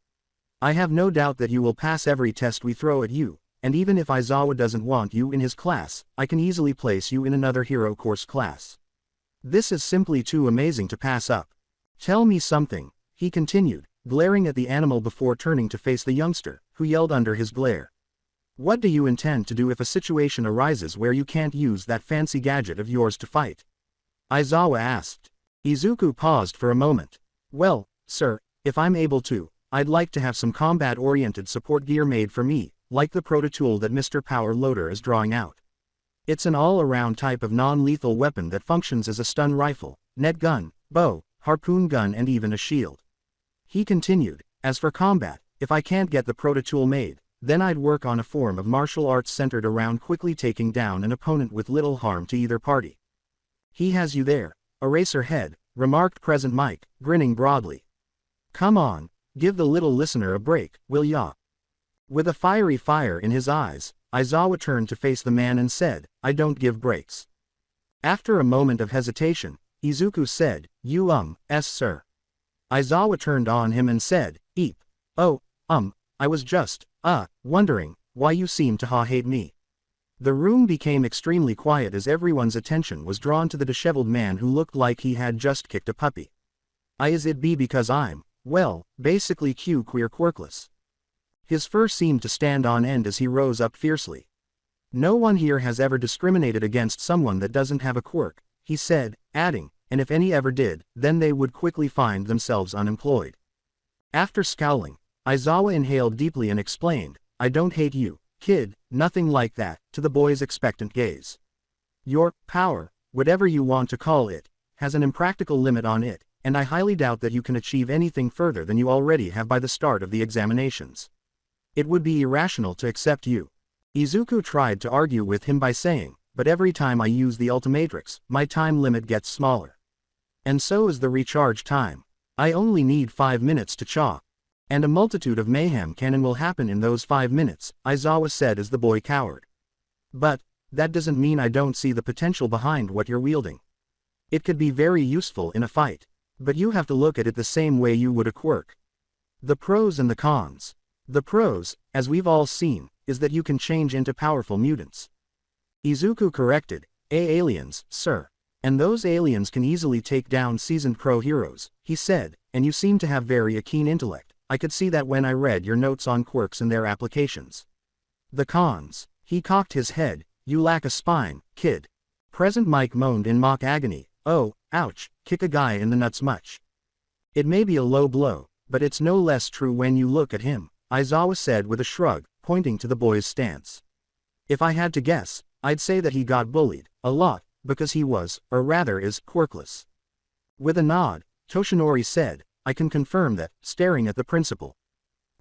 I have no doubt that you will pass every test we throw at you, and even if Aizawa doesn't want you in his class, I can easily place you in another hero course class. This is simply too amazing to pass up. Tell me something, he continued, glaring at the animal before turning to face the youngster, who yelled under his glare. What do you intend to do if a situation arises where you can't use that fancy gadget of yours to fight? Aizawa asked. Izuku paused for a moment. Well, sir, if I'm able to, I'd like to have some combat-oriented support gear made for me, like the proto-tool that Mr. Power Loader is drawing out. It's an all-around type of non-lethal weapon that functions as a stun rifle, net gun, bow, harpoon gun and even a shield. He continued, as for combat, if I can't get the proto-tool made, then I'd work on a form of martial arts centered around quickly taking down an opponent with little harm to either party. He has you there, Eraserhead, remarked Present Mike, grinning broadly. Come on, give the little listener a break, will ya? With a fiery fire in his eyes, Aizawa turned to face the man and said, I don't give breaks. After a moment of hesitation, Izuku said, You sir. Aizawa turned on him and said, Eep. Oh, I was just, wondering, why you seem to hate me. The room became extremely quiet as everyone's attention was drawn to the disheveled man who looked like he had just kicked a puppy. Is it be because I'm, well, basically queer quirkless? His fur seemed to stand on end as he rose up fiercely. No one here has ever discriminated against someone that doesn't have a quirk, he said, adding, and if any ever did, then they would quickly find themselves unemployed. After scowling, Aizawa inhaled deeply and explained, I don't hate you, kid, nothing like that, to the boy's expectant gaze. Your power, whatever you want to call it, has an impractical limit on it, and I highly doubt that you can achieve anything further than you already have by the start of the examinations. It would be irrational to accept you. Izuku tried to argue with him by saying, but every time I use the Ultimatrix, my time limit gets smaller. And so is the recharge time. I only need 5 minutes to cha. And a multitude of mayhem will happen in those 5 minutes, Aizawa said as the boy cowered. But, that doesn't mean I don't see the potential behind what you're wielding. It could be very useful in a fight, but you have to look at it the same way you would a quirk. The pros and the cons. The pros, as we've all seen, is that you can change into powerful mutants. Izuku corrected, aliens, sir. And those aliens can easily take down seasoned pro heroes, he said, and you seem to have very keen intellect. I could see that when I read your notes on quirks and their applications. The cons. He cocked his head, you lack a spine, kid. Present Mike moaned in mock agony, oh, ouch, kick a guy in the nuts much. It may be a low blow, but it's no less true when you look at him, Aizawa said with a shrug, pointing to the boy's stance. If I had to guess, I'd say that he got bullied, a lot, because he was, or rather is, quirkless. With a nod, Toshinori said, I can confirm that, staring at the principal.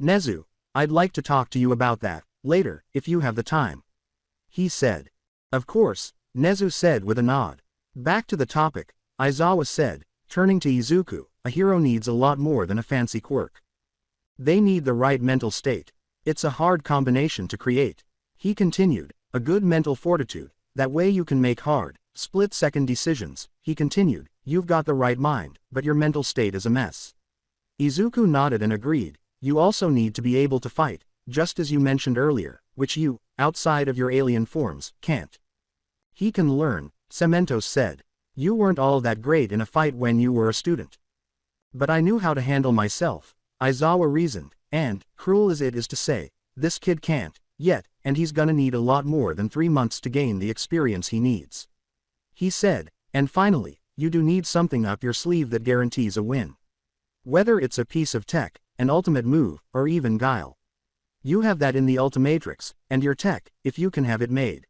Nezu, I'd like to talk to you about that, later, if you have the time. He said. Of course, Nezu said with a nod. Back to the topic, Aizawa said, turning to Izuku, a hero needs a lot more than a fancy quirk. They need the right mental state. It's a hard combination to create. He continued, a good mental fortitude, that way you can make hard, split-second decisions. He continued, you've got the right mind, but your mental state is a mess. Izuku nodded and agreed, you also need to be able to fight, just as you mentioned earlier, which you, outside of your alien forms, can't. He can learn, Cementos said. You weren't all that great in a fight when you were a student. But I knew how to handle myself, Aizawa reasoned, and, cruel as it is to say, this kid can't, yet, and he's gonna need a lot more than 3 months to gain the experience he needs. He said, and finally, you do need something up your sleeve that guarantees a win. Whether it's a piece of tech, an ultimate move, or even guile. You have that in the Ultimatrix, and your tech, if you can have it made.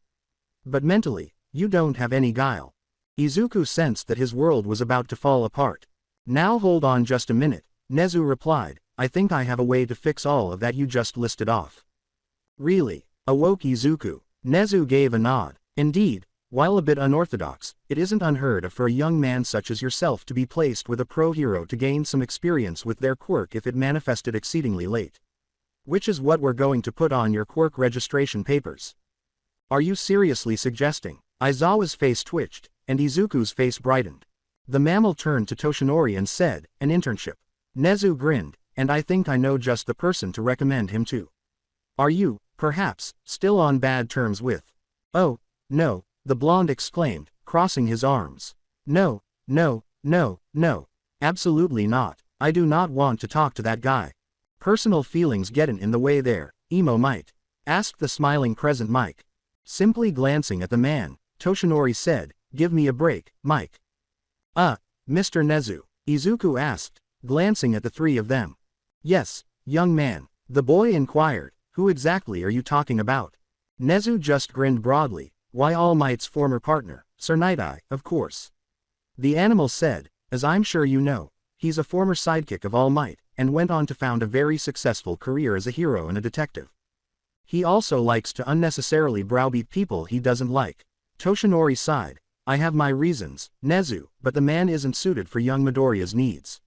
But mentally, you don't have any guile. Izuku sensed that his world was about to fall apart. Now hold on just a minute, Nezu replied, I think I have a way to fix all of that you just listed off. Really? Awoke Izuku. Nezu gave a nod. Indeed, while a bit unorthodox, it isn't unheard of for a young man such as yourself to be placed with a pro hero to gain some experience with their quirk if it manifested exceedingly late. Which is what we're going to put on your quirk registration papers. Are you seriously suggesting? Aizawa's face twitched, and Izuku's face brightened. The mammal turned to Toshinori and said, an internship. Nezu grinned, and I think I know just the person to recommend him to. Are you, perhaps, still on bad terms with? Oh, no, the blonde exclaimed, crossing his arms. No, no, no, no. Absolutely not. I do not want to talk to that guy. Personal feelings get in the way there, emo might. Asked the smiling Present Mike. Simply glancing at the man, Toshinori said, give me a break, Mike. Mr. Nezu, Izuku asked, glancing at the three of them. Yes, young man, the boy inquired, who exactly are you talking about? Nezu just grinned broadly, why All Might's former partner, Sir Night-Eye, of course. The animal said, as I'm sure you know, he's a former sidekick of All Might, and went on to found a very successful career as a hero and a detective. He also likes to unnecessarily browbeat people he doesn't like. Toshinori sighed, I have my reasons, Nezu, but the man isn't suited for young Midoriya's needs.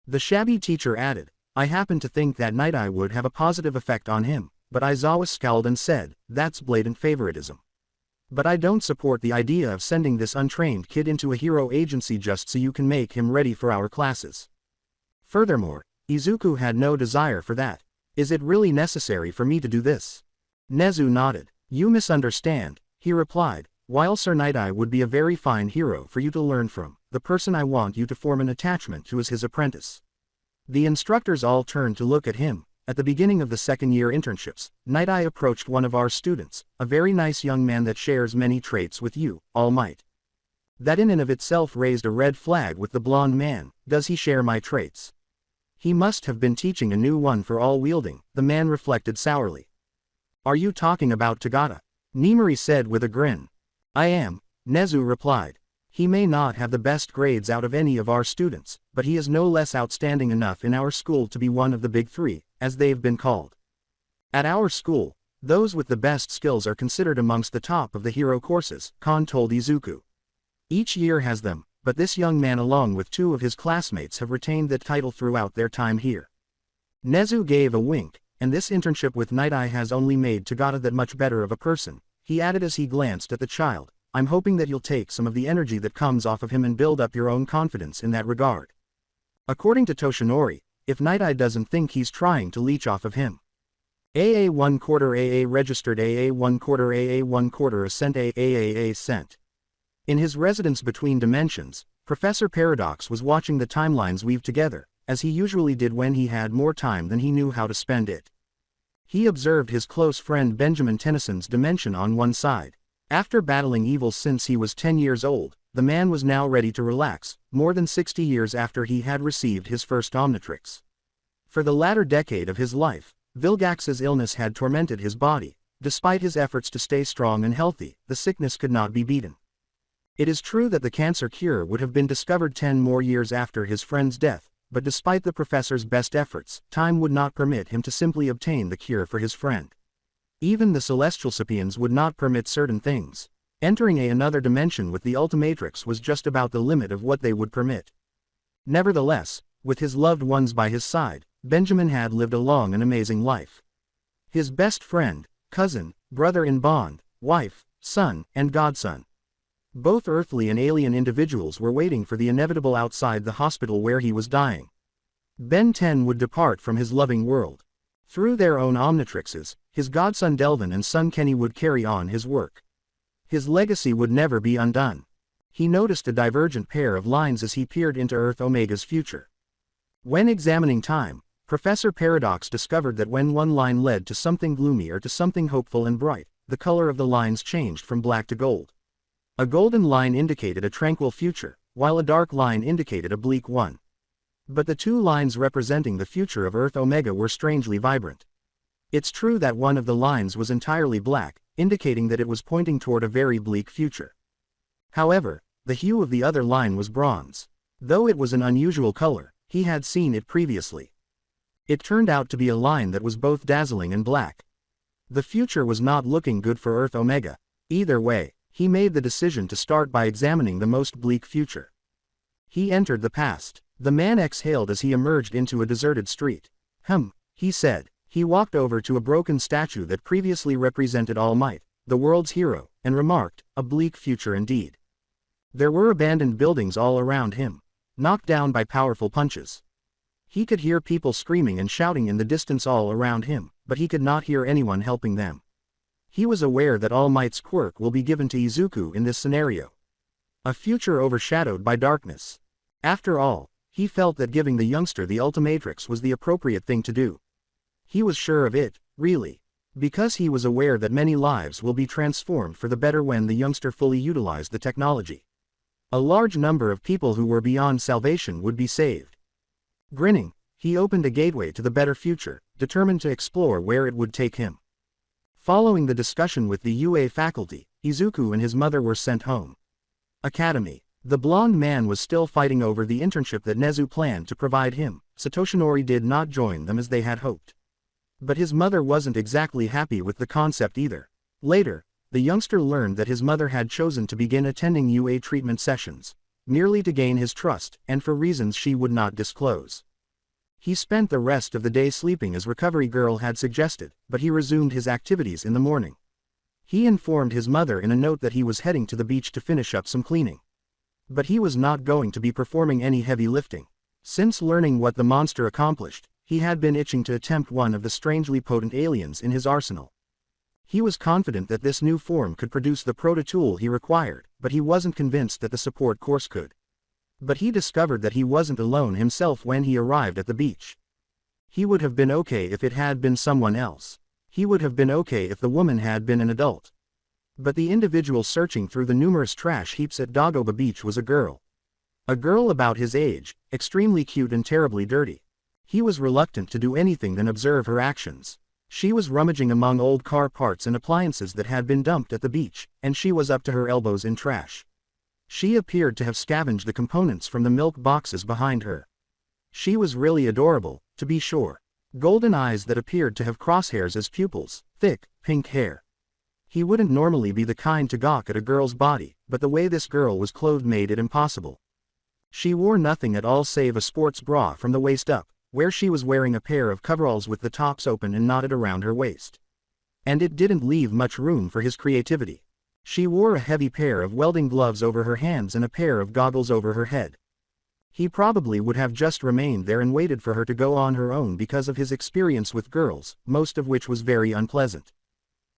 The shabby teacher added, I happen to think that Night Eye would have a positive effect on him, but Aizawa scowled and said, that's blatant favoritism. But I don't support the idea of sending this untrained kid into a hero agency just so you can make him ready for our classes. Furthermore, Izuku had no desire for that. Is it really necessary for me to do this? Nezu nodded. You misunderstand, he replied. While Sir Night Eye would be a very fine hero for you to learn from, the person I want you to form an attachment to is his apprentice. The instructors all turned to look at him. At the beginning of the second-year internships, Night Eye approached one of our students, a very nice young man that shares many traits with you, All Might. That in and of itself raised a red flag with the blonde man. Does he share my traits? He must have been teaching a new one for all wielding, the man reflected sourly. Are you talking about Tagata? Nimori said with a grin. I am, Nezu replied. He may not have the best grades out of any of our students, but he is no less outstanding enough in our school to be one of the big three, as they've been called. At our school, those with the best skills are considered amongst the top of the hero courses, Kon told Izuku. Each year has them, but this young man along with two of his classmates have retained that title throughout their time here. Nezu gave a wink, and this internship with Night Eye has only made Tagata that much better of a person, he added as he glanced at the child. I'm hoping that you'll take some of the energy that comes off of him and build up your own confidence in that regard. According to Toshinori, if Night Eye doesn't think he's trying to leech off of him. AA 1/4 AA registered AA 1/4 AA 1/4 ascent AAA sent. In his residence between dimensions, Professor Paradox was watching the timelines weave together, as he usually did when he had more time than he knew how to spend it. He observed his close friend Benjamin Tennyson's dimension on one side. After battling evil since he was 10 years old, the man was now ready to relax, more than 60 years after he had received his first Omnitrix. For the latter decade of his life, Vilgax's illness had tormented his body. Despite his efforts to stay strong and healthy, the sickness could not be beaten. It is true that the cancer cure would have been discovered 10 more years after his friend's death, but despite the professor's best efforts, time would not permit him to simply obtain the cure for his friend. Even the Celestial Sapiens would not permit certain things. Entering another dimension with the Ultimatrix was just about the limit of what they would permit. Nevertheless, with his loved ones by his side, Benjamin had lived a long and amazing life. His best friend, cousin, brother in bond, wife, son, and godson. Both earthly and alien individuals were waiting for the inevitable outside the hospital where he was dying. Ben 10 would depart from his loving world. Through their own Omnitrixes, his godson Delvin and son Kenny would carry on his work. His legacy would never be undone. He noticed a divergent pair of lines as he peered into Earth Omega's future. When examining time, Professor Paradox discovered that when one line led to something gloomy or to something hopeful and bright, the color of the lines changed from black to gold. A golden line indicated a tranquil future, while a dark line indicated a bleak one. But the two lines representing the future of Earth Omega were strangely vibrant. It's true that one of the lines was entirely black, indicating that it was pointing toward a very bleak future. However, the hue of the other line was bronze. Though it was an unusual color, he had seen it previously. It turned out to be a line that was both dazzling and black. The future was not looking good for Earth Omega. Either way, he made the decision to start by examining the most bleak future. He entered the past. The man exhaled as he emerged into a deserted street. He said. He walked over to a broken statue that previously represented All Might, the world's hero, and remarked, a bleak future indeed. There were abandoned buildings all around him, knocked down by powerful punches. He could hear people screaming and shouting in the distance all around him, but he could not hear anyone helping them. He was aware that All Might's quirk will be given to Izuku in this scenario. A future overshadowed by darkness. After all, he felt that giving the youngster the Ultimatrix was the appropriate thing to do. He was sure of it, really. Because he was aware that many lives will be transformed for the better when the youngster fully utilized the technology. A large number of people who were beyond salvation would be saved. Grinning, he opened a gateway to the better future, determined to explore where it would take him. Following the discussion with the UA faculty, Izuku and his mother were sent home. Academy. The blonde man was still fighting over the internship that Nezu planned to provide him, so Toshinori did not join them as they had hoped. But his mother wasn't exactly happy with the concept either. Later, the youngster learned that his mother had chosen to begin attending UA treatment sessions, merely to gain his trust, and for reasons she would not disclose. He spent the rest of the day sleeping as Recovery Girl had suggested, but he resumed his activities in the morning. He informed his mother in a note that he was heading to the beach to finish up some cleaning. But he was not going to be performing any heavy lifting. Since learning what the monster accomplished, he had been itching to attempt one of the strangely potent aliens in his arsenal. He was confident that this new form could produce the proto-tool he required, but he wasn't convinced that the support course could. But he discovered that he wasn't alone himself when he arrived at the beach. He would have been okay if it had been someone else. He would have been okay if the woman had been an adult. But the individual searching through the numerous trash heaps at Dagoba Beach was a girl. A girl about his age, extremely cute and terribly dirty. He was reluctant to do anything than observe her actions. She was rummaging among old car parts and appliances that had been dumped at the beach, and she was up to her elbows in trash. She appeared to have scavenged the components from the milk boxes behind her. She was really adorable, to be sure. Golden eyes that appeared to have crosshairs as pupils, thick, pink hair. He wouldn't normally be the kind to gawk at a girl's body, but the way this girl was clothed made it impossible. She wore nothing at all save a sports bra from the waist up, where she was wearing a pair of coveralls with the tops open and knotted around her waist. And it didn't leave much room for his creativity. She wore a heavy pair of welding gloves over her hands and a pair of goggles over her head. He probably would have just remained there and waited for her to go on her own because of his experience with girls, most of which was very unpleasant.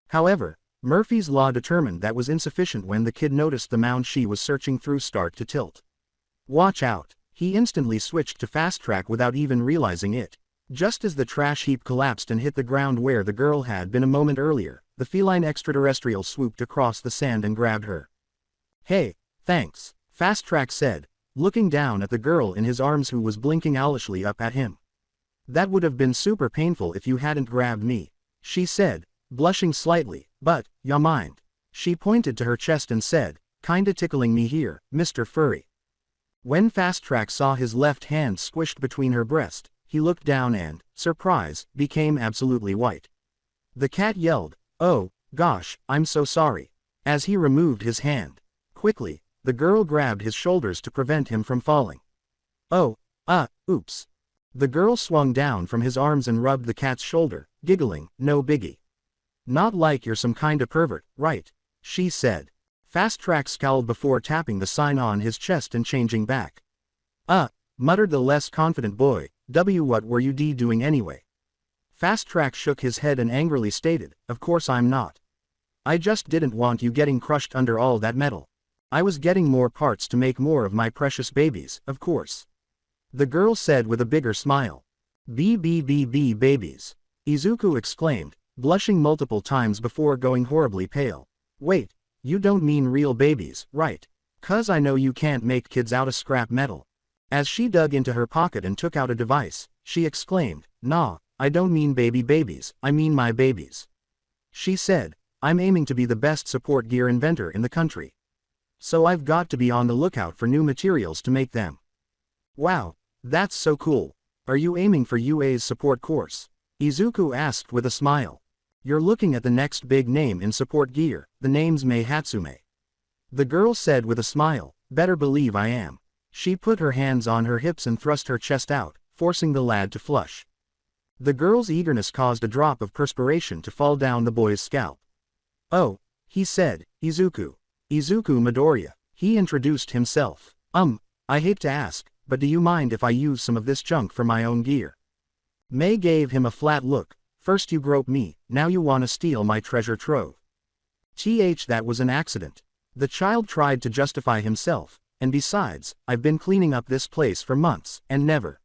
However, Murphy's Law determined that was insufficient when the kid noticed the mound she was searching through start to tilt. Watch out! He instantly switched to fast track without even realizing it. Just as the trash heap collapsed and hit the ground where the girl had been a moment earlier, the feline extraterrestrial swooped across the sand and grabbed her. Hey, thanks, Fast Track said, looking down at the girl in his arms who was blinking owlishly up at him. That would have been super painful if you hadn't grabbed me, she said, blushing slightly, but, ya mind. She pointed to her chest and said, kinda tickling me here, Mr. Furry. When Fast Track saw his left hand squished between her breast, he looked down and, surprise, became absolutely white. The cat yelled, oh, gosh, I'm so sorry, as he removed his hand. Quickly, the girl grabbed his shoulders to prevent him from falling. Oh, oops. The girl swung down from his arms and rubbed the cat's shoulder, giggling, no biggie. Not like you're some kinda pervert, right? She said. Fast Track scowled before tapping the sign on his chest and changing back. Muttered the less confident boy, what were you doing anyway? Fast Track shook his head and angrily stated, of course I'm not. I just didn't want you getting crushed under all that metal. I was getting more parts to make more of my precious babies, of course. The girl said with a bigger smile. Babies. Izuku exclaimed, blushing multiple times before going horribly pale. Wait. You don't mean real babies, right? 'Cause I know you can't make kids out of scrap metal. As she dug into her pocket and took out a device, she exclaimed, nah, I don't mean babies, I mean my babies. She said, I'm aiming to be the best support gear inventor in the country. So I've got to be on the lookout for new materials to make them. Wow, that's so cool. Are you aiming for UA's support course? Izuku asked with a smile. You're looking at the next big name in support gear, the name's Hatsume. The girl said with a smile, better believe I am. She put her hands on her hips and thrust her chest out, forcing the lad to flush. The girl's eagerness caused a drop of perspiration to fall down the boy's scalp. Oh, he said, Izuku Midoriya. He introduced himself. I hate to ask, but do you mind if I use some of this junk for my own gear? May gave him a flat look. First you grope me, now you wanna steal my treasure trove. That was an accident. The child tried to justify himself, and besides, I've been cleaning up this place for months, and never.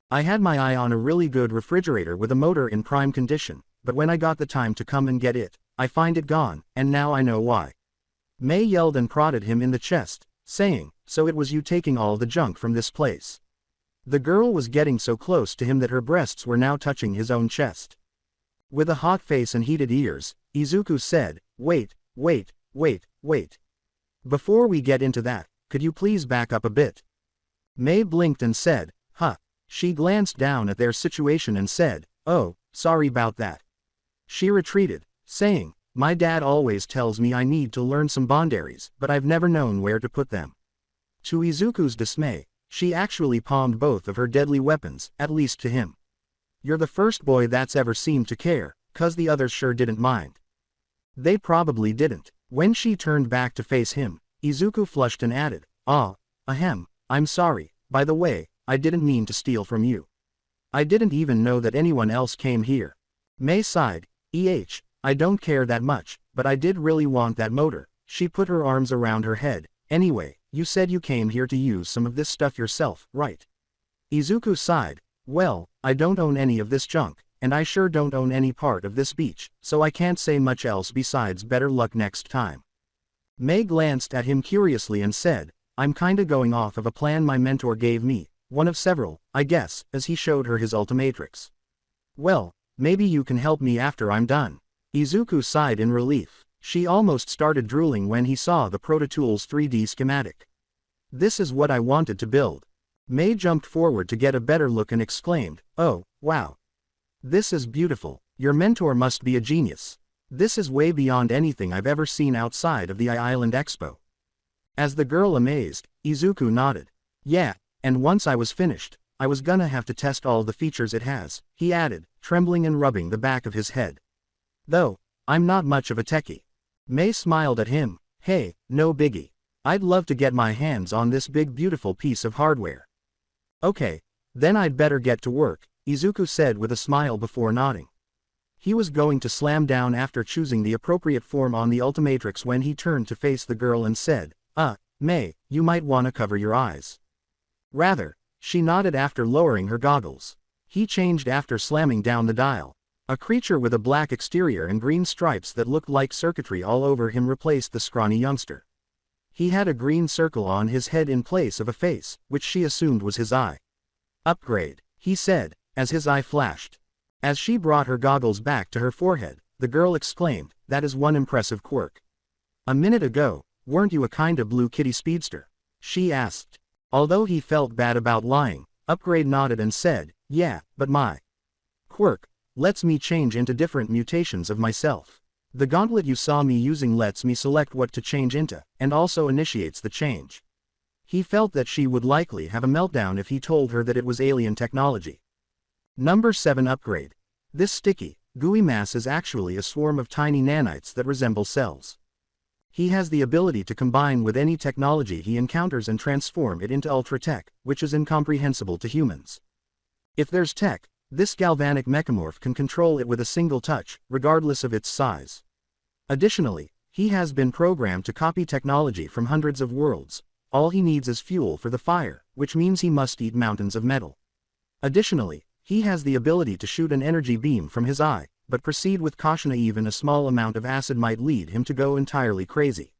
I had my eye on a really good refrigerator with a motor in prime condition, but when I got the time to come and get it, I find it gone, and now I know why. May yelled and prodded him in the chest, saying, so it was you taking all the junk from this place. The girl was getting so close to him that her breasts were now touching his own chest. With a hot face and heated ears, Izuku said, wait. Before we get into that, could you please back up a bit? May blinked and said, huh. She glanced down at their situation and said, oh, sorry about that. She retreated, saying, My dad always tells me I need to learn some bondaries, but I've never known where to put them. To Izuku's dismay, she actually palmed both of her deadly weapons, at least to him. You're the first boy that's ever seemed to care, 'cause the others sure didn't mind. They probably didn't. When she turned back to face him, Izuku flushed and added, ahem, I'm sorry, by the way, I didn't mean to steal from you. I didn't even know that anyone else came here. Mei sighed, I don't care that much, but I did really want that motor. She put her arms around her head. Anyway, you said you came here to use some of this stuff yourself, right? Izuku sighed, well, I don't own any of this junk, and I sure don't own any part of this beach, so I can't say much else besides better luck next time. Mei glanced at him curiously and said, I'm kinda going off of a plan my mentor gave me, one of several, I guess, as he showed her his Ultimatrix. Well, maybe you can help me after I'm done. Izuku sighed in relief. She almost started drooling when he saw the Prototool's 3D schematic. This is what I wanted to build. Mei jumped forward to get a better look and exclaimed, oh, wow. This is beautiful. Your mentor must be a genius. This is way beyond anything I've ever seen outside of the Island Expo. As the girl amazed, Izuku nodded. Yeah, and once I was finished, I was gonna have to test all the features it has, he added, trembling and rubbing the back of his head. Though, I'm not much of a techie. Mei smiled at him, hey, no biggie. I'd love to get my hands on this big beautiful piece of hardware. Okay, then I'd better get to work, Izuku said with a smile before nodding. He was going to slam down after choosing the appropriate form on the Ultimatrix when he turned to face the girl and said, Mei, you might wanna cover your eyes. Rather, she nodded after lowering her goggles. He changed after slamming down the dial. A creature with a black exterior and green stripes that looked like circuitry all over him replaced the scrawny youngster. He had a green circle on his head in place of a face, which she assumed was his eye. Upgrade, he said, as his eye flashed. As she brought her goggles back to her forehead, the girl exclaimed, that is one impressive quirk. A minute ago, weren't you a kinda blue kitty speedster? She asked. Although he felt bad about lying, Upgrade nodded and said, yeah, but my quirk lets me change into different mutations of myself. The gauntlet you saw me using lets me select what to change into, and also initiates the change. He felt that she would likely have a meltdown if he told her that it was alien technology. Number 7 Upgrade. This sticky, gooey mass is actually a swarm of tiny nanites that resemble cells. He has the ability to combine with any technology he encounters and transform it into ultra-tech, which is incomprehensible to humans. If there's tech, this galvanic mechamorph can control it with a single touch, regardless of its size. Additionally, he has been programmed to copy technology from hundreds of worlds. All he needs is fuel for the fire, which means he must eat mountains of metal. Additionally, he has the ability to shoot an energy beam from his eye, but proceed with caution. Even a small amount of acid might lead him to go entirely crazy.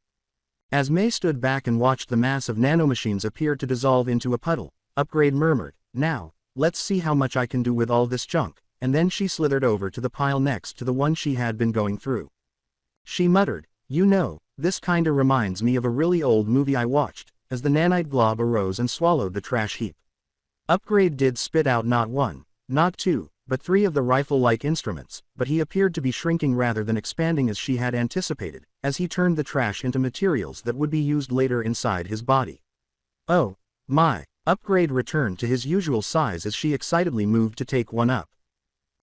As Mei stood back and watched the mass of nanomachines appear to dissolve into a puddle, Upgrade murmured, now, let's see how much I can do with all this junk, and then she slithered over to the pile next to the one she had been going through. She muttered, you know, this kinda reminds me of a really old movie I watched, as the nanite glob arose and swallowed the trash heap. Upgrade did spit out not one, not two, but 3 of the rifle-like instruments, but he appeared to be shrinking rather than expanding as she had anticipated, as he turned the trash into materials that would be used later inside his body. Oh, my, Upgrade returned to his usual size as she excitedly moved to take one up.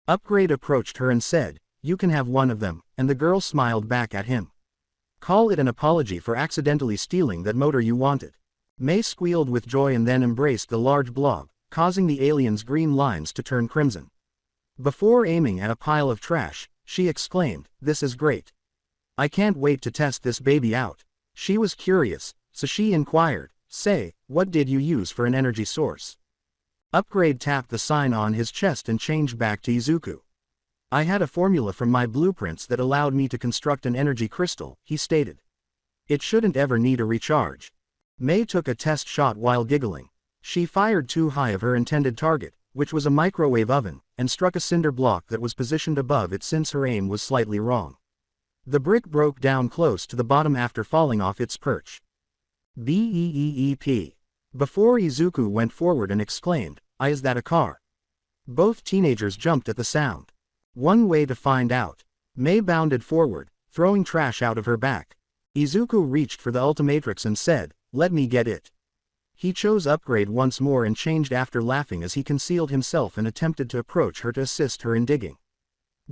Upgrade approached her and said, you can have one of them, and the girl smiled back at him. Call it an apology for accidentally stealing that motor you wanted. Mei squealed with joy and then embraced the large blob, causing the alien's green lines to turn crimson. Before aiming at a pile of trash, she exclaimed, this is great. I can't wait to test this baby out. She was curious, so she inquired, say, what did you use for an energy source? Upgrade tapped the sign on his chest and changed back to Izuku. I had a formula from my blueprints that allowed me to construct an energy crystal, he stated. It shouldn't ever need a recharge. Mei took a test shot while giggling. She fired too high of her intended target, which was a microwave oven, and struck a cinder block that was positioned above it since her aim was slightly wrong. The brick broke down close to the bottom after falling off its perch. Beep. Before Izuku went forward and exclaimed, is that a car? Both teenagers jumped at the sound. One way to find out. Mei bounded forward, throwing trash out of her back. Izuku reached for the Ultimatrix and said, "Let me get it." He chose upgrade once more and changed after laughing as he concealed himself and attempted to approach her to assist her in digging.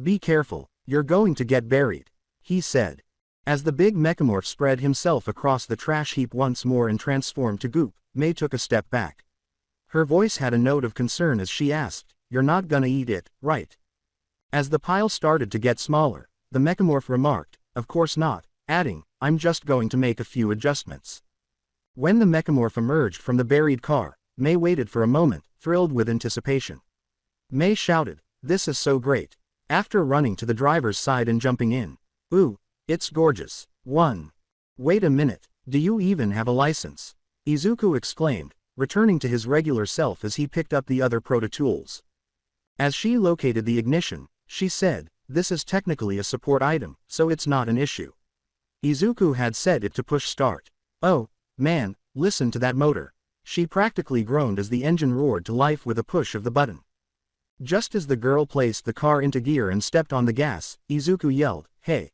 "Be careful, you're going to get buried," he said. As the big mechamorph spread himself across the trash heap once more and transformed to goop, Mei took a step back. Her voice had a note of concern as she asked, "You're not gonna eat it, right?" As the pile started to get smaller, the mechamorph remarked, "Of course not," adding, "I'm just going to make a few adjustments." When the mechamorph emerged from the buried car, Mei waited for a moment, thrilled with anticipation. Mei shouted, "This is so great," after running to the driver's side and jumping in. "Ooh, it's gorgeous." Wait a minute, do you even have a license?" Izuku exclaimed, returning to his regular self as he picked up the other proto-tools. As she located the ignition, she said, "This is technically a support item, so it's not an issue." Izuku had set it to push start. "Oh, man, listen to that motor." She practically groaned as the engine roared to life with a push of the button. Just as the girl placed the car into gear and stepped on the gas, Izuku yelled, "Hey!"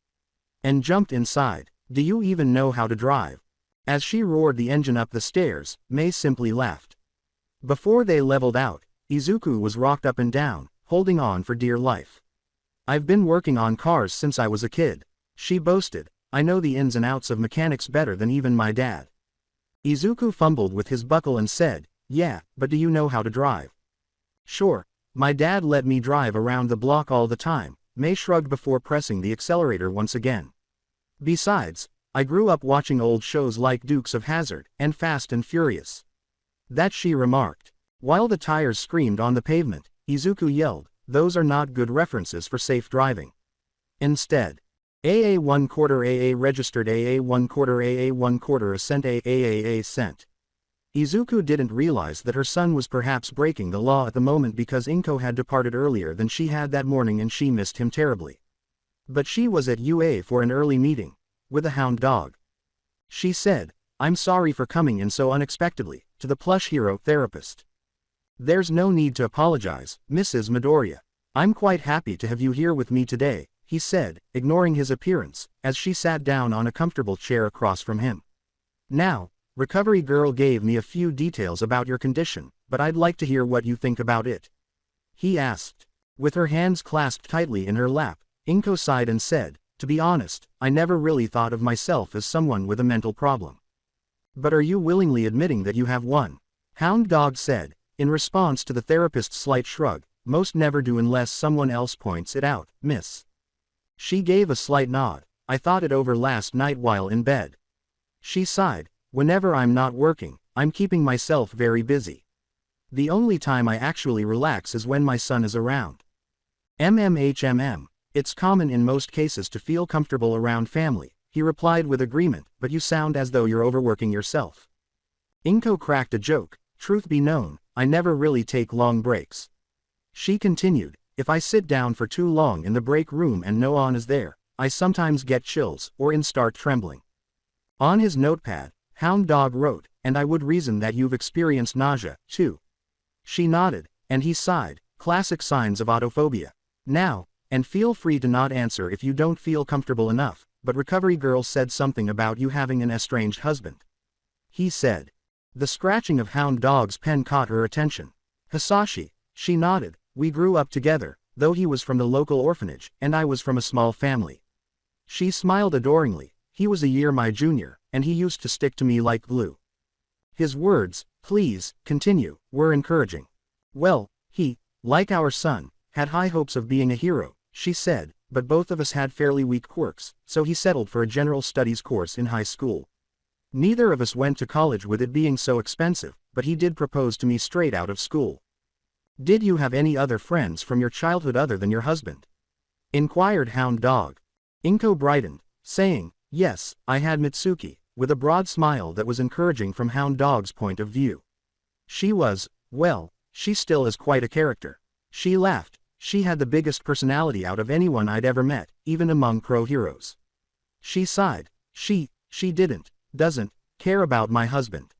and jumped inside. "Do you even know how to drive?" As she roared the engine up the stairs, Mei simply laughed. Before they leveled out, Izuku was rocked up and down, holding on for dear life. "I've been working on cars since I was a kid," she boasted. "I know the ins and outs of mechanics better than even my dad." Izuku fumbled with his buckle and said, "Yeah, but do you know how to drive?" "Sure, my dad let me drive around the block all the time," Mei shrugged before pressing the accelerator once again. "Besides, I grew up watching old shows like Dukes of Hazzard and Fast and Furious." That she remarked. While the tires screamed on the pavement, Izuku yelled, "Those are not good references for safe driving." Instead, AA 1/4 AA registered AA 1/4 AA 1/4 ascent AAA cent. Izuku didn't realize that her son was perhaps breaking the law at the moment because Inko had departed earlier than she had that morning and she missed him terribly. But she was at UA for an early meeting with a hound dog. She said, "I'm sorry for coming in so unexpectedly," to the plush hero therapist. "There's no need to apologize, Mrs. Midoriya. I'm quite happy to have you here with me today," he said, ignoring his appearance, as she sat down on a comfortable chair across from him. "Now, Recovery Girl gave me a few details about your condition, but I'd like to hear what you think about it," he asked. With her hands clasped tightly in her lap, Inko sighed and said, "To be honest, I never really thought of myself as someone with a mental problem." "But are you willingly admitting that you have one?" Hound Dog said, in response to the therapist's slight shrug, "Most never do unless someone else points it out, miss." She gave a slight nod. "I thought it over last night while in bed." She sighed, "Whenever I'm not working, I'm keeping myself very busy. The only time I actually relax is when my son is around." "MMHMM. It's common in most cases to feel comfortable around family," he replied with agreement, "but you sound as though you're overworking yourself." Inko cracked a joke. "Truth be known, I never really take long breaks." She continued, "If I sit down for too long in the break room and no one is there, I sometimes get chills or start trembling." On his notepad, Hound Dog wrote, "And I would reason that you've experienced nausea, too." She nodded, and he sighed, "Classic signs of autophobia." "Now, and feel free to not answer if you don't feel comfortable enough, but Recovery Girl said something about you having an estranged husband," he said. The scratching of Hound Dog's pen caught her attention. "Hisashi," she nodded, "we grew up together, though he was from the local orphanage, and I was from a small family." She smiled adoringly. "He was a year my junior, and he used to stick to me like glue." His words, "Please, continue," were encouraging. "Well, he, like our son, had high hopes of being a hero," she said, "but both of us had fairly weak quirks, so he settled for a general studies course in high school. Neither of us went to college with it being so expensive, but he did propose to me straight out of school." "Did you have any other friends from your childhood other than your husband?" inquired Hound Dog. Inko brightened, saying, "Yes, I had Mitsuki," with a broad smile that was encouraging from Hound Dog's point of view. "She was, well, she still is quite a character." She laughed. "She had the biggest personality out of anyone I'd ever met, even among pro heroes." She sighed. She doesn't care about my husband."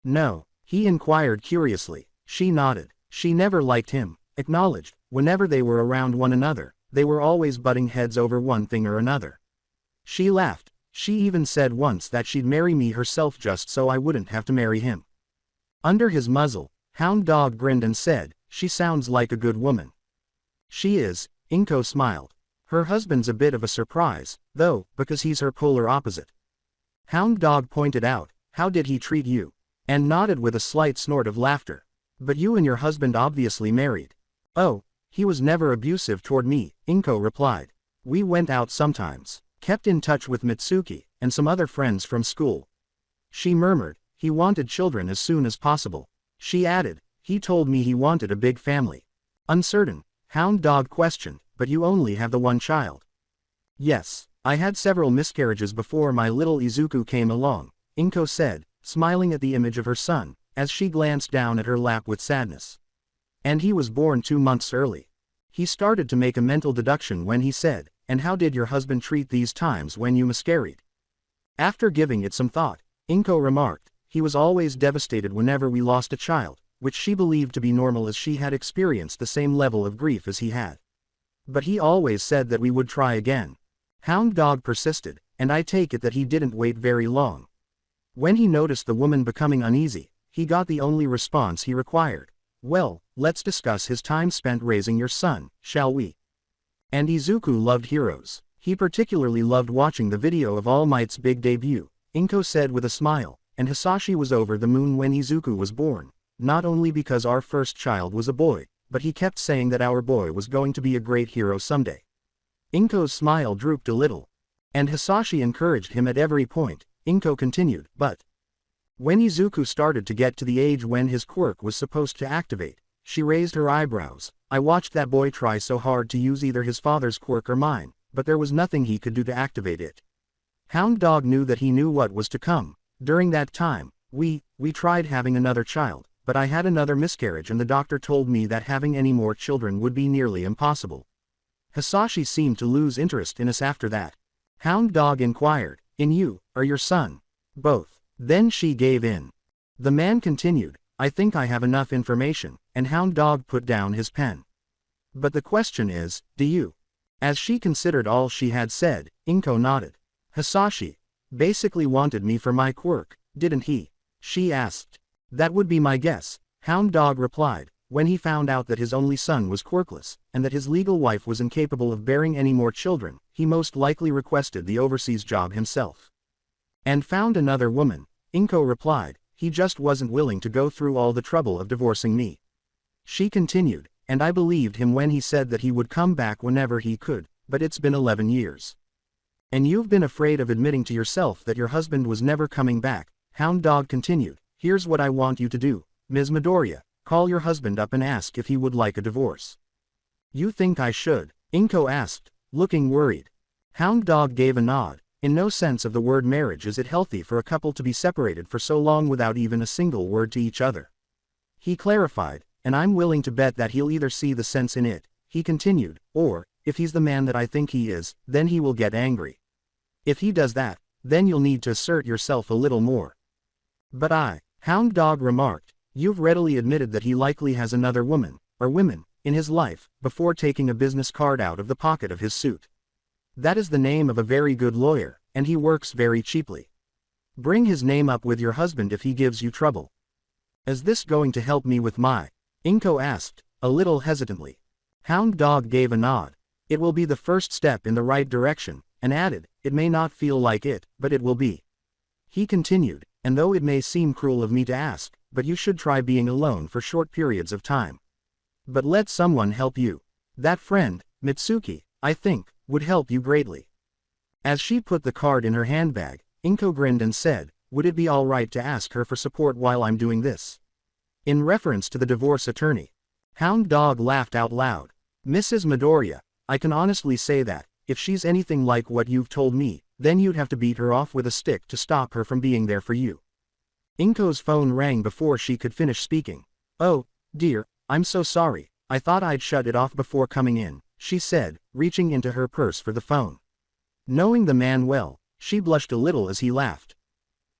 "No?" he inquired curiously. She nodded. "She never liked him," acknowledged. "Whenever they were around one another, they were always butting heads over one thing or another." She laughed. She even said once that she'd marry me herself just so I wouldn't have to marry him. Under his muzzle, Hound Dog grinned and said, "She sounds like a good woman." "She is," Inko smiled. "Her husband's a bit of a surprise, though, because he's her polar opposite." Hound Dog pointed out, "How did he treat you?" And nodded with a slight snort of laughter. "But you and your husband obviously married." "Oh, he was never abusive toward me," Inko replied. "We went out sometimes, kept in touch with Mitsuki, and some other friends from school." She murmured, "He wanted children as soon as possible." She added, "He told me he wanted a big family." Uncertain, Hound Dog questioned, "But you only have the one child?" "Yes, I had several miscarriages before my little Izuku came along," Inko said, smiling at the image of her son, as she glanced down at her lap with sadness. "And he was born 2 months early." He started to make a mental deduction when he said, "And how did your husband treat these times when you miscarried?" After giving it some thought, Inko remarked, "He was always devastated whenever we lost a child, which she believed to be normal as she had experienced the same level of grief as he had. But he always said that we would try again." Hound Dog persisted, "And I take it that he didn't wait very long. When he noticed the woman becoming uneasy, he got the only response he required. Well, let's discuss his time spent raising your son, shall we?" And Izuku loved heroes. He particularly loved watching the video of All Might's big debut, Inko said with a smile, and Hisashi was over the moon when Izuku was born, not only because our first child was a boy, but he kept saying that our boy was going to be a great hero someday. Inko's smile drooped a little. And Hisashi encouraged him at every point, Inko continued, "But when Izuku started to get to the age when his quirk was supposed to activate," she raised her eyebrows, "I watched that boy try so hard to use either his father's quirk or mine, but there was nothing he could do to activate it." Hound Dog knew that he knew what was to come. "During that time, we tried having another child, but I had another miscarriage and the doctor told me that having any more children would be nearly impossible." Hisashi seemed to lose interest in us after that. Hound Dog inquired, "In you, or your son?" "Both." Then she gave in. The man continued, "I think I have enough information," and Hound Dog put down his pen. "But the question is, do you?" As she considered all she had said, Inko nodded. "Hisashi basically wanted me for my quirk, didn't he?" she asked. "That would be my guess," Hound Dog replied, "when he found out that his only son was quirkless, and that his legal wife was incapable of bearing any more children, he most likely requested the overseas job himself. And found another woman," Inko replied, "he just wasn't willing to go through all the trouble of divorcing me." She continued, "And I believed him when he said that he would come back whenever he could, but it's been 11 years. And you've been afraid of admitting to yourself that your husband was never coming back," Hound Dog continued. "Here's what I want you to do, Ms. Midoriya, call your husband up and ask if he would like a divorce." "You think I should?" Inko asked, looking worried. Hound Dog gave a nod. "In no sense of the word marriage is it healthy for a couple to be separated for so long without even a single word to each other." He clarified, "And I'm willing to bet that he'll either see the sense in it," he continued, "or, if he's the man that I think he is, then he will get angry. If he does that, then you'll need to assert yourself a little more." "But Hound Dog remarked, "You've readily admitted that he likely has another woman, or women, in his life, before taking a business card out of the pocket of his suit. That is the name of a very good lawyer, and he works very cheaply. Bring his name up with your husband if he gives you trouble." "Is this going to help me with my?" Inko asked, a little hesitantly. Hound Dog gave a nod. "It will be the first step in the right direction," and added, "It may not feel like it, but it will be." He continued, "And though it may seem cruel of me to ask, but you should try being alone for short periods of time. But let someone help you. That friend, Mitsuki, I think, would help you greatly." As she put the card in her handbag, Inko grinned and said, "Would it be all right to ask her for support while I'm doing this?" In reference to the divorce attorney. Hound Dog laughed out loud. "Mrs. Midoriya, I can honestly say that, if she's anything like what you've told me, then you'd have to beat her off with a stick to stop her from being there for you." Inko's phone rang before she could finish speaking. "Oh, dear, I'm so sorry, I thought I'd shut it off before coming in," she said, reaching into her purse for the phone. Knowing the man well, she blushed a little as he laughed.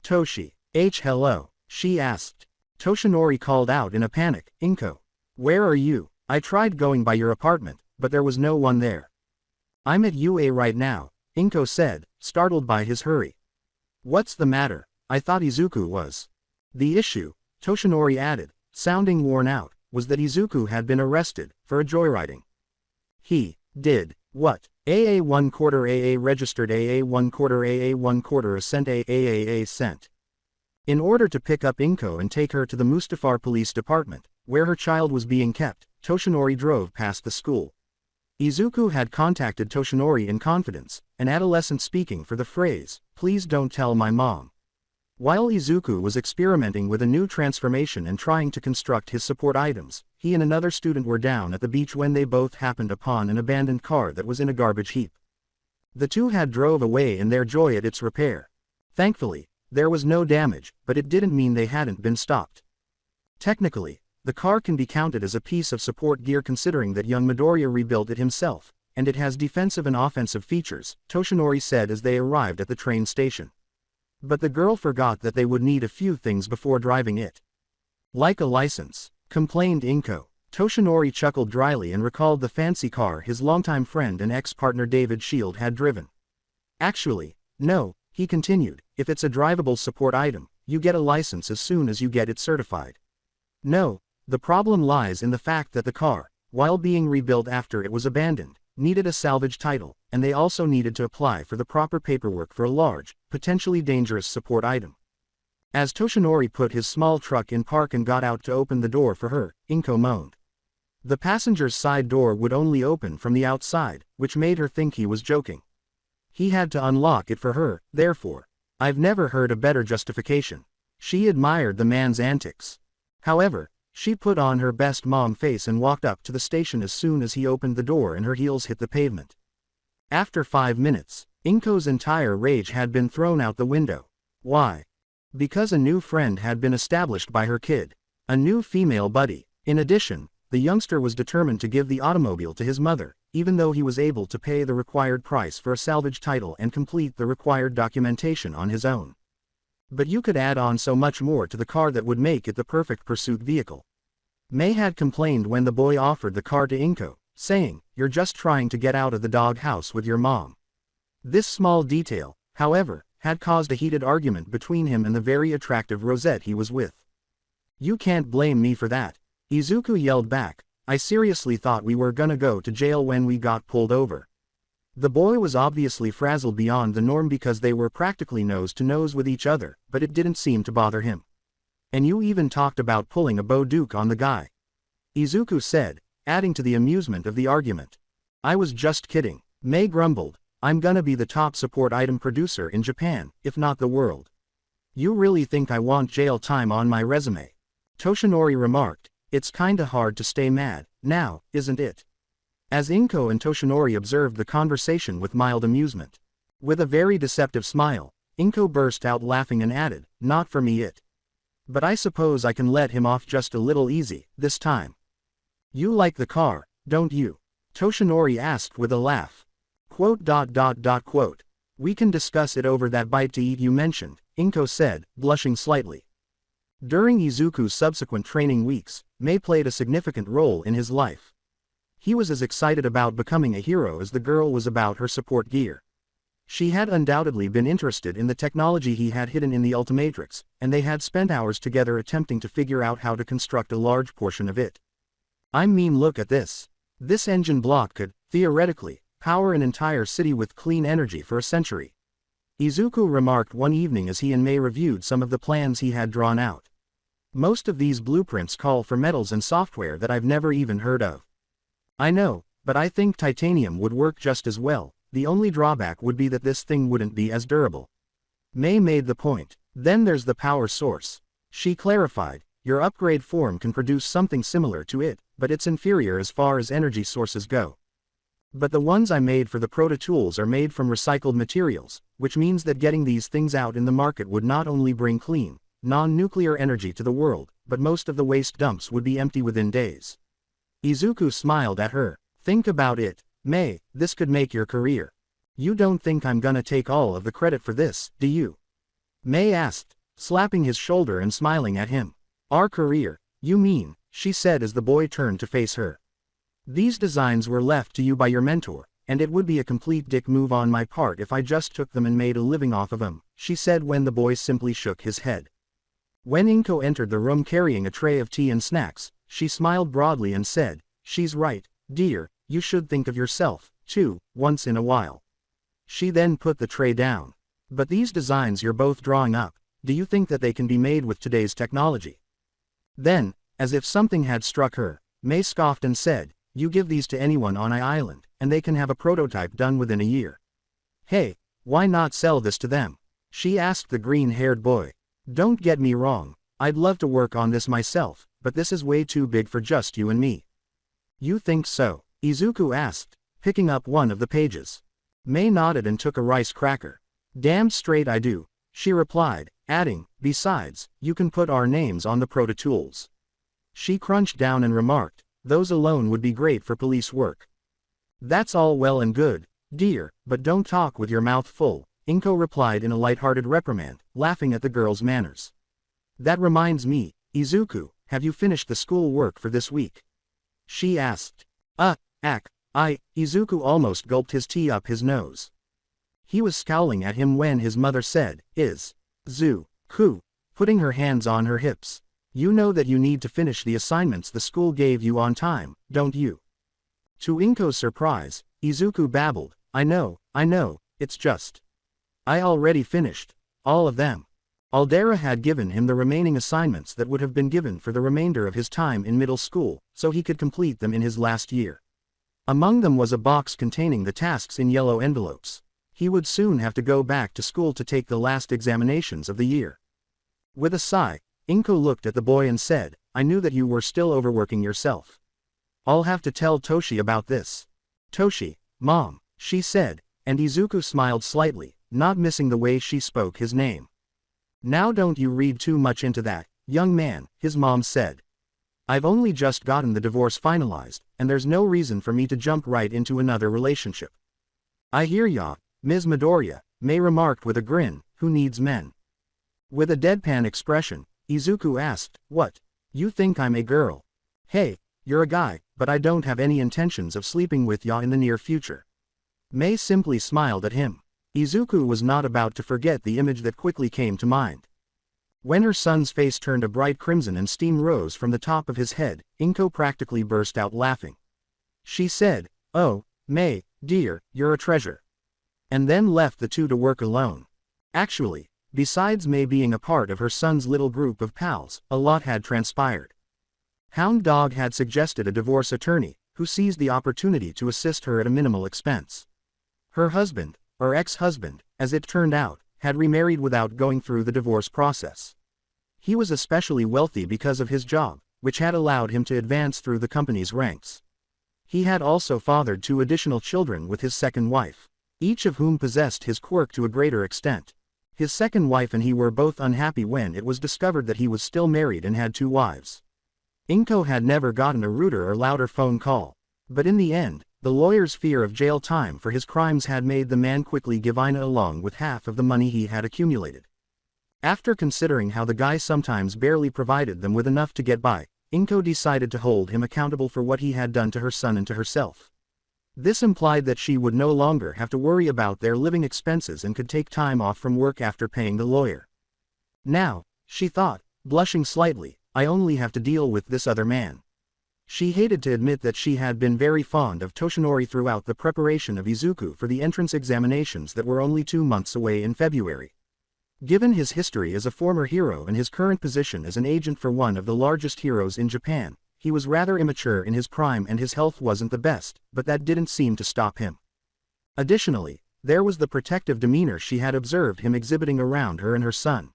Hello, she asked. Toshinori called out in a panic, "Inko, where are you? I tried going by your apartment, but there was no one there." "I'm at UA right now," Inko said, startled by his hurry. What's the matter? I thought Izuku was. The issue, Toshinori added, sounding worn out, was that Izuku had been arrested for a joyriding. He did what? AA 1/4 AA registered AA 1/4 AA 1/4 a cent AAA cent. In order to pick up Inko and take her to the Mustafar Police Department, where her child was being kept, Toshinori drove past the school. Izuku had contacted Toshinori in confidence, an adolescent speaking for the phrase, "Please don't tell my mom." While Izuku was experimenting with a new transformation and trying to construct his support items, he and another student were down at the beach when they both happened upon an abandoned car that was in a garbage heap. The two had drove away in their joy at its repair. Thankfully, there was no damage, but it didn't mean they hadn't been stopped. Technically, the car can be counted as a piece of support gear considering that young Midoriya rebuilt it himself, and it has defensive and offensive features, Toshinori said as they arrived at the train station. But the girl forgot that they would need a few things before driving it. Like a license, complained Inko. Toshinori chuckled dryly and recalled the fancy car his longtime friend and ex-partner David Shield had driven. Actually, no, he continued, if it's a drivable support item, you get a license as soon as you get it certified. No, the problem lies in the fact that the car, while being rebuilt after it was abandoned, needed a salvage title, and they also needed to apply for the proper paperwork for a large, potentially dangerous support item. As Toshinori put his small truck in park and got out to open the door for her, Inko moaned. The passenger's side door would only open from the outside, which made her think he was joking. He had to unlock it for her, therefore. I've never heard a better justification. She admired the man's antics. However, she put on her best mom face and walked up to the station as soon as he opened the door and her heels hit the pavement. After 5 minutes, Inko's entire rage had been thrown out the window. Why? Because a new friend had been established by her kid. A new female buddy. In addition, the youngster was determined to give the automobile to his mother, even though he was able to pay the required price for a salvage title and complete the required documentation on his own. But you could add on so much more to the car that would make it the perfect pursuit vehicle. May had complained when the boy offered the car to Inko, saying, "You're just trying to get out of the doghouse with your mom." This small detail, however, had caused a heated argument between him and the very attractive Rosette he was with. "You can't blame me for that," Izuku yelled back. "I seriously thought we were gonna go to jail when we got pulled over." The boy was obviously frazzled beyond the norm because they were practically nose to nose with each other, but it didn't seem to bother him. "And you even talked about pulling a Bouduke on the guy," Izuku said, adding to the amusement of the argument. "I was just kidding," May grumbled. "I'm gonna be the top support item producer in Japan, if not the world." "You really think I want jail time on my resume?" Toshinori remarked. "It's kinda hard to stay mad, now, isn't it?" As Inko and Toshinori observed the conversation with mild amusement. With a very deceptive smile, Inko burst out laughing and added, "Not for me it. But I suppose I can let him off just a little easy, this time." "You like the car, don't you?" Toshinori asked with a laugh. Quote. "We can discuss it over that bite to eat you mentioned," Inko said, blushing slightly. During Izuku's subsequent training weeks, May played a significant role in his life. He was as excited about becoming a hero as the girl was about her support gear. She had undoubtedly been interested in the technology he had hidden in the Ultimatrix, and they had spent hours together attempting to figure out how to construct a large portion of it. "I mean, look at this. This engine block could, theoretically, power an entire city with clean energy for a century," Izuku remarked one evening as he and May reviewed some of the plans he had drawn out. "Most of these blueprints call for metals and software that I've never even heard of." "I know, but I think titanium would work just as well. The only drawback would be that this thing wouldn't be as durable." May made the point. "Then there's the power source," she clarified. "Your upgrade form can produce something similar to it, but it's inferior as far as energy sources go. But the ones I made for the proto-tools are made from recycled materials, which means that getting these things out in the market would not only bring clean, non-nuclear energy to the world, but most of the waste dumps would be empty within days." Izuku smiled at her. "Think about it, May, this could make your career. You don't think I'm gonna take all of the credit for this, do you?" May asked, slapping his shoulder and smiling at him. "Our career, you mean," she said as the boy turned to face her. "These designs were left to you by your mentor, and it would be a complete dick move on my part if I just took them and made a living off of them, she said when the boy simply shook his head. When Inko entered the room carrying a tray of tea and snacks, she smiled broadly and said, "She's right, dear, you should think of yourself, too, once in a while." She then put the tray down. "But these designs you're both drawing up, do you think that they can be made with today's technology?" Then, as if something had struck her, May scoffed and said, "You give these to anyone on an island, and they can have a prototype done within a year. Hey, why not sell this to them?" she asked the green-haired boy. "Don't get me wrong, I'd love to work on this myself, but this is way too big for just you and me." "You think so?" Izuku asked, picking up one of the pages. May nodded and took a rice cracker. "Damn straight I do," she replied, adding, "Besides, you can put our names on the proto-tools." She crunched down and remarked, "Those alone would be great for police work." "That's all well and good, dear, but don't talk with your mouth full," Inko replied in a light-hearted reprimand, laughing at the girl's manners. "That reminds me, Izuku, have you finished the school work for this week?" she asked. Izuku almost gulped his tea up his nose. He was scowling at him when his mother said, "Izuku," putting her hands on her hips. "You know that you need to finish the assignments the school gave you on time, don't you?" To Inko's surprise, Izuku babbled, I know, it's just. I already finished. All of them." Aldera had given him the remaining assignments that would have been given for the remainder of his time in middle school, so he could complete them in his last year. Among them was a box containing the tasks in yellow envelopes. He would soon have to go back to school to take the last examinations of the year. With a sigh, Inko looked at the boy and said, "I knew that you were still overworking yourself. I'll have to tell Toshi about this." "Toshi, Mom," she said, and Izuku smiled slightly, not missing the way she spoke his name. "Now don't you read too much into that, young man," his mom said. "I've only just gotten the divorce finalized, and there's no reason for me to jump right into another relationship." "I hear ya, Ms. Midoriya," May remarked with a grin, "who needs men?" With a deadpan expression, Izuku asked, "What? You think I'm a girl? Hey, you're a guy, but I don't have any intentions of sleeping with ya in the near future." May simply smiled at him. Izuku was not about to forget the image that quickly came to mind. When her son's face turned a bright crimson and steam rose from the top of his head, Inko practically burst out laughing. She said, "Oh, May, dear, you're a treasure," and then left the two to work alone. Actually, besides May being a part of her son's little group of pals, a lot had transpired. Hound Dog had suggested a divorce attorney, who seized the opportunity to assist her at a minimal expense. Her husband, or ex-husband, as it turned out, had remarried without going through the divorce process. He was especially wealthy because of his job, which had allowed him to advance through the company's ranks. He had also fathered 2 additional children with his second wife, each of whom possessed his quirk to a greater extent. His second wife and he were both unhappy when it was discovered that he was still married and had 2 wives. Inko had never gotten a ruder or louder phone call. But in the end, the lawyer's fear of jail time for his crimes had made the man quickly give Ina along with half of the money he had accumulated. After considering how the guy sometimes barely provided them with enough to get by, Inko decided to hold him accountable for what he had done to her son and to herself. This implied that she would no longer have to worry about their living expenses and could take time off from work after paying the lawyer. Now, she thought, blushing slightly, I only have to deal with this other man. She hated to admit that she had been very fond of Toshinori throughout the preparation of Izuku for the entrance examinations that were only 2 months away in February. Given his history as a former hero and his current position as an agent for one of the largest heroes in Japan, he was rather immature in his prime and his health wasn't the best, but that didn't seem to stop him. Additionally, there was the protective demeanor she had observed him exhibiting around her and her son.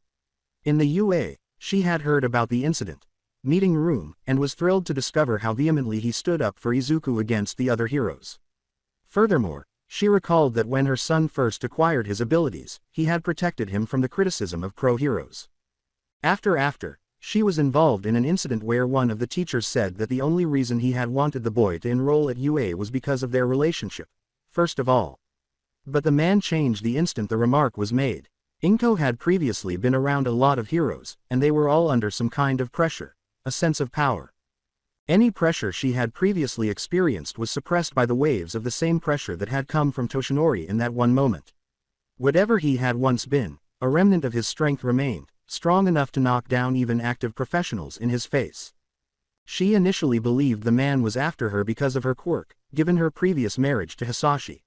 In the UA, she had heard about the incident, meeting room, and was thrilled to discover how vehemently he stood up for Izuku against the other heroes. Furthermore, she recalled that when her son first acquired his abilities, he had protected him from the criticism of pro-heroes. After, she was involved in an incident where one of the teachers said that the only reason he had wanted the boy to enroll at UA was because of their relationship, first of all. But the man changed the instant the remark was made. Inko had previously been around a lot of heroes, and they were all under some kind of pressure, a sense of power. Any pressure she had previously experienced was suppressed by the waves of the same pressure that had come from Toshinori in that one moment. Whatever he had once been, a remnant of his strength remained, strong enough to knock down even active professionals in his face. She initially believed the man was after her because of her quirk, given her previous marriage to Hisashi.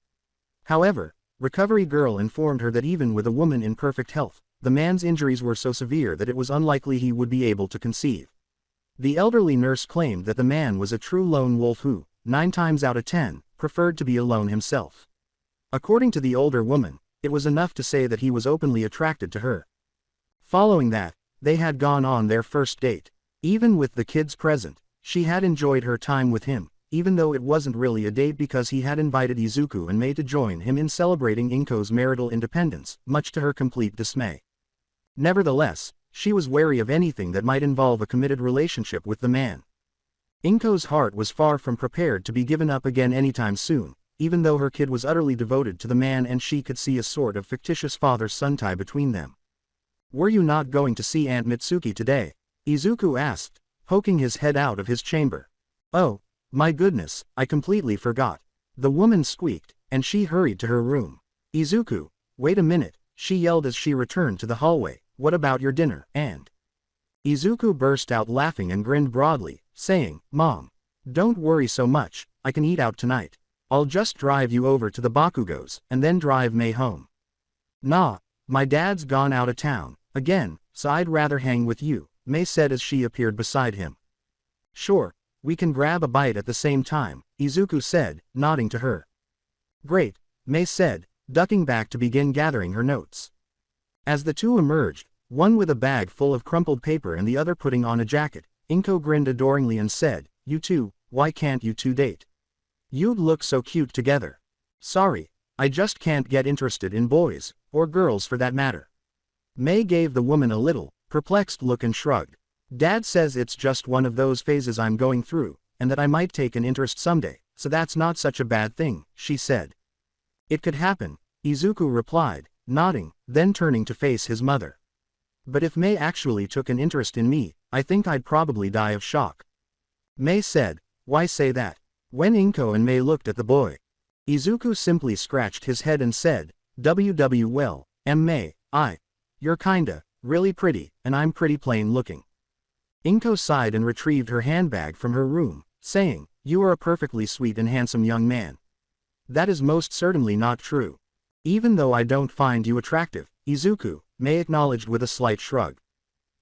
However, Recovery Girl informed her that even with a woman in perfect health, the man's injuries were so severe that it was unlikely he would be able to conceive. The elderly nurse claimed that the man was a true lone wolf who, 9 times out of 10, preferred to be alone himself. According to the older woman, it was enough to say that he was openly attracted to her. Following that, they had gone on their first date. Even with the kids present, she had enjoyed her time with him, even though it wasn't really a date because he had invited Izuku and Mei to join him in celebrating Inko's marital independence, much to her complete dismay. Nevertheless, she was wary of anything that might involve a committed relationship with the man. Inko's heart was far from prepared to be given up again anytime soon, even though her kid was utterly devoted to the man and she could see a sort of fictitious father-son tie between them. "Were you not going to see Aunt Mitsuki today?" Izuku asked, poking his head out of his chamber. "Oh, my goodness, I completely forgot." The woman squeaked, and she hurried to her room. "Izuku, wait a minute," she yelled as she returned to the hallway. "What about your dinner, and?" Izuku burst out laughing and grinned broadly, saying, "Mom, don't worry so much, I can eat out tonight. I'll just drive you over to the Bakugos, and then drive Mei home." "Nah, my dad's gone out of town, again, so I'd rather hang with you," Mei said as she appeared beside him. "Sure, we can grab a bite at the same time," Izuku said, nodding to her. "Great," Mei said, ducking back to begin gathering her notes. As the two emerged, one with a bag full of crumpled paper and the other putting on a jacket, Inko grinned adoringly and said, "You two, why can't you two date? You'd look so cute together." "Sorry, I just can't get interested in boys, or girls for that matter." Mei gave the woman a little, perplexed look and shrugged. "Dad says it's just one of those phases I'm going through, and that I might take an interest someday, so that's not such a bad thing," she said. "It could happen," Izuku replied, nodding, then turning to face his mother. "But if Mei actually took an interest in me, I think I'd probably die of shock." Mei said, "Why say that?" When Inko and Mei looked at the boy, Izuku simply scratched his head and said, Well, Mei, you're kinda, really pretty, and I'm pretty plain looking." Inko sighed and retrieved her handbag from her room, saying, "You are a perfectly sweet and handsome young man." "That is most certainly not true. Even though I don't find you attractive, Izuku," Mei acknowledged with a slight shrug.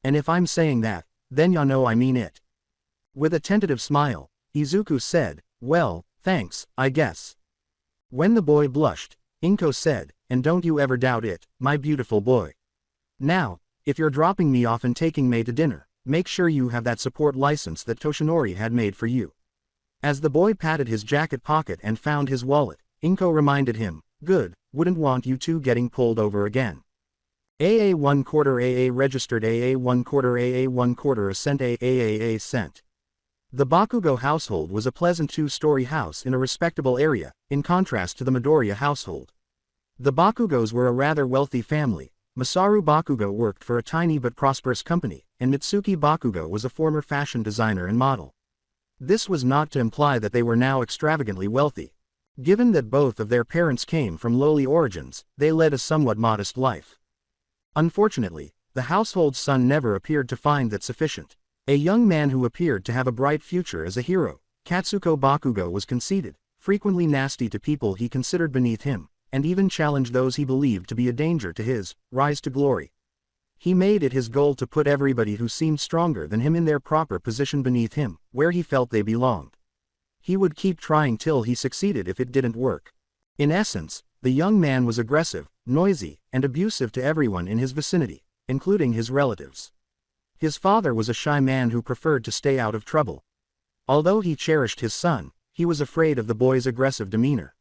"And if I'm saying that, then ya know I mean it." With a tentative smile, Izuku said, "Well, thanks, I guess." When the boy blushed, Inko said, "And don't you ever doubt it, my beautiful boy. Now, if you're dropping me off and taking Mei to dinner, make sure you have that support license that Toshinori had made for you." As the boy patted his jacket pocket and found his wallet, Inko reminded him, "Good, wouldn't want you two getting pulled over again." AA 1/4 AA registered AA 1/4 AA 1/4 cent AA cent. The Bakugo household was a pleasant 2-story house in a respectable area, in contrast to the Midoriya household. The Bakugos were a rather wealthy family. Masaru Bakugo worked for a tiny but prosperous company, and Mitsuki Bakugo was a former fashion designer and model. This was not to imply that they were now extravagantly wealthy. Given that both of their parents came from lowly origins, they led a somewhat modest life. Unfortunately, the household's son never appeared to find that sufficient. A young man who appeared to have a bright future as a hero, Katsuko Bakugo was conceited, frequently nasty to people he considered beneath him, and even challenged those he believed to be a danger to his rise to glory. He made it his goal to put everybody who seemed stronger than him in their proper position beneath him, where he felt they belonged. He would keep trying till he succeeded if it didn't work. In essence, the young man was aggressive, noisy, and abusive to everyone in his vicinity, including his relatives. His father was a shy man who preferred to stay out of trouble. Although he cherished his son, he was afraid of the boy's aggressive demeanor.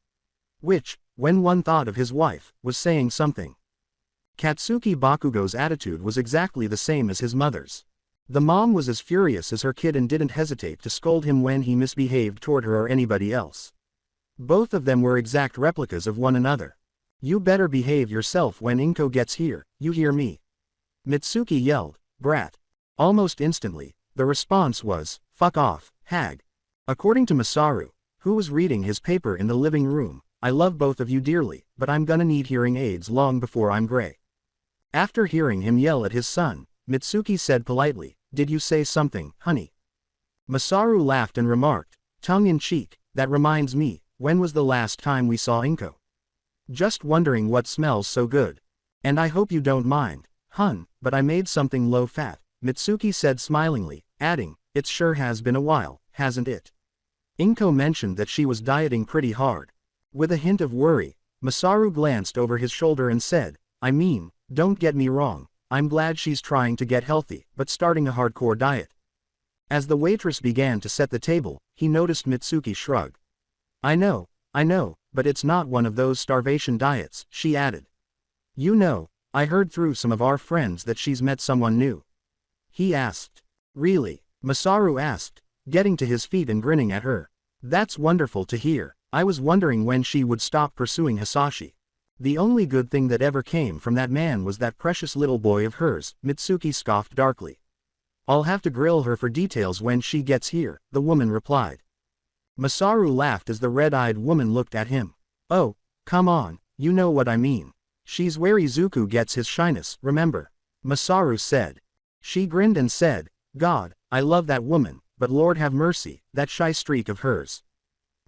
Which, when one thought of his wife, was saying something. Katsuki Bakugo's attitude was exactly the same as his mother's. The mom was as furious as her kid and didn't hesitate to scold him when he misbehaved toward her or anybody else. Both of them were exact replicas of one another. "You better behave yourself when Inko gets here, you hear me?" Mitsuki yelled, "Brat." Almost instantly, the response was, "Fuck off, Hag. According to Masaru, who was reading his paper in the living room, I love both of you dearly, but I'm gonna need hearing aids long before I'm gray. After hearing him yell at his son, Mitsuki said politely, did you say something, honey? Masaru laughed and remarked, tongue in cheek, that reminds me, when was the last time we saw Inko? Just wondering what smells so good. And I hope you don't mind, hun, but I made something low-fat, Mitsuki said smilingly, adding, it sure has been a while, hasn't it? Inko mentioned that she was dieting pretty hard. With a hint of worry, Masaru glanced over his shoulder and said, I mean, don't get me wrong, I'm glad she's trying to get healthy, but starting a hardcore diet. As the waitress began to set the table, he noticed Mitsuki shrug. I know, but it's not one of those starvation diets, she added. You know, I heard through some of our friends that she's met someone new. He asked. Really? Masaru asked, getting to his feet and grinning at her. That's wonderful to hear. I was wondering when she would stop pursuing Hisashi. The only good thing that ever came from that man was that precious little boy of hers, Mitsuki scoffed darkly. I'll have to grill her for details when she gets here, the woman replied. Masaru laughed as the red-eyed woman looked at him. Oh, come on, you know what I mean. She's where Izuku gets his shyness, remember? Masaru said. She grinned and said, God, I love that woman, but Lord have mercy, that shy streak of hers.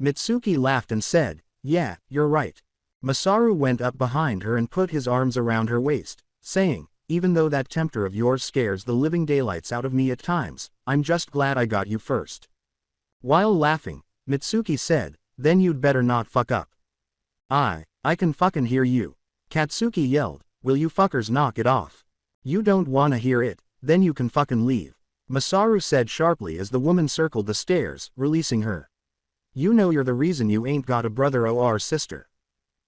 Mitsuki laughed and said, yeah, you're right. Masaru went up behind her and put his arms around her waist, saying, even though that tempter of yours scares the living daylights out of me at times, I'm just glad I got you first. While laughing, Mitsuki said, then you'd better not fuck up. I can fucking hear you. Katsuki yelled, will you fuckers knock it off? You don't wanna hear it, then you can fucking leave. Masaru said sharply as the woman circled the stairs, releasing her. You know you're the reason you ain't got a brother or sister.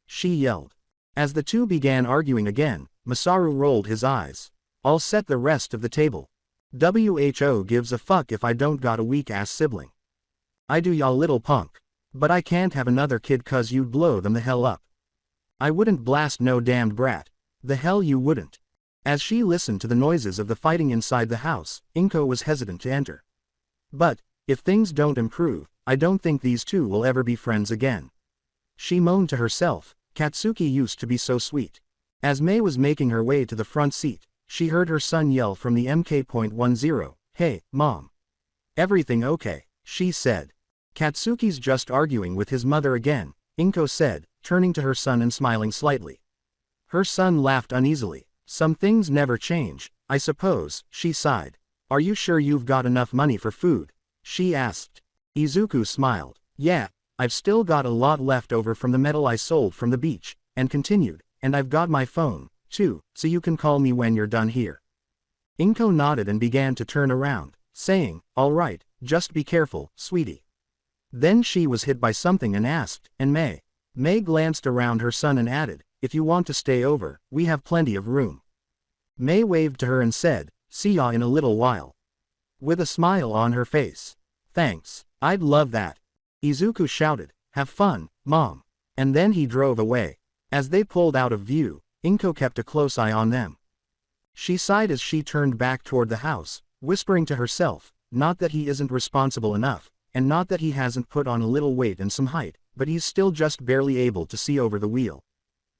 She yelled. As the two began arguing again, Masaru rolled his eyes. I'll set the rest of the table. WHO gives a fuck if I don't got a weak-ass sibling. I do, y'all little punk. But I can't have another kid cause you'd blow them the hell up. I wouldn't blast no damned brat. The hell you wouldn't. As she listened to the noises of the fighting inside the house, Inko was hesitant to enter. But, if things don't improve, I don't think these two will ever be friends again. She moaned to herself, Katsuki used to be so sweet. As Mei was making her way to the front seat, she heard her son yell from the MK.10, hey, Mom. Everything okay, she said. Katsuki's just arguing with his mother again, Inko said, turning to her son and smiling slightly. Her son laughed uneasily. Some things never change, I suppose, she sighed. Are you sure you've got enough money for food? She asked. Izuku smiled. Yeah, I've still got a lot left over from the metal I sold from the beach, and continued, and I've got my phone, too, so you can call me when you're done here. Inko nodded and began to turn around, saying, all right, just be careful, sweetie. Then she was hit by something and asked, and Mei? Mei glanced around her son and added, if you want to stay over, we have plenty of room. Mei waved to her and said, see ya in a little while. With a smile on her face. Thanks, I'd love that. Izuku shouted, have fun, Mom. And then he drove away. As they pulled out of view, Inko kept a close eye on them. She sighed as she turned back toward the house, whispering to herself, not that he isn't responsible enough, and not that he hasn't put on a little weight and some height, but he's still just barely able to see over the wheel.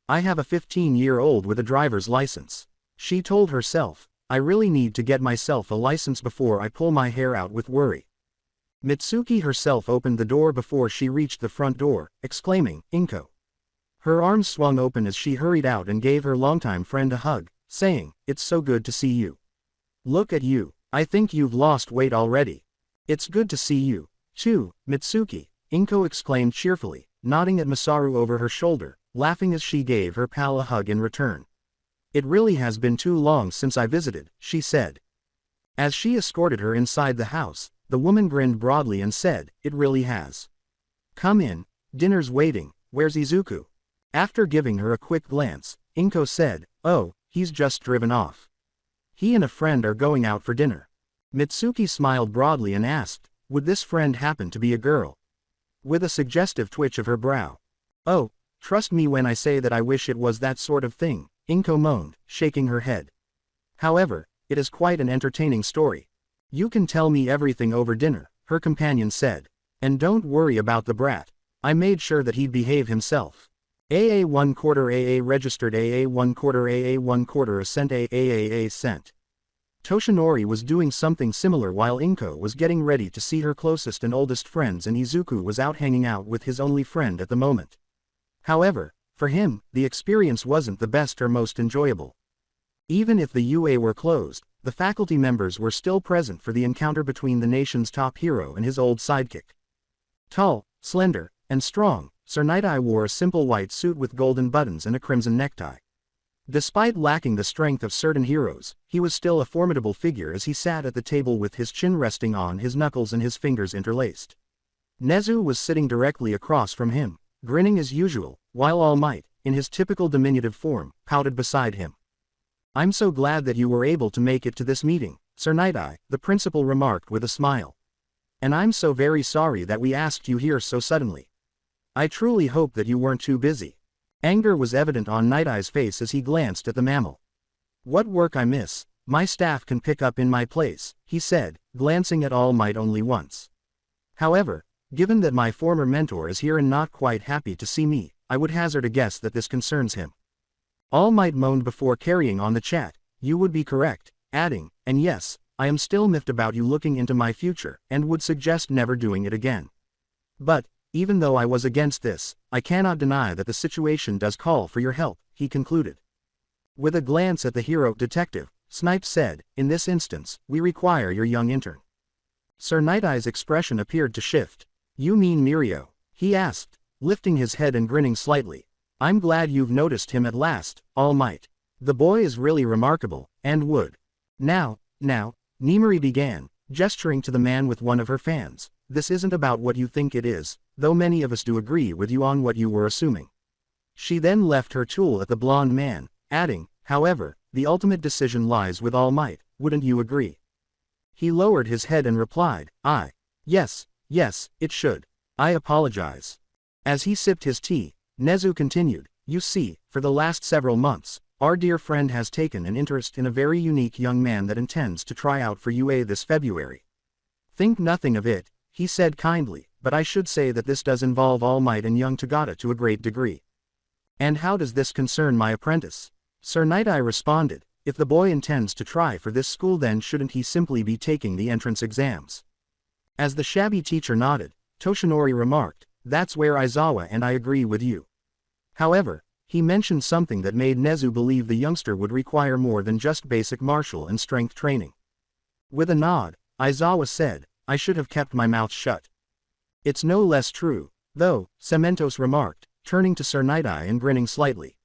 I have a 15-year-old with a driver's license. She told herself, I really need to get myself a license before I pull my hair out with worry. Mitsuki herself opened the door before she reached the front door, exclaiming, Inko. Her arms swung open as she hurried out and gave her longtime friend a hug, saying, it's so good to see you. Look at you, I think you've lost weight already. It's good to see you, too, Mitsuki, Inko exclaimed cheerfully, nodding at Masaru over her shoulder, laughing as she gave her pal a hug in return. It really has been too long since I visited, she said. As she escorted her inside the house, the woman grinned broadly and said, it really has. Come in, dinner's waiting, where's Izuku? After giving her a quick glance, Inko said, oh, he's just driven off. He and a friend are going out for dinner. Mitsuki smiled broadly and asked, would this friend happen to be a girl? With a suggestive twitch of her brow. Oh, trust me when I say that I wish it was that sort of thing, Inko moaned, shaking her head. However, it is quite an entertaining story. You can tell me everything over dinner, her companion said. And don't worry about the brat. I made sure that he'd behave himself. AA 1/4 AA registered AA 1/4 AA 1/4 cent AAA cent. Toshinori was doing something similar while Inko was getting ready to see her closest and oldest friends, and Izuku was out hanging out with his only friend at the moment. However, for him, the experience wasn't the best or most enjoyable. Even if the UA were closed, the faculty members were still present for the encounter between the nation's top hero and his old sidekick. Tall, slender, and strong, Sir Night-Eye wore a simple white suit with golden buttons and a crimson necktie. Despite lacking the strength of certain heroes, he was still a formidable figure as he sat at the table with his chin resting on his knuckles and his fingers interlaced. Nezu was sitting directly across from him, grinning as usual, while All Might, in his typical diminutive form, pouted beside him. "I'm so glad that you were able to make it to this meeting, Sir Night-Eye," the principal remarked with a smile. "And I'm so very sorry that we asked you here so suddenly. I truly hope that you weren't too busy." Anger was evident on Night-Eye's face as he glanced at the mammal. "What work I miss, my staff can pick up in my place," he said, glancing at All Might only once. "However, given that my former mentor is here and not quite happy to see me, I would hazard a guess that this concerns him." All Might moaned before carrying on the chat. "You would be correct," adding, "and yes, I am still miffed about you looking into my future, and would suggest never doing it again. But, even though I was against this, I cannot deny that the situation does call for your help," he concluded. With a glance at the hero detective, Snipe said, "In this instance, we require your young intern." Sir Night-Eye's expression appeared to shift. "You mean Mirio?" he asked, lifting his head and grinning slightly. "I'm glad you've noticed him at last, All Might. The boy is really remarkable, and would." Now, Nimari began, gesturing to the man with one of her fans. "This isn't about what you think it is, though many of us do agree with you on what you were assuming." She then left her tool at the blonde man, adding, "However, the ultimate decision lies with All Might, wouldn't you agree?" He lowered his head and replied, Yes, it should. I apologize." As he sipped his tea, Nezu continued, "You see, for the last several months, our dear friend has taken an interest in a very unique young man that intends to try out for UA this February. Think nothing of it," he said kindly, "but I should say that this does involve All Might and young Tagata to a great degree." "And how does this concern my apprentice?" Sir Night-Eye responded, "If the boy intends to try for this school, then shouldn't he simply be taking the entrance exams?" As the shabby teacher nodded, Toshinori remarked, "That's where Aizawa and I agree with you." However, he mentioned something that made Nezu believe the youngster would require more than just basic martial and strength training. With a nod, Aizawa said, "I should have kept my mouth shut." "It's no less true, though," Cementos remarked, turning to Sir Night-Eye and grinning slightly.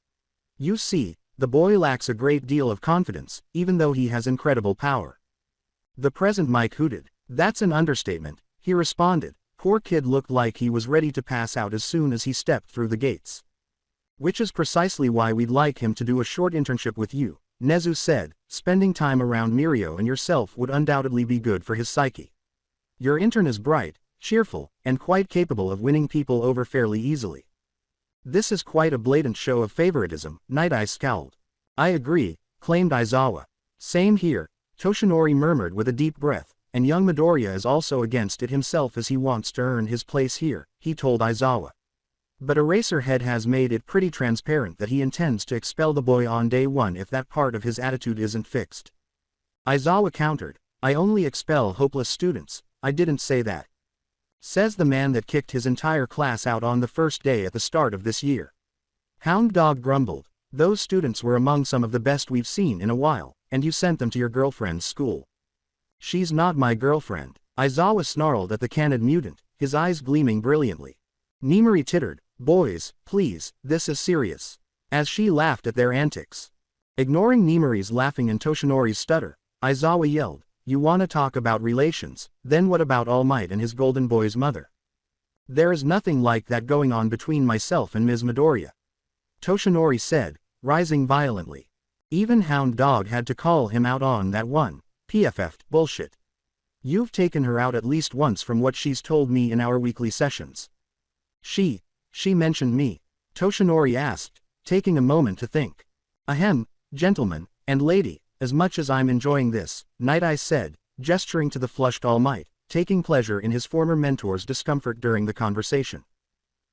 "You see, the boy lacks a great deal of confidence, even though he has incredible power." The present Mike hooted. "That's an understatement," he responded. "Poor kid looked like he was ready to pass out as soon as he stepped through the gates." "Which is precisely why we'd like him to do a short internship with you," Nezu said. "Spending time around Mirio and yourself would undoubtedly be good for his psyche. Your intern is bright, cheerful, and quite capable of winning people over fairly easily." "This is quite a blatant show of favoritism," Night-Eye scowled. "I agree," claimed Aizawa. "Same here," Toshinori murmured with a deep breath, "and young Midoriya is also against it himself as he wants to earn his place here," he told Aizawa. "But Eraserhead has made it pretty transparent that he intends to expel the boy on day one if that part of his attitude isn't fixed." Aizawa countered, "I only expel hopeless students, I didn't say that. Says the man that kicked his entire class out on the first day at the start of this year." Hound Dog grumbled, "Those students were among some of the best we've seen in a while, and you sent them to your girlfriend's school." "She's not my girlfriend," Aizawa snarled at the candid mutant, his eyes gleaming brilliantly. Nimari tittered, "Boys, please, this is serious." As she laughed at their antics. Ignoring Nimari's laughing and Toshinori's stutter, Aizawa yelled, "You wanna talk about relations, then what about All Might and his golden boy's mother?" "There is nothing like that going on between myself and Ms. Midoriya," Toshinori said, rising violently. Even Hound Dog had to call him out on that one. PFF bullshit. "You've taken her out at least once from what she's told me in our weekly sessions." She mentioned me?" Toshinori asked, taking a moment to think. "Ahem, gentlemen, and lady, as much as I'm enjoying this," Night-Eye said, gesturing to the flushed All Might, taking pleasure in his former mentor's discomfort during the conversation.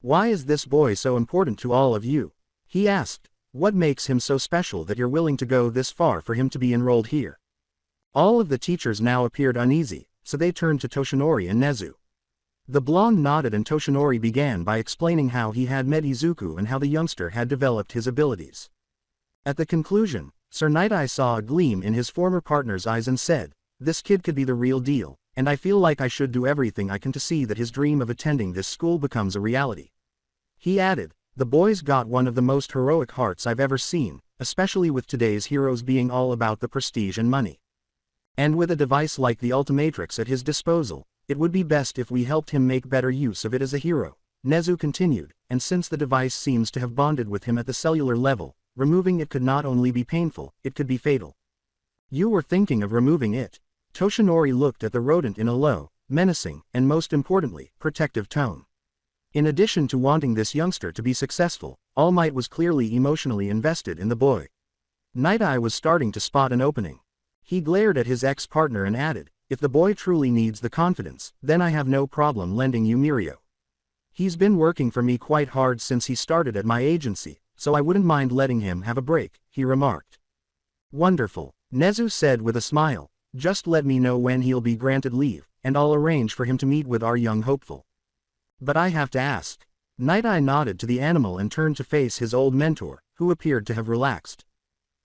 "Why is this boy so important to all of you?" he asked. "What makes him so special that you're willing to go this far for him to be enrolled here?" All of the teachers now appeared uneasy, so they turned to Toshinori and Nezu. The blonde nodded and Toshinori began by explaining how he had met Izuku and how the youngster had developed his abilities. At the conclusion, Sir Night-Eye saw a gleam in his former partner's eyes and said, "This kid could be the real deal, and I feel like I should do everything I can to see that his dream of attending this school becomes a reality." He added, "The boy's got one of the most heroic hearts I've ever seen, especially with today's heroes being all about the prestige and money. And with a device like the Ultimatrix at his disposal, it would be best if we helped him make better use of it as a hero," Nezu continued, "and since the device seems to have bonded with him at the cellular level, removing it could not only be painful, it could be fatal." "You were thinking of removing it?" Toshinori looked at the rodent in a low, menacing, and most importantly, protective tone. In addition to wanting this youngster to be successful, All Might was clearly emotionally invested in the boy. Night-Eye was starting to spot an opening. He glared at his ex-partner and added, "If the boy truly needs the confidence, then I have no problem lending you Mirio. He's been working for me quite hard since he started at my agency, so I wouldn't mind letting him have a break," he remarked. "Wonderful," Nezu said with a smile. "Just let me know when he'll be granted leave, and I'll arrange for him to meet with our young hopeful. But I have to ask." Night-Eye nodded to the animal and turned to face his old mentor, who appeared to have relaxed.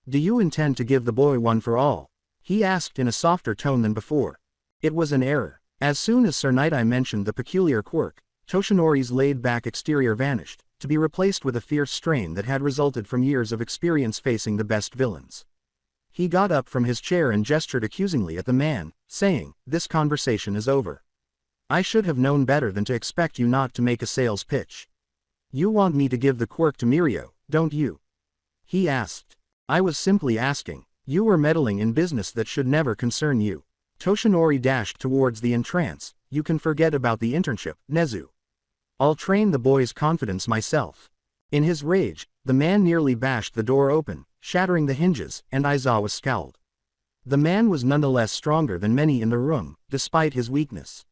"Do you intend to give the boy one for all?" he asked in a softer tone than before. It was an error. As soon as Sir Night-Eye mentioned the peculiar quirk, Toshinori's laid-back exterior vanished, to be replaced with a fierce strain that had resulted from years of experience facing the best villains. He got up from his chair and gestured accusingly at the man, saying, "This conversation is over. I should have known better than to expect you not to make a sales pitch. You want me to give the quirk to Mirio, don't you?" he asked. "I was simply asking. You were meddling in business that should never concern you." Toshinori dashed towards the entrance. "You can forget about the internship, Nezu. I'll train the boy's confidence myself." In his rage, the man nearly bashed the door open, shattering the hinges, and Aizawa scowled. The man was nonetheless stronger than many in the room, despite his weakness.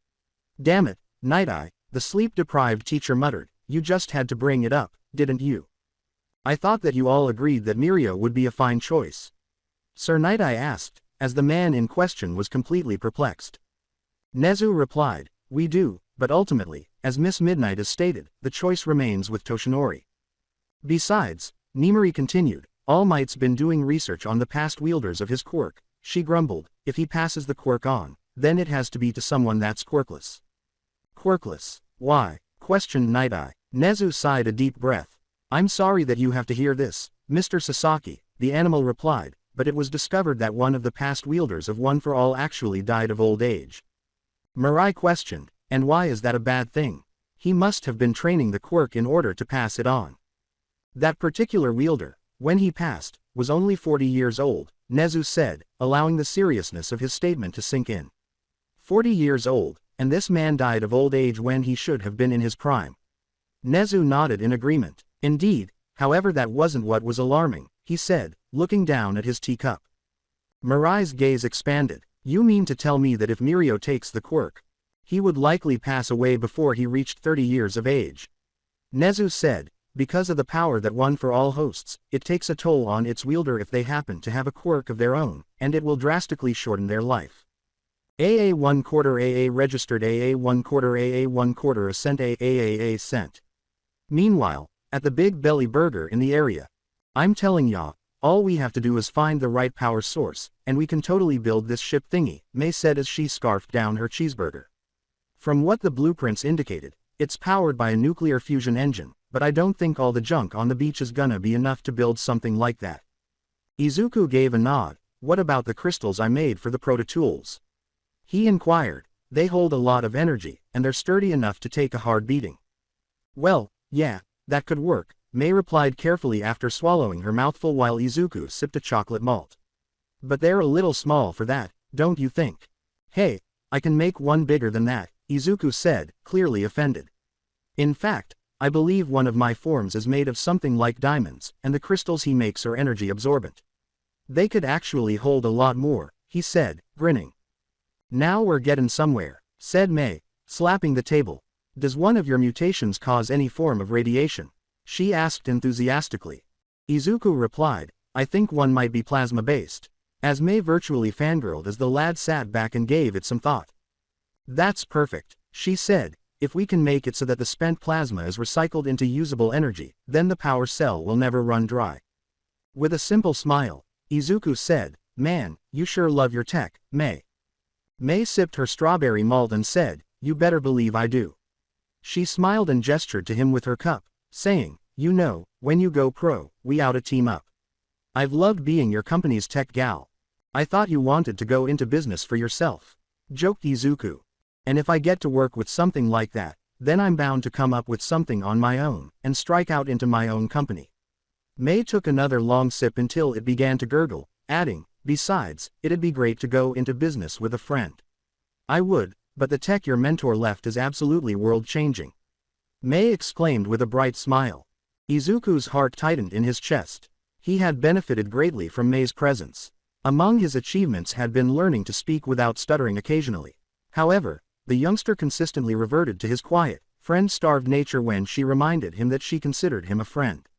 "Damn it, Night-Eye," the sleep-deprived teacher muttered, "you just had to bring it up, didn't you? I thought that you all agreed that Mirio would be a fine choice." Sir Night-Eye asked, as the man in question was completely perplexed. Nezu replied, "We do, but ultimately, as Miss Midnight has stated, the choice remains with Toshinori. Besides," Nimari continued, "All Might's been doing research on the past wielders of his quirk." She grumbled, "If he passes the quirk on, then it has to be to someone that's quirkless." "Quirkless? Why?" questioned Night-Eye. Nezu sighed a deep breath. "I'm sorry that you have to hear this, Mr. Sasaki," the animal replied, "but it was discovered that one of the past wielders of One for All actually died of old age." Mirai questioned, "And why is that a bad thing? He must have been training the quirk in order to pass it on." "That particular wielder, when he passed, was only 40 years old," Nezu said, allowing the seriousness of his statement to sink in. 40 years old, and this man died of old age when he should have been in his prime. Nezu nodded in agreement. "Indeed, however that wasn't what was alarming," he said, looking down at his teacup. Mirai's gaze expanded. "You mean to tell me that if Mirio takes the quirk, he would likely pass away before he reached 30 years of age?" Nezu said, "Because of the power that One for All hosts, it takes a toll on its wielder if they happen to have a quirk of their own, and it will drastically shorten their life. AA 1/4 AA registered AA 1/4 AA 1/4 a cent AA cent." Meanwhile, at the Big Belly Burger in the area, "I'm telling ya, all we have to do is find the right power source, and we can totally build this ship thingy," May said as she scarfed down her cheeseburger. "From what the blueprints indicated, it's powered by a nuclear fusion engine, but I don't think all the junk on the beach is gonna be enough to build something like that." Izuku gave a nod. "What about the crystals I made for the proto-tools?" he inquired. "They hold a lot of energy, and they're sturdy enough to take a hard beating." "Well, yeah, that could work," May replied carefully after swallowing her mouthful while Izuku sipped a chocolate malt. "But they're a little small for that, don't you think?" "Hey, I can make one bigger than that," Izuku said, clearly offended. "In fact, I believe one of my forms is made of something like diamonds, and the crystals he makes are energy absorbent. They could actually hold a lot more," he said, grinning. "Now we're getting somewhere." said Mei, slapping the table. Does one of your mutations cause any form of radiation? She asked enthusiastically. Izuku replied, I think one might be plasma-based. As Mei virtually fangirled as the lad sat back and gave it some thought. That's perfect, she said. If we can make it so that the spent plasma is recycled into usable energy, then the power cell will never run dry. With a simple smile, Izuku said, Man, you sure love your tech, Mei. Mei sipped her strawberry malt and said, You better believe I do. She smiled and gestured to him with her cup, saying, You know, when you go pro, we oughta team up. I've loved being your company's tech gal. I thought you wanted to go into business for yourself, joked Izuku. And if I get to work with something like that, then I'm bound to come up with something on my own, and strike out into my own company. Mei took another long sip until it began to gurgle, adding, Besides, it'd be great to go into business with a friend. I would, but the tech your mentor left is absolutely world-changing. Mei exclaimed with a bright smile. Izuku's heart tightened in his chest. He had benefited greatly from Mei's presence. Among his achievements had been learning to speak without stuttering occasionally. However, the youngster consistently reverted to his quiet, friend-starved nature when she reminded him that she considered him a friend.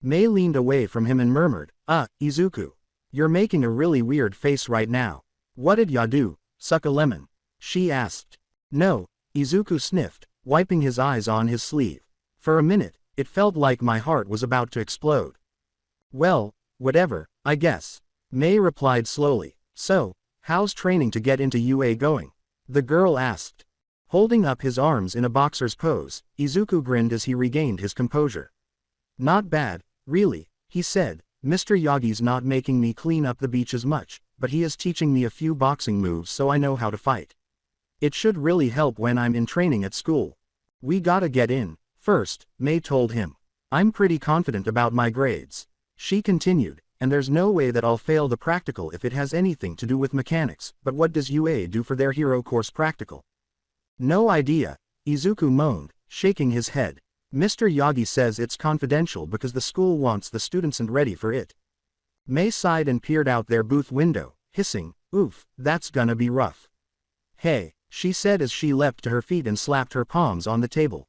Mei leaned away from him and murmured, Izuku. You're making a really weird face right now. What did ya do, suck a lemon? She asked. No, Izuku sniffed, wiping his eyes on his sleeve. For a minute, it felt like my heart was about to explode. Well, whatever, I guess. Mei replied slowly. So, how's training to get into UA going? The girl asked. Holding up his arms in a boxer's pose, Izuku grinned as he regained his composure. Not bad, really, he said. Mr. Yagi's not making me clean up the beach as much, but he is teaching me a few boxing moves so I know how to fight. It should really help when I'm in training at school. We gotta get in, first, Mei told him. I'm pretty confident about my grades. She continued, and there's no way that I'll fail the practical if it has anything to do with mechanics, but what does UA do for their hero course practical? No idea, Izuku moaned, shaking his head. Mr. Yagi says it's confidential because the school wants the students and ready for it. Mei sighed and peered out their booth window, hissing, Oof, that's gonna be rough. Hey, she said as she leapt to her feet and slapped her palms on the table.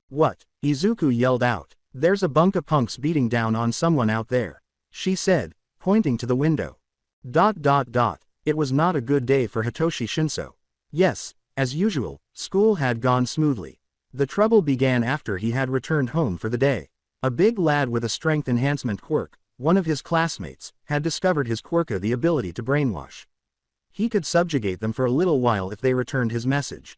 What? Izuku yelled out. There's a bunch of punks beating down on someone out there, she said, pointing to the window. It was not a good day for Hitoshi Shinso. Yes, as usual, school had gone smoothly. The trouble began after he had returned home for the day. A big lad with a strength enhancement quirk, one of his classmates, had discovered his quirka the ability to brainwash. He could subjugate them for a little while if they returned his message.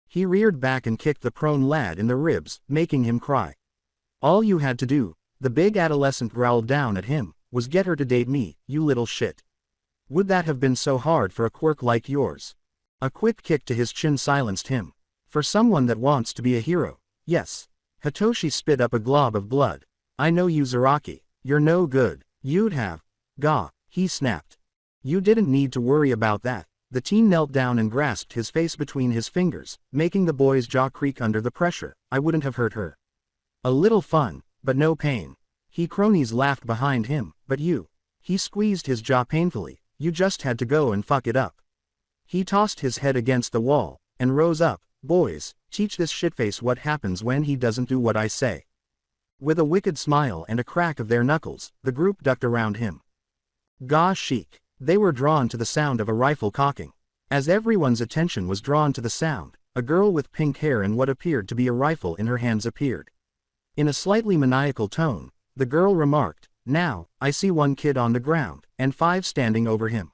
He reared back and kicked the prone lad in the ribs, making him cry. All you had to do, the big adolescent growled down at him, was get her to date me, you little shit. Would that have been so hard for a quirk like yours? A quick kick to his chin silenced him. For someone that wants to be a hero, yes. Hitoshi spit up a glob of blood. I know you Zaraki, you're no good, you'd have. Gah, he snapped. You didn't need to worry about that. The teen knelt down and grasped his face between his fingers, making the boy's jaw creak under the pressure. I wouldn't have hurt her. A little fun, but no pain. He cronies laughed behind him, but you. He squeezed his jaw painfully, you just had to go and fuck it up. He tossed his head against the wall, and rose up. Boys, teach this shitface what happens when he doesn't do what I say. With a wicked smile and a crack of their knuckles, the group ducked around him. Gah chic. They were drawn to the sound of a rifle cocking. As everyone's attention was drawn to the sound, a girl with pink hair and what appeared to be a rifle in her hands appeared. In a slightly maniacal tone, the girl remarked, Now, I see one kid on the ground, and 5 standing over him.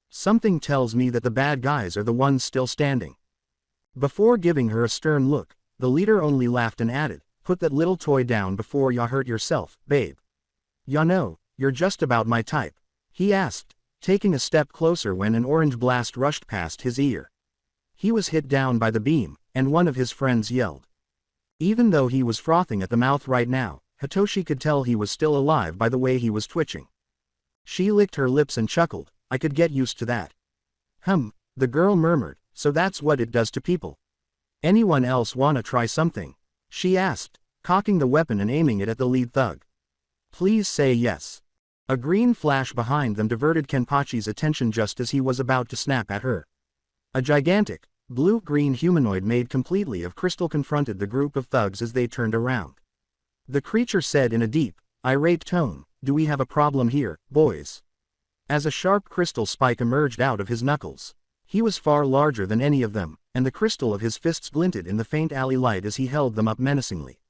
Something tells me that the bad guys are the ones still standing. Before giving her a stern look, the leader only laughed and added, Put that little toy down before ya hurt yourself, babe. Ya know, you're just about my type. He asked, taking a step closer when an orange blast rushed past his ear. He was hit down by the beam, and one of his friends yelled. Even though he was frothing at the mouth right now, Hitoshi could tell he was still alive by the way he was twitching. She licked her lips and chuckled, I could get used to that. The girl murmured, so that's what it does to people. Anyone else wanna try something? She asked, cocking the weapon and aiming it at the lead thug. Please say yes. A green flash behind them diverted Kenpachi's attention just as he was about to snap at her. A gigantic, Blue-green humanoid made completely of crystal confronted the group of thugs as they turned around. The creature said in a deep, irate tone, "Do we have a problem here, boys?" As a sharp crystal spike emerged out of his knuckles. He was far larger than any of them, and the crystal of his fists glinted in the faint alley light as he held them up menacingly.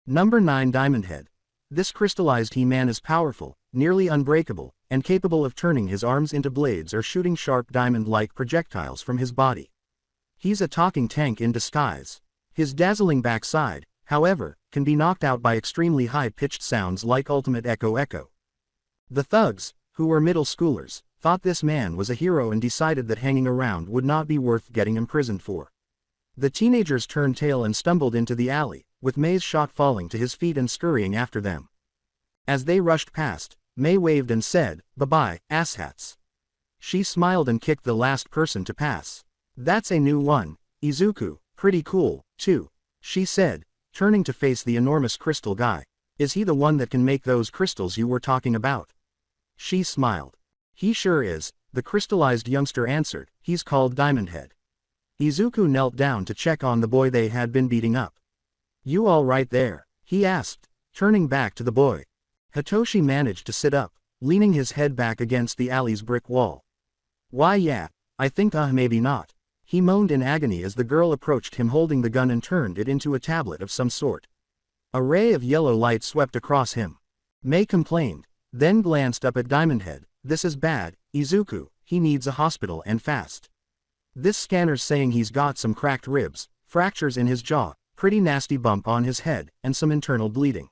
Number 9 Diamond Head. This crystallized He-Man is powerful, nearly unbreakable, and capable of turning his arms into blades or shooting sharp diamond-like projectiles from his body. He's a talking tank in disguise. His dazzling backside, however, can be knocked out by extremely high-pitched sounds like ultimate echo echo. The thugs, who were middle schoolers, thought this man was a hero and decided that hanging around would not be worth getting imprisoned for. The teenagers turned tail and stumbled into the alley, with May's shot falling to his feet and scurrying after them. As they rushed past, May waved and said, "Bye-bye, asshats." She smiled and kicked the last person to pass. "That's a new one, Izuku, pretty cool, too," she said, turning to face the enormous crystal guy. "Is he the one that can make those crystals you were talking about?" She smiled. "He sure is," the crystallized youngster answered. "He's called Diamond Head." Izuku knelt down to check on the boy they had been beating up. "You all right there?" he asked, turning back to the boy. Hitoshi managed to sit up, leaning his head back against the alley's brick wall. "Why yeah, I think maybe not," he moaned in agony as the girl approached him holding the gun and turned it into a tablet of some sort. A ray of yellow light swept across him. May complained, then glanced up at Diamond Head. "This is bad, Izuku, he needs a hospital and fast. This scanner's saying he's got some cracked ribs, fractures in his jaw, pretty nasty bump on his head, and some internal bleeding."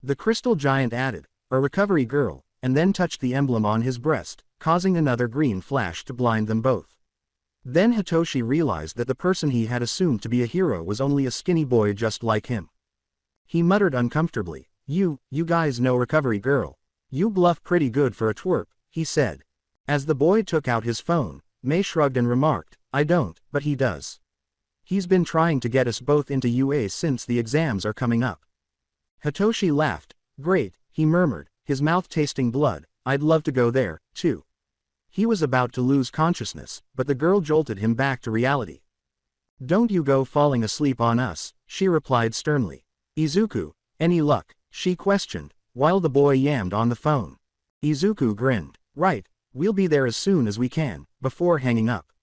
The crystal giant added, "A recovery girl," and then touched the emblem on his breast, causing another green flash to blind them both. Then Hitoshi realized that the person he had assumed to be a hero was only a skinny boy just like him. He muttered uncomfortably, You guys know recovery girl. You bluff pretty good for a twerp," he said. As the boy took out his phone, May shrugged and remarked, "I don't, but he does. He's been trying to get us both into UA since the exams are coming up." Hitoshi laughed. "Great," he murmured, his mouth tasting blood, "I'd love to go there, too." He was about to lose consciousness, but the girl jolted him back to reality. "Don't you go falling asleep on us," she replied sternly. "Izuku, any luck?" she questioned, while the boy yammed on the phone. Izuku grinned. "Right, we'll be there as soon as we can," before hanging up.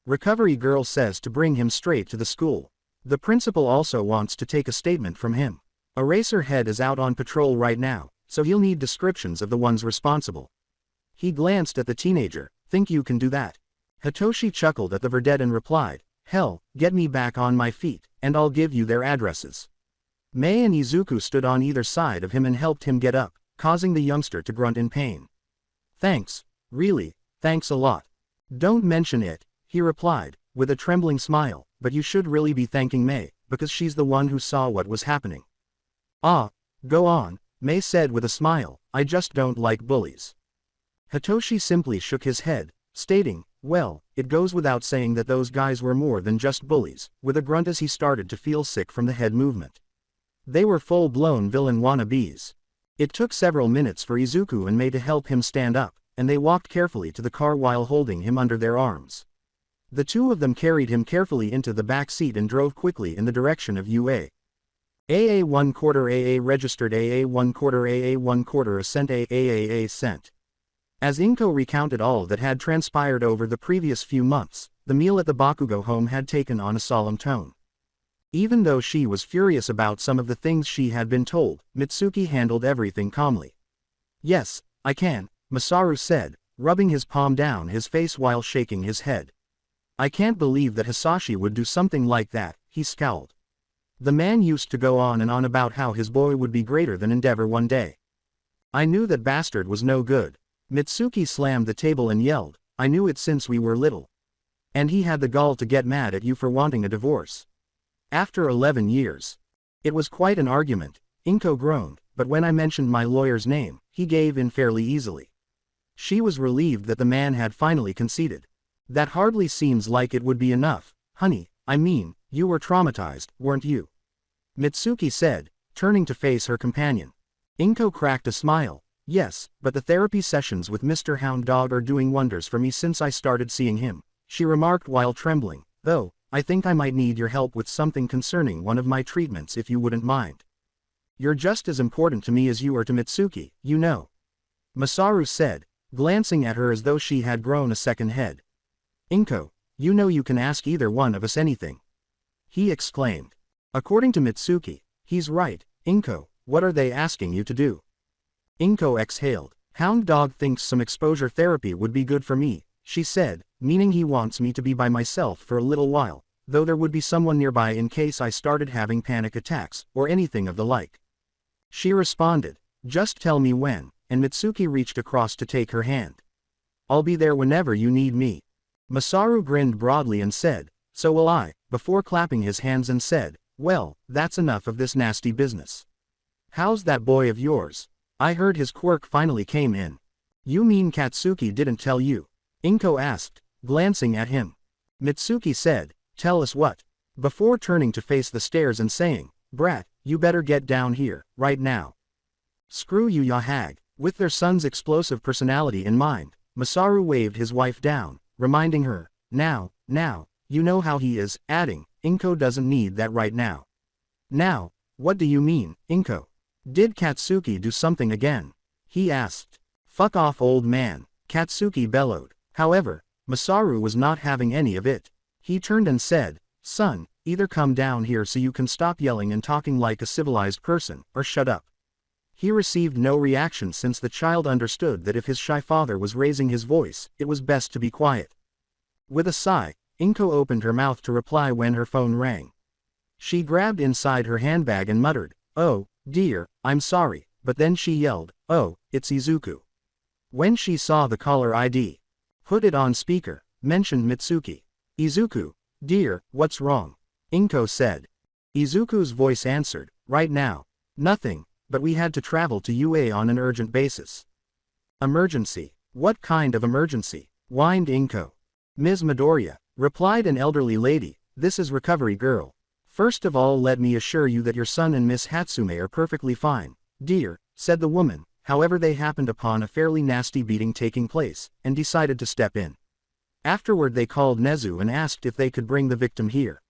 Recovery girl says to bring him straight to the school. The principal also wants to take a statement from him. Eraserhead is out on patrol right now, so he'll need descriptions of the ones responsible. He glanced at the teenager. "Think you can do that?" Hitoshi chuckled at the verdette and replied, "Hell, get me back on my feet, and I'll give you their addresses." May and Izuku stood on either side of him and helped him get up, causing the youngster to grunt in pain. "Thanks, really, thanks a lot." "Don't mention it," he replied, with a trembling smile, "but you should really be thanking May, because she's the one who saw what was happening." "Ah, go on," May said with a smile, "I just don't like bullies." Hitoshi simply shook his head, stating, "Well, it goes without saying that those guys were more than just bullies," with a grunt as he started to feel sick from the head movement. They were full-blown villain wannabes. It took several minutes for Izuku and May to help him stand up, and they walked carefully to the car while holding him under their arms. The two of them carried him carefully into the back seat and drove quickly in the direction of UA. AA 1/4 AA registered AA 1/4 AA 1/4 cent AAA cent. As Inko recounted all that had transpired over the previous few months, the meal at the Bakugo home had taken on a solemn tone. Even though she was furious about some of the things she had been told, Mitsuki handled everything calmly. "Yes, I can," Masaru said, rubbing his palm down his face while shaking his head. "I can't believe that Hisashi would do something like that," he scowled. The man used to go on and on about how his boy would be greater than Endeavor one day. "I knew that bastard was no good." Mitsuki slammed the table and yelled, "I knew it since we were little. And he had the gall to get mad at you for wanting a divorce. After 11 years. It was quite an argument," Inko groaned, "but when I mentioned my lawyer's name, he gave in fairly easily." She was relieved that the man had finally conceded. "That hardly seems like it would be enough, honey, I mean, you were traumatized, weren't you?" Mitsuki said, turning to face her companion. Inko cracked a smile. "Yes, but the therapy sessions with Mr. Hound Dog are doing wonders for me since I started seeing him," she remarked while trembling. Though, I think I might need your help with something concerning one of my treatments if you wouldn't mind. You're just as important to me as you are to Mitsuki, you know. Masaru said, glancing at her as though she had grown a second head. Inko, you know you can ask either one of us anything. He exclaimed. According to Mitsuki, he's right. Inko, what are they asking you to do? Inko exhaled. Hound Dog thinks some exposure therapy would be good for me, she said, meaning he wants me to be by myself for a little while, though there would be someone nearby in case I started having panic attacks, or anything of the like. She responded, just tell me when, and Mitsuki reached across to take her hand. I'll be there whenever you need me. Masaru grinned broadly and said, so will I, before clapping his hands and said, well, that's enough of this nasty business. How's that boy of yours? I heard his quirk finally came in. You mean Katsuki didn't tell you? Inko asked, glancing at him. Mitsuki said, tell us what? Before turning to face the stairs and saying, brat, you better get down here, right now. Screw you, ya hag. With their son's explosive personality in mind, Masaru waved his wife down, reminding her, now, you know how he is, adding, Inko doesn't need that right now. Now, what do you mean, Inko? Did Katsuki do something again? He asked. Fuck off, old man, Katsuki bellowed. However, Masaru was not having any of it. He turned and said, son, either come down here so you can stop yelling and talking like a civilized person, or shut up. He received no reaction since the child understood that if his shy father was raising his voice, it was best to be quiet. With a sigh, Inko opened her mouth to reply when her phone rang. She grabbed inside her handbag and muttered, oh, dear, I'm sorry, but then she yelled, oh, it's Izuku. When she saw the caller ID, put it on speaker, mentioned Mitsuki. Izuku, dear, what's wrong? Inko said. Izuku's voice answered, right now, nothing, but we had to travel to UA on an urgent basis. Emergency? What kind of emergency? Whined Inko. Ms. Midoriya, replied an elderly lady, this is Recovery Girl. First of all, let me assure you that your son and Miss Hatsume are perfectly fine, dear, said the woman. However, they happened upon a fairly nasty beating taking place, and decided to step in. Afterward they called Nezu and asked if they could bring the victim here.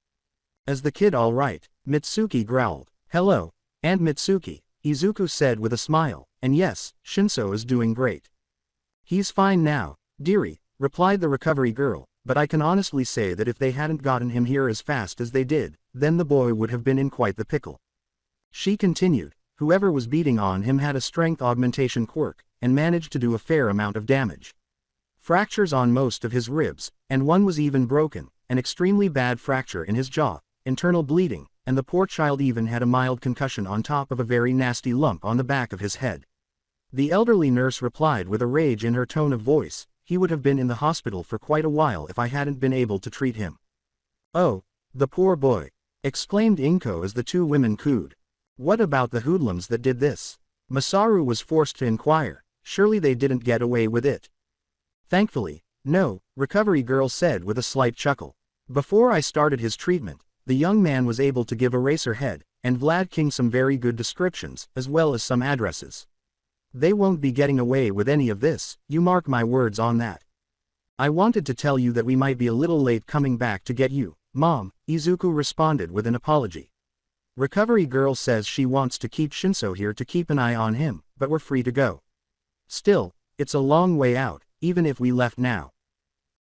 Is the kid all right? Mitsuki growled. Hello, Aunt Mitsuki, Izuku said with a smile, and yes, Shinso is doing great. He's fine now, dearie, replied the Recovery Girl, but I can honestly say that if they hadn't gotten him here as fast as they did, then the boy would have been in quite the pickle. She continued, whoever was beating on him had a strength augmentation quirk, and managed to do a fair amount of damage. Fractures on most of his ribs, and one was even broken, an extremely bad fracture in his jaw, internal bleeding, and the poor child even had a mild concussion on top of a very nasty lump on the back of his head. The elderly nurse replied with a rage in her tone of voice, he would have been in the hospital for quite a while if I hadn't been able to treat him. Oh, the poor boy, exclaimed Inko as the two women cooed. What about the hoodlums that did this? Masaru was forced to inquire, surely they didn't get away with it. Thankfully, no, Recovery Girl said with a slight chuckle. Before I started his treatment, the young man was able to give Eraserhead and Vlad King some very good descriptions, as well as some addresses. They won't be getting away with any of this, you mark my words on that. I wanted to tell you that we might be a little late coming back to get you, Mom, Izuku responded with an apology. Recovery Girl says she wants to keep Shinso here to keep an eye on him, but we're free to go. Still, it's a long way out, even if we left now.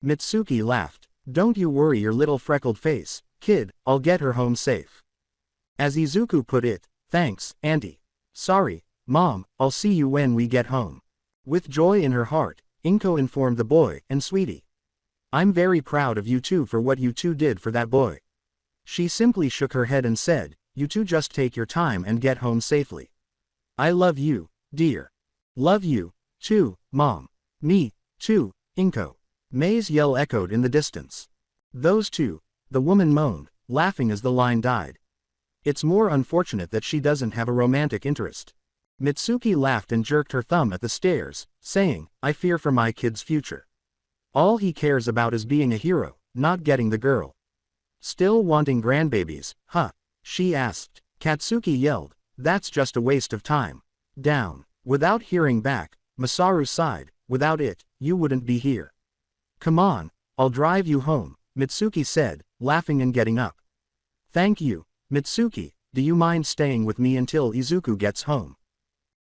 Mitsuki laughed. Don't you worry your little freckled face, kid, I'll get her home safe. As Izuku put it, thanks, Auntie. Sorry, Mom, I'll see you when we get home. With joy in her heart, Inko informed the boy, and sweetie. I'm very proud of you two for what you two did for that boy. She simply shook her head and said, you two just take your time and get home safely. I love you, dear. Love you, too, Mom. Me, too, Inko. May's yell echoed in the distance. Those two, the woman moaned, laughing as the line died. It's more unfortunate that she doesn't have a romantic interest. Mitsuki laughed and jerked her thumb at the stairs, saying, I fear for my kid's future. All he cares about is being a hero, not getting the girl. Still wanting grandbabies, huh? She asked. Katsuki yelled, that's just a waste of time. Down. Without hearing back, Masaru sighed, without it, you wouldn't be here. Come on, I'll drive you home, Mitsuki said, laughing and getting up. Thank you, Mitsuki. Do you mind staying with me until Izuku gets home?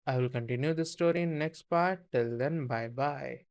I will continue the story in next part. Till then, bye bye.